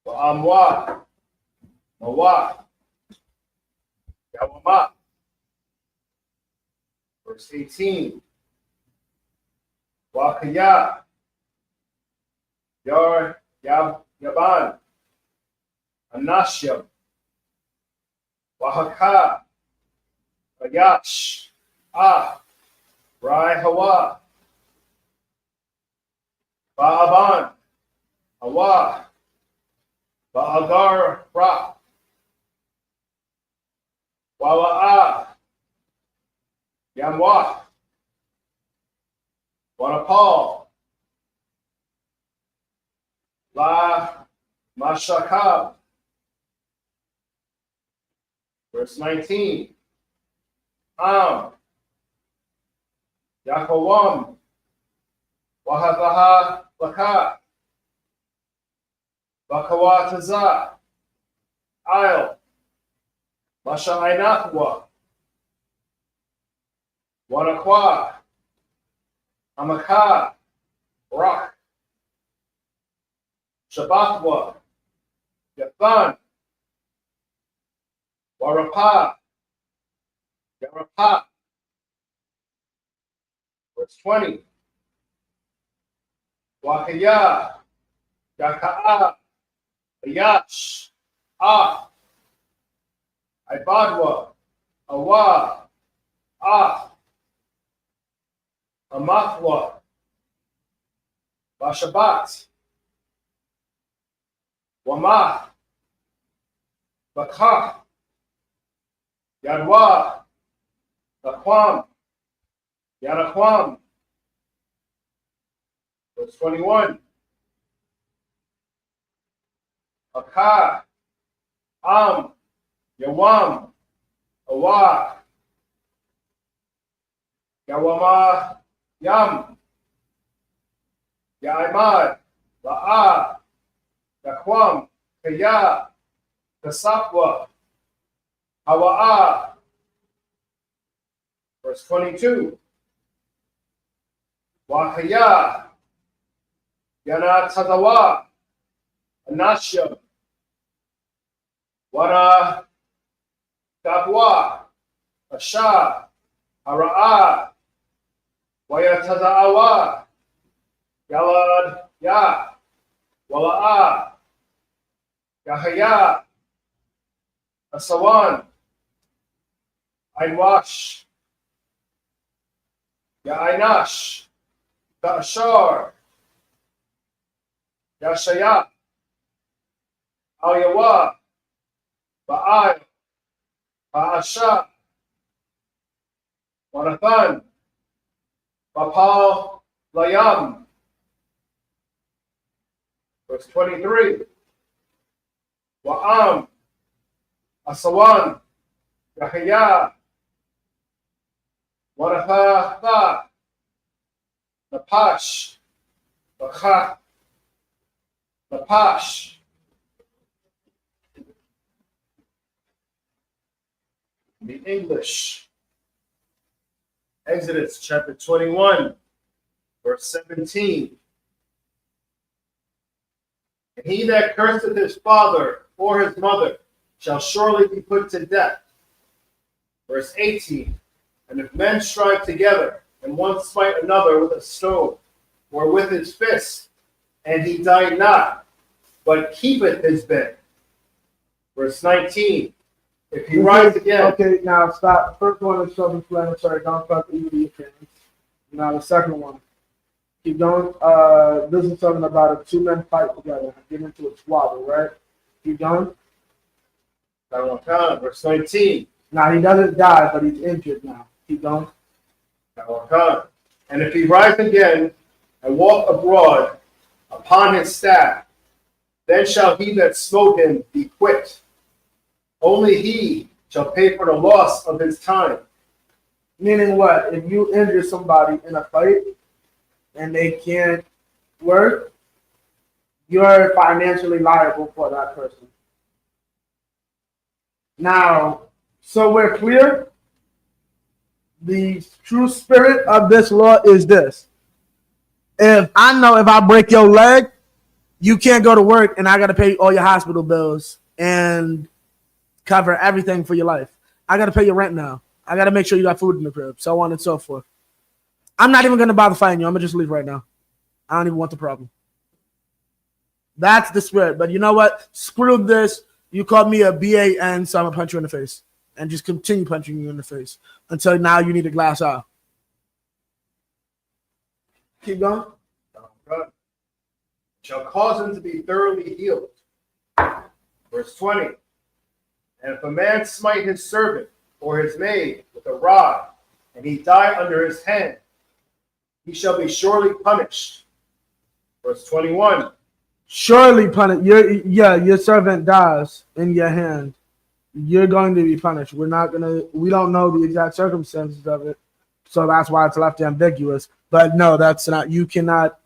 Amwa. Mawa. Yawama. Verse 18. Wakaya. Yar Yaban. Anashim. Wahaka. Ayash. Rai Hawa. Baaban. Hawa. Baagar Ra. Wawa'a. Yamwa. Wanapal. La Mashakab. Verse 19. Yakawam. Wahataha Laka. Bakawataza. Isle. Masha'inathwa. Wanakwa. Amaka. Rock. Shabbathwa. Yathan. Warapa. Yarapa. Verse 20. Wakaya. Yaka'a. Ayash. Ibadwa. Awa. Amathwa. Bashabat. Wama. Bakha. Yadwa. Naquam. Yanaquam. Verse 21. Akah. Yawam. Awa. Yawama. Yam. Yaimad. La'a. Yaquam. Kaya. Kasapwa. Hawa'a. Verse 22. Wakaya. Yana Tadawa. Anashya. Wara. Dabwa. Asha. Hara'a. Wayatada'awa. Yalad. Ya. Wala'a. Yahya, Asawan, Ainwash, Ya'inash, Ba'ashar, Yashaya, Al-Yawa, Ba'al, Ba'asha, Wanathan, Bapal, Layam. Verse 23. Wa'am, Asawan, Yahya, Waratha, Napash, Bacha, Napash. The English. Exodus chapter 21, verse 17. And he that curseth his father or his mother shall surely be put to death. Verse 18. And if men strive together, and one smite another with a stone, or with his fist, and he die not, but keepeth his bed. Verse 19. If he rise again. Okay, now stop. First one is self-explanatory. Don't start the immediate things. Now the second one. Keep going. This is something about a two men fight together. Get into a squabble, right? Keep going. Verse 19. Now he doesn't die, but he's injured now. Keep going. And if he rise again and walk abroad upon his staff, then shall he that smote him be quit. Only he shall pay for the loss of his time. Meaning what? If you injure somebody in a fight and they can't work, you're financially liable for that person. Now, so we're clear. The true spirit of this law is this. If I know if I break your leg, you can't go to work and I got to pay all your hospital bills and cover everything for your life. I got to pay your rent now. I got to make sure you got food in the crib, so on and so forth. I'm not even going to bother fighting you. I'm going to just leave right now. I don't even want the problem. That's the spirit. But you know what? Screw this. You called me a BAN, so I'm going to punch you in the face. And just continue punching you in the face until now you need a glass eye. Keep going. Shall cause him to be thoroughly healed. Verse 20. And if a man smite his servant or his maid with a rod, and he die under his hand, he shall be surely punished. Verse 21. Surely punished. Your servant dies in your hand. You're going to be punished. We don't know the exact circumstances of it, so that's why it's left ambiguous. But no, that's not. You cannot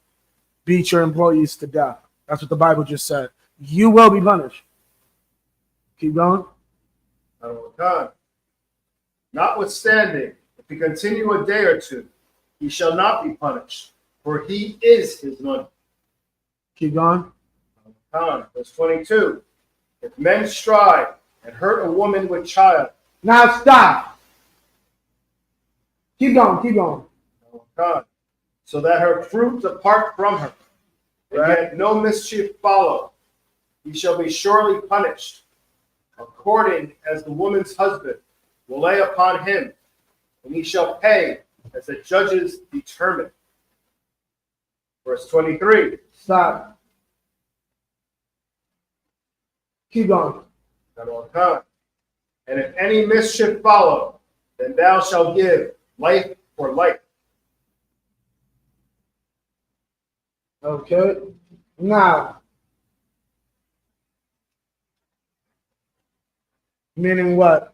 beat your employees to death. That's what the Bible just said. You will be punished. Keep going. Notwithstanding, if he continue a day or two, he shall not be punished, for he is his money. Keep going. Verse 22. If men strive and hurt a woman with child. Now stop. Keep going. Keep going. So that her fruit depart from her, and yet no mischief follow, he shall be surely punished, according as the woman's husband will lay upon him, and he shall pay as the judges determine. Verse 23. Stop. Keep going. And if any mischief follow, then thou shalt give life for life. Okay. Now, meaning what?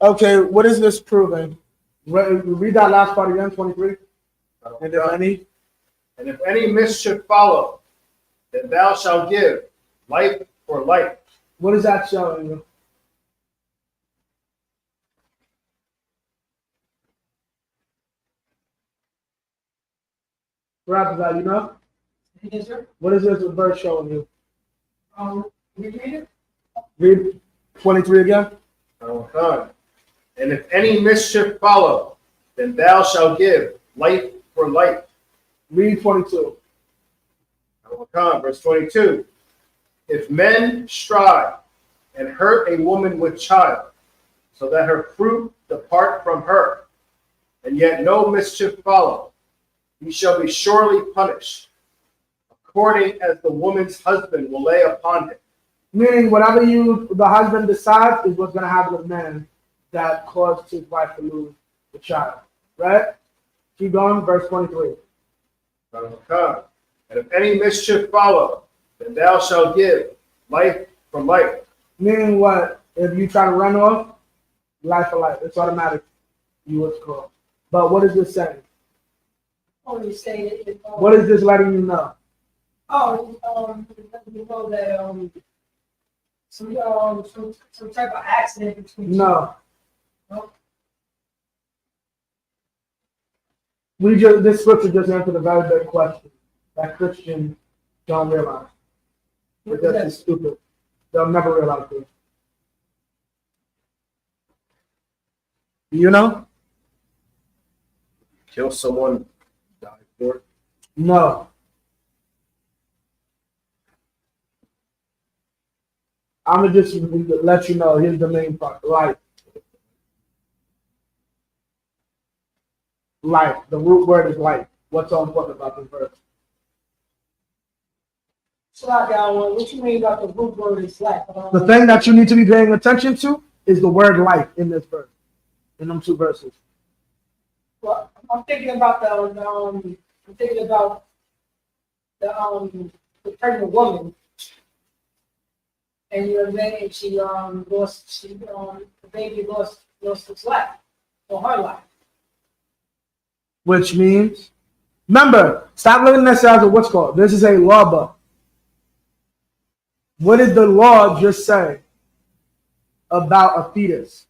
Okay, what is this proving? Read that last part again, 23. And if any mischief follow, then thou shalt give life for life. What is that showing you? Perhaps that you know? Yes, sir. What is this verse showing you? Read it. Read 23 again. And if any mischief follow, then thou shalt give life for life. Read 22. Verse 22. If men strive and hurt a woman with child, so that her fruit depart from her, and yet no mischief follow, he shall be surely punished, according as the woman's husband will lay upon him. Meaning, whatever the husband decides is what's going to happen to the man that caused his wife to lose the child. Right? Keep going, verse 23. And if any mischief follow, then thou shalt give life for life. Meaning what? If you try to run off, life for life. It's automatic. You what's called. But what is this saying? Only say it. What is this letting you know? You know that some type of accident between. No. This scripture just answered a very big question that Christians don't realize. But that's stupid. They'll never realize this. You know? Kill someone, die for it? No. I'm going to just let you know, here's the main part. Life. Life. The root word is life. What's so important about this verse? What you mean about the root word is life? The thing that you need to be paying attention to is the word life in this verse. In them two verses. Well, I'm thinking about the pregnant woman, and the baby lost its life, or her life. Which means, remember, stop looking at this as a what's called. This is a law book. What did the law just say about a fetus?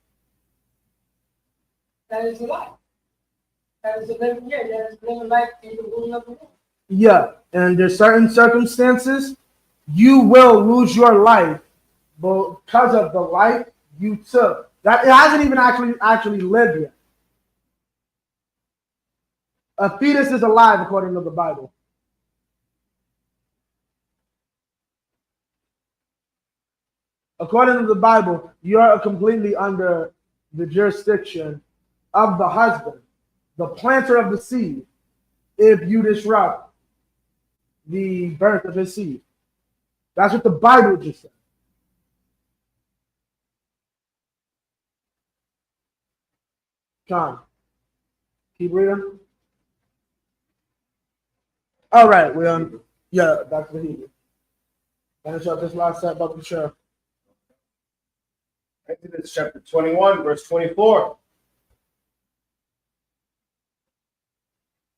That is a life. That is a living year. That is living life in the womb of the womb. Yeah, and under certain circumstances, you will lose your life because of the life you took. That it hasn't even actually lived yet. A fetus is alive according to the Bible. According to the Bible, you are completely under the jurisdiction of the husband, the planter of the seed, if you disrupt the birth of his seed. That's what the Bible just said. John, keep reading. All right, we're on. Yeah, that's the Hebrew. Finish up this last set, Brother Sheriff. Exodus chapter 21, verse 24.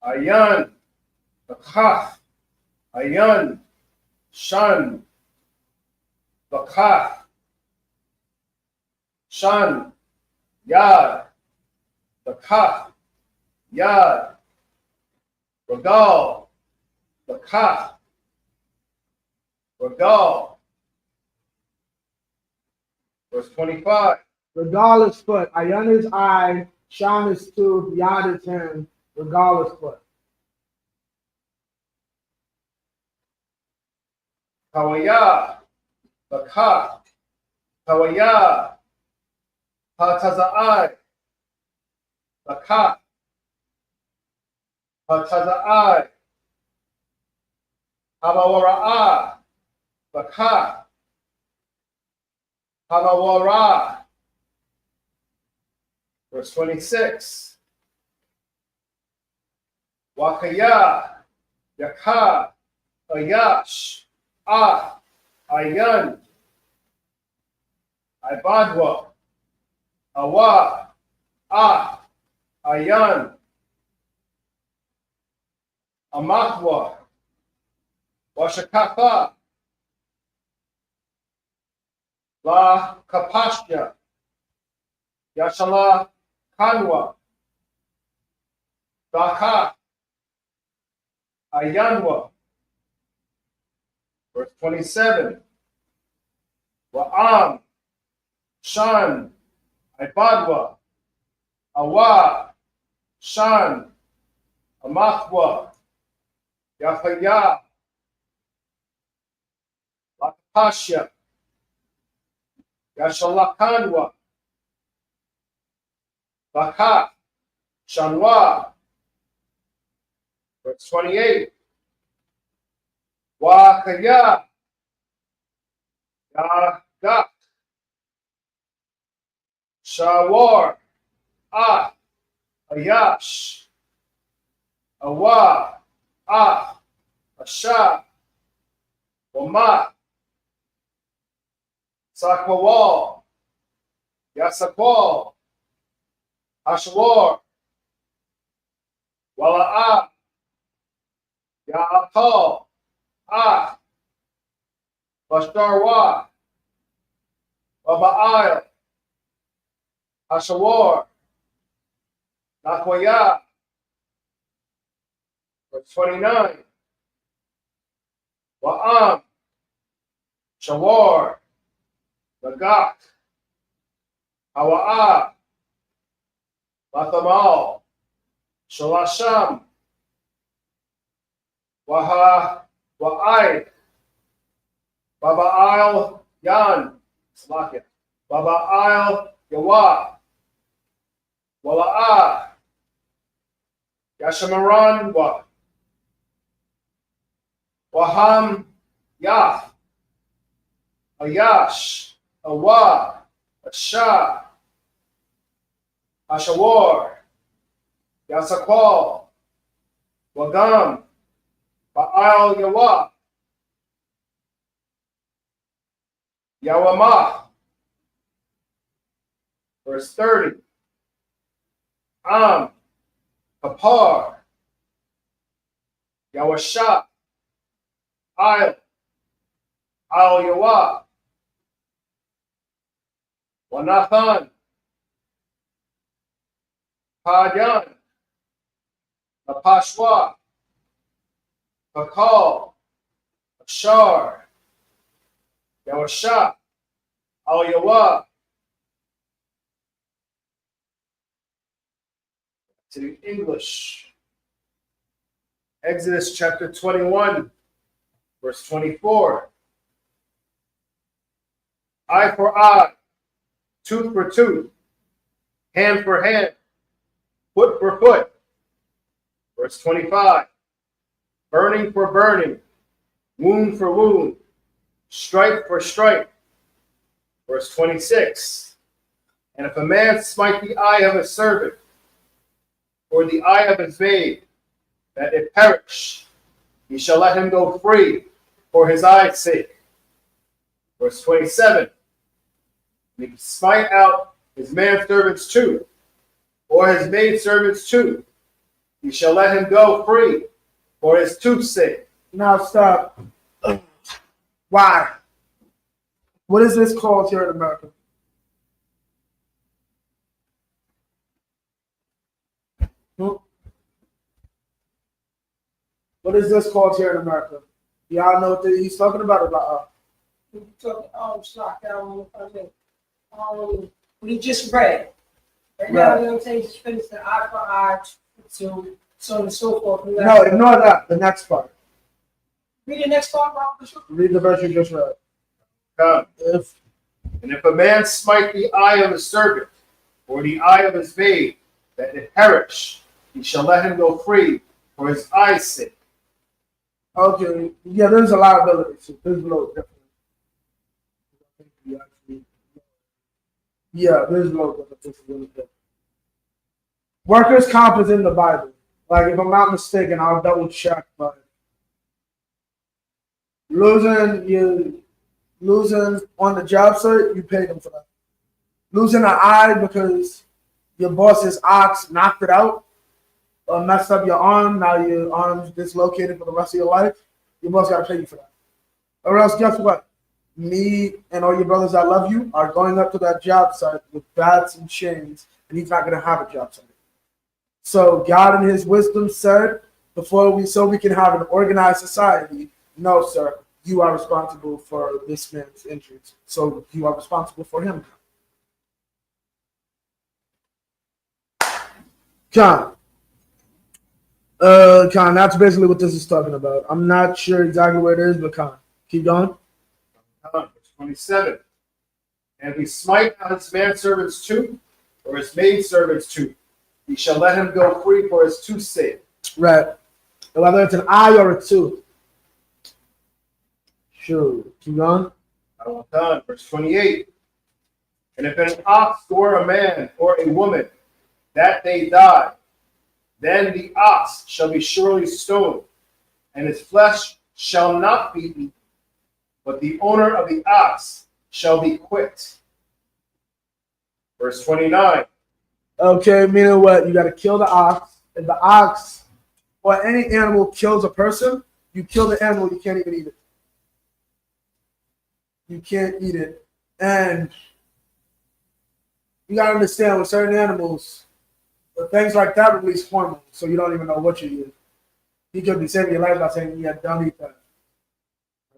Ayan, Bakach, Ayan, Shan, Bakach, Shan, Yad, Bakach, Yad, Ragal, Bakach, Ragal. Verse 25. Regal is foot. Ayan is eye. Shan is tooth. Yad is hand. Regal is foot. Kawaya, Bakach, Kawaya, Hataza'ai, Bakach, Hataza'ai, Habawara'ah, Bakach, Habawara. Verse 26. Wakaya, Yaka, Ayash, Ayan, Ibadwa, Awa, Ayan, Amakwa, Washakafa, La Kapashya, Yashala Kanwa, Daka, Ayanwa. Verse 27. Wa'am, Shan, Ibadwa, Awa, Shan, Amathwa, Yafaya, Bahasha, Yashalakanwa, Bakat, Shanwa. Verse 28. Wakaya, Yagak, Shawar, Ayash, Awa, Asha, Wama, Sakwal, Yasakwal, Ashwar, Wala'a, Ya'akal, Bashtarwa, Waba'il, Ashawar, Nakwaya. Verse 29. Wa'am, Shawar, Nagak, Hawa'a, Mathamal, Shalasham, Wa'ai, Baba'il Yan, Slakia, Baba'il Yawa, Wala'a, Yashamaran Waham Yath, Ayash, Awa, Asha, Ashawar, Yasakwal, Wagam, Ba'al Yawa, Yawamah. Verse 30. Kapar, Yawasha, Al Yawa, Wanathan, Padyan, Napashwa, Pakal, Ashar, Yawasha, Al Yawa. To the English. Exodus chapter 21, verse 24. Eye for eye, tooth for tooth, hand for hand, foot for foot. Verse 25. Burning for burning, wound for wound, stripe for stripe. Verse 26. And if a man smite the eye of a servant, or the eye of his maid, that it perish, he shall let him go free for his eye's sake. Verse 27. And he smite out his manservant's tooth, or his maidservant's tooth, he shall let him go free for his tooth's sake. Now stop. Why? What is this called here in America? What is this called here in America? Y'all know what he's talking about? He's talking, what he just read. Right now, you know what I'm saying? Just finished the eye for eye, so on and so forth. No, ignore that. The next part. Read the next part, Bishop. Read the verse you just read. And if a man smite the eye of his servant, or the eye of his maid, that it perish, he shall let him go free for his eye's sake. Okay, yeah, there's a liability. So there's no difference. Yeah, there's no difference. Workers' comp is in the Bible. Like, if I'm not mistaken, I'll double check, but losing on the job site, you pay them for that. Losing an eye because your boss's ox knocked it out or messed up your arm, now your arm's dislocated for the rest of your life, your boss got to pay you for that. Or else, guess what? Me and all your brothers that love you are going up to that job site with bats and chains, and he's not going to have a job site. So God in his wisdom said, so we can have an organized society, no, sir, you are responsible for this man's injuries. So you are responsible for him. Con, that's basically what this is talking about. I'm not sure exactly where it is, but Con, keep going. Verse 27. And if he smite not his manservant's tooth, or his maidservant's tooth, he shall let him go free for his tooth's sake. Right. Whether it's an eye or a tooth. Sure. Keep going. Done. Verse 28. And if an ox gore a man or a woman, that they die, then the ox shall be surely stoned, and his flesh shall not be eaten, but the owner of the ox shall be quit. Verse 29. Okay, meaning what? You got to kill the ox. If the ox or any animal kills a person, you kill the animal, you can't even eat it. You can't eat it. And you got to understand with certain animals, with things like that release hormones, so you don't even know what you're eating. He could be saving your life by saying, yeah, don't eat that.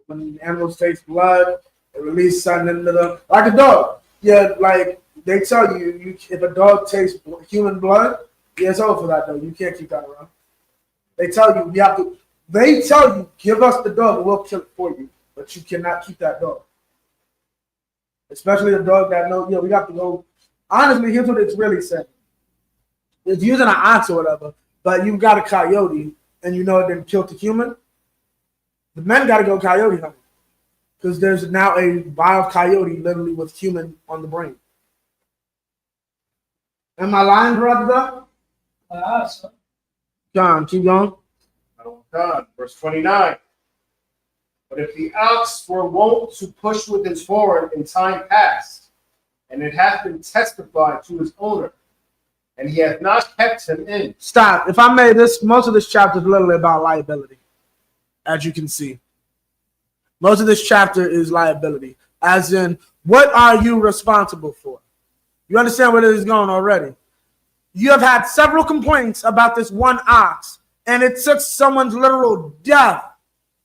When animals taste blood, it releases something into them. Like a dog. Yeah, like they tell you, if a dog tastes human blood, yeah, it's over for that dog. You can't keep that around. They tell you, give us the dog and we'll kill it for you. But you cannot keep that dog. Especially a dog that knows, we got to go. Honestly, here's what it's really saying. It's using an ox or whatever, but you've got a coyote and you know it didn't kill the human. The men got to go coyote hunting because there's now a wild coyote literally with human on the brain. Am I lying, brother? John, keep going. Done. Verse 29. But if the ox were wont to push with his horn in time past, and it hath been testified to his owner, and he hath not kept him in. Stop. If I may, most of this chapter is literally about liability, as you can see. Most of this chapter is liability, as in, what are you responsible for? You understand where this is going already? You have had several complaints about this one ox, and it took someone's literal death.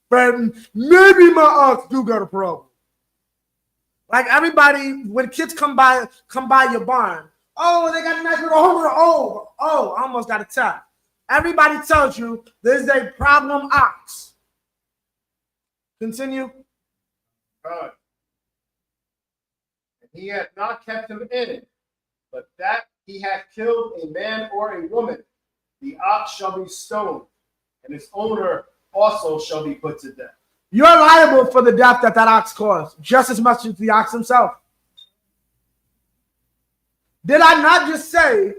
But maybe my ox do got a problem. Like everybody, when kids come by your barn, oh, they got a nice little home. Oh, I almost got attacked. Everybody tells you there's a problem ox. Continue. God. And he hath not kept him in it, but that he hath killed a man or a woman, the ox shall be stoned, and its owner also shall be put to death. You're liable for the death that ox caused, just as much as the ox himself. Did I not just say,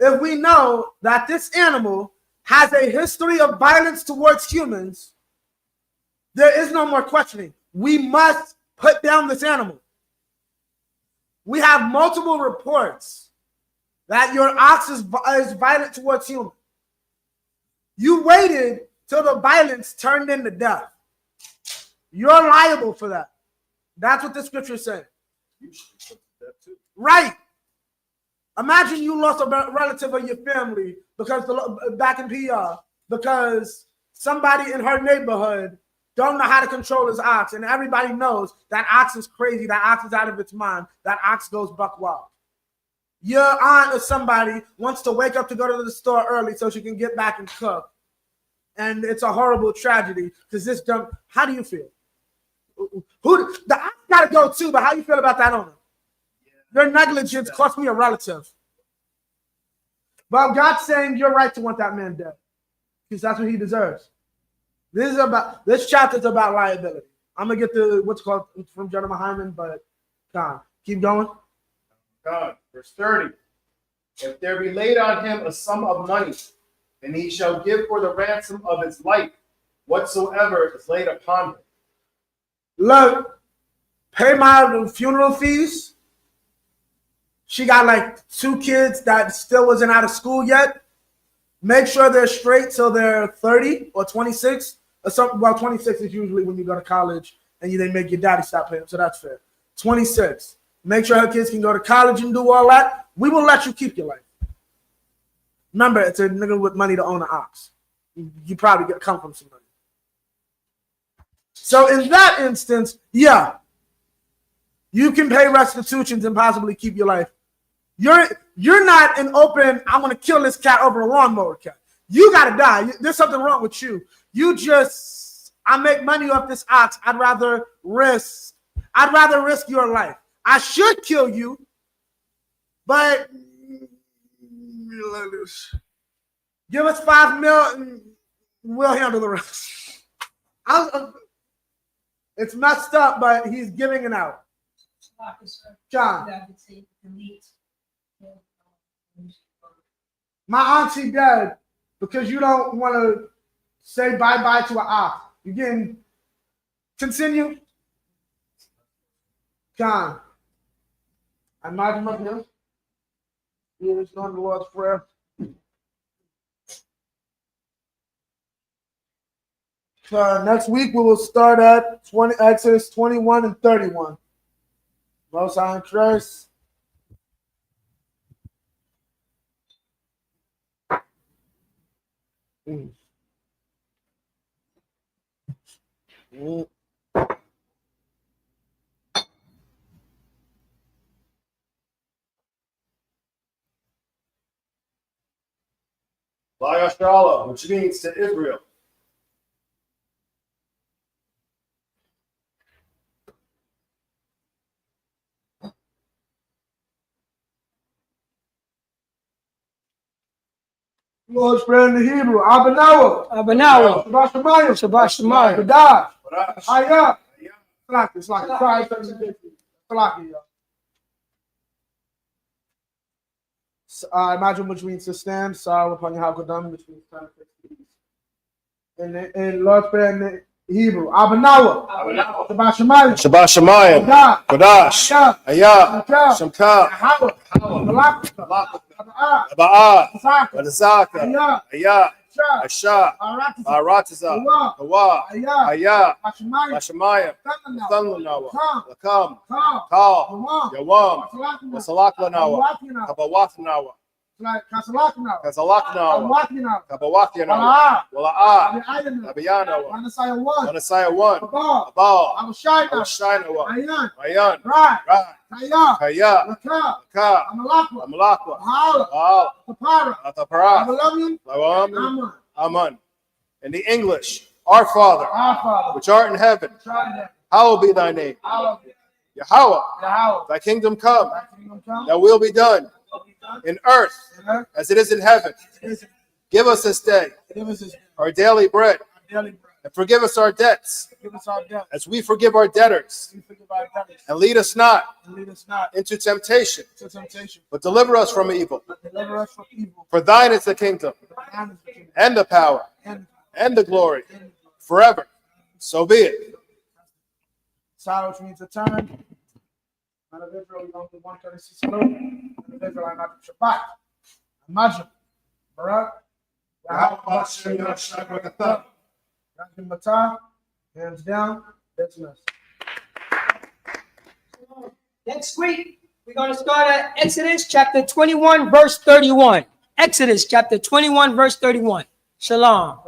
if we know that this animal has a history of violence towards humans, there is no more questioning. We must put down this animal. We have multiple reports that your ox is violent towards humans. You waited till the violence turned into death. You're liable for that. That's what the scripture is saying. You should be put to death too. Right. Imagine you lost a relative of your family because back in PR because somebody in her neighborhood don't know how to control his ox, and everybody knows that ox is crazy, that ox is out of its mind, that ox goes buck wild. Your aunt or somebody wants to wake up to go to the store early so she can get back and cook, and it's a horrible tragedy because this dumb. How do you feel? The ox got to go too, but how you feel about that owner? Your negligence cost me a relative. But God's saying you're right to want that man dead because that's what he deserves. This chapter is about liability. I'm gonna get to what's called from Jeremiah Hyman, but keep going. God, verse 30. If there be laid on him a sum of money, then he shall give for the ransom of his life whatsoever is laid upon him. Look, pay my funeral fees. She got like 2 kids that still wasn't out of school yet. Make sure they're straight till they're 30 or 26 or something. Well, 26 is usually when you go to college and they make your daddy stop paying, so that's fair. 26. Make sure her kids can go to college and do all that. We will let you keep your life. Remember, it's a nigga with money to own an ox. You probably come from some money. So in that instance, yeah, you can pay restitutions and possibly keep your life. You're not an open, I want to kill this cat over a lawnmower cat. You got to die. There's something wrong with you. I make money off this ox. I'd rather risk I'd rather risk your life. I should kill you, but give us $5 million and we'll handle the rest. It's messed up, but he's giving it out. John. My auntie dead because you don't want to say bye-bye to an ox. You getting continue? John. I imagine up here. Here is on the Lord's Prayer. Next week we will start at Exodus 21 and 31. Most High in Christ. Vayashrala, which means to Israel. Lord's Prayer in the Hebrew. Abanawa. Abanawa. Shabbat Shemayim. Shabbat Shemayim. Badash. Hayah. It's like a cry. Imagine which means to stand. Sorrow upon your Hakodam, which means time to in Lord's Prayer in the Hebrew. Abanawa. Shabbat Shemayim. Shabbat Shemayim. Badash. Hayah. Shamka. Aba'ah, Badazaka, Ayah, Asha, Aratiza, Hawa, Ayah, Hashemayim, Thunlanawa, Lakam, Kal, Yawam, Wasalakanawa, Kabawathanawa, Kazalakanawa, Kabawathanawa, Wala'ah, Abiyanawa, Manasaya 1, Abal, Abashinawa, Mayan, Rai, Kaya, Laka, Amalakwa, Atapara, Lawam, Aman. In the English, our Father, which art in heaven, hallowed be thy name. Yahweh, thy kingdom come, thy will be done in earth as it is in heaven. Give us this day our daily bread, and forgive us our debts as we forgive our debtors. And lead us not into temptation, but deliver us from evil. For thine is the kingdom, and the power, and the glory, forever. So be it. Sorrow, which means a turn. Not of Israel, we don't do 136 salute. Not of Israel, I'm not Shabbat. Imagine. Barak. Hands down. That's nice. Next week, we're going to start at Exodus chapter 21, verse 31. Exodus chapter 21, verse 31. Shalom.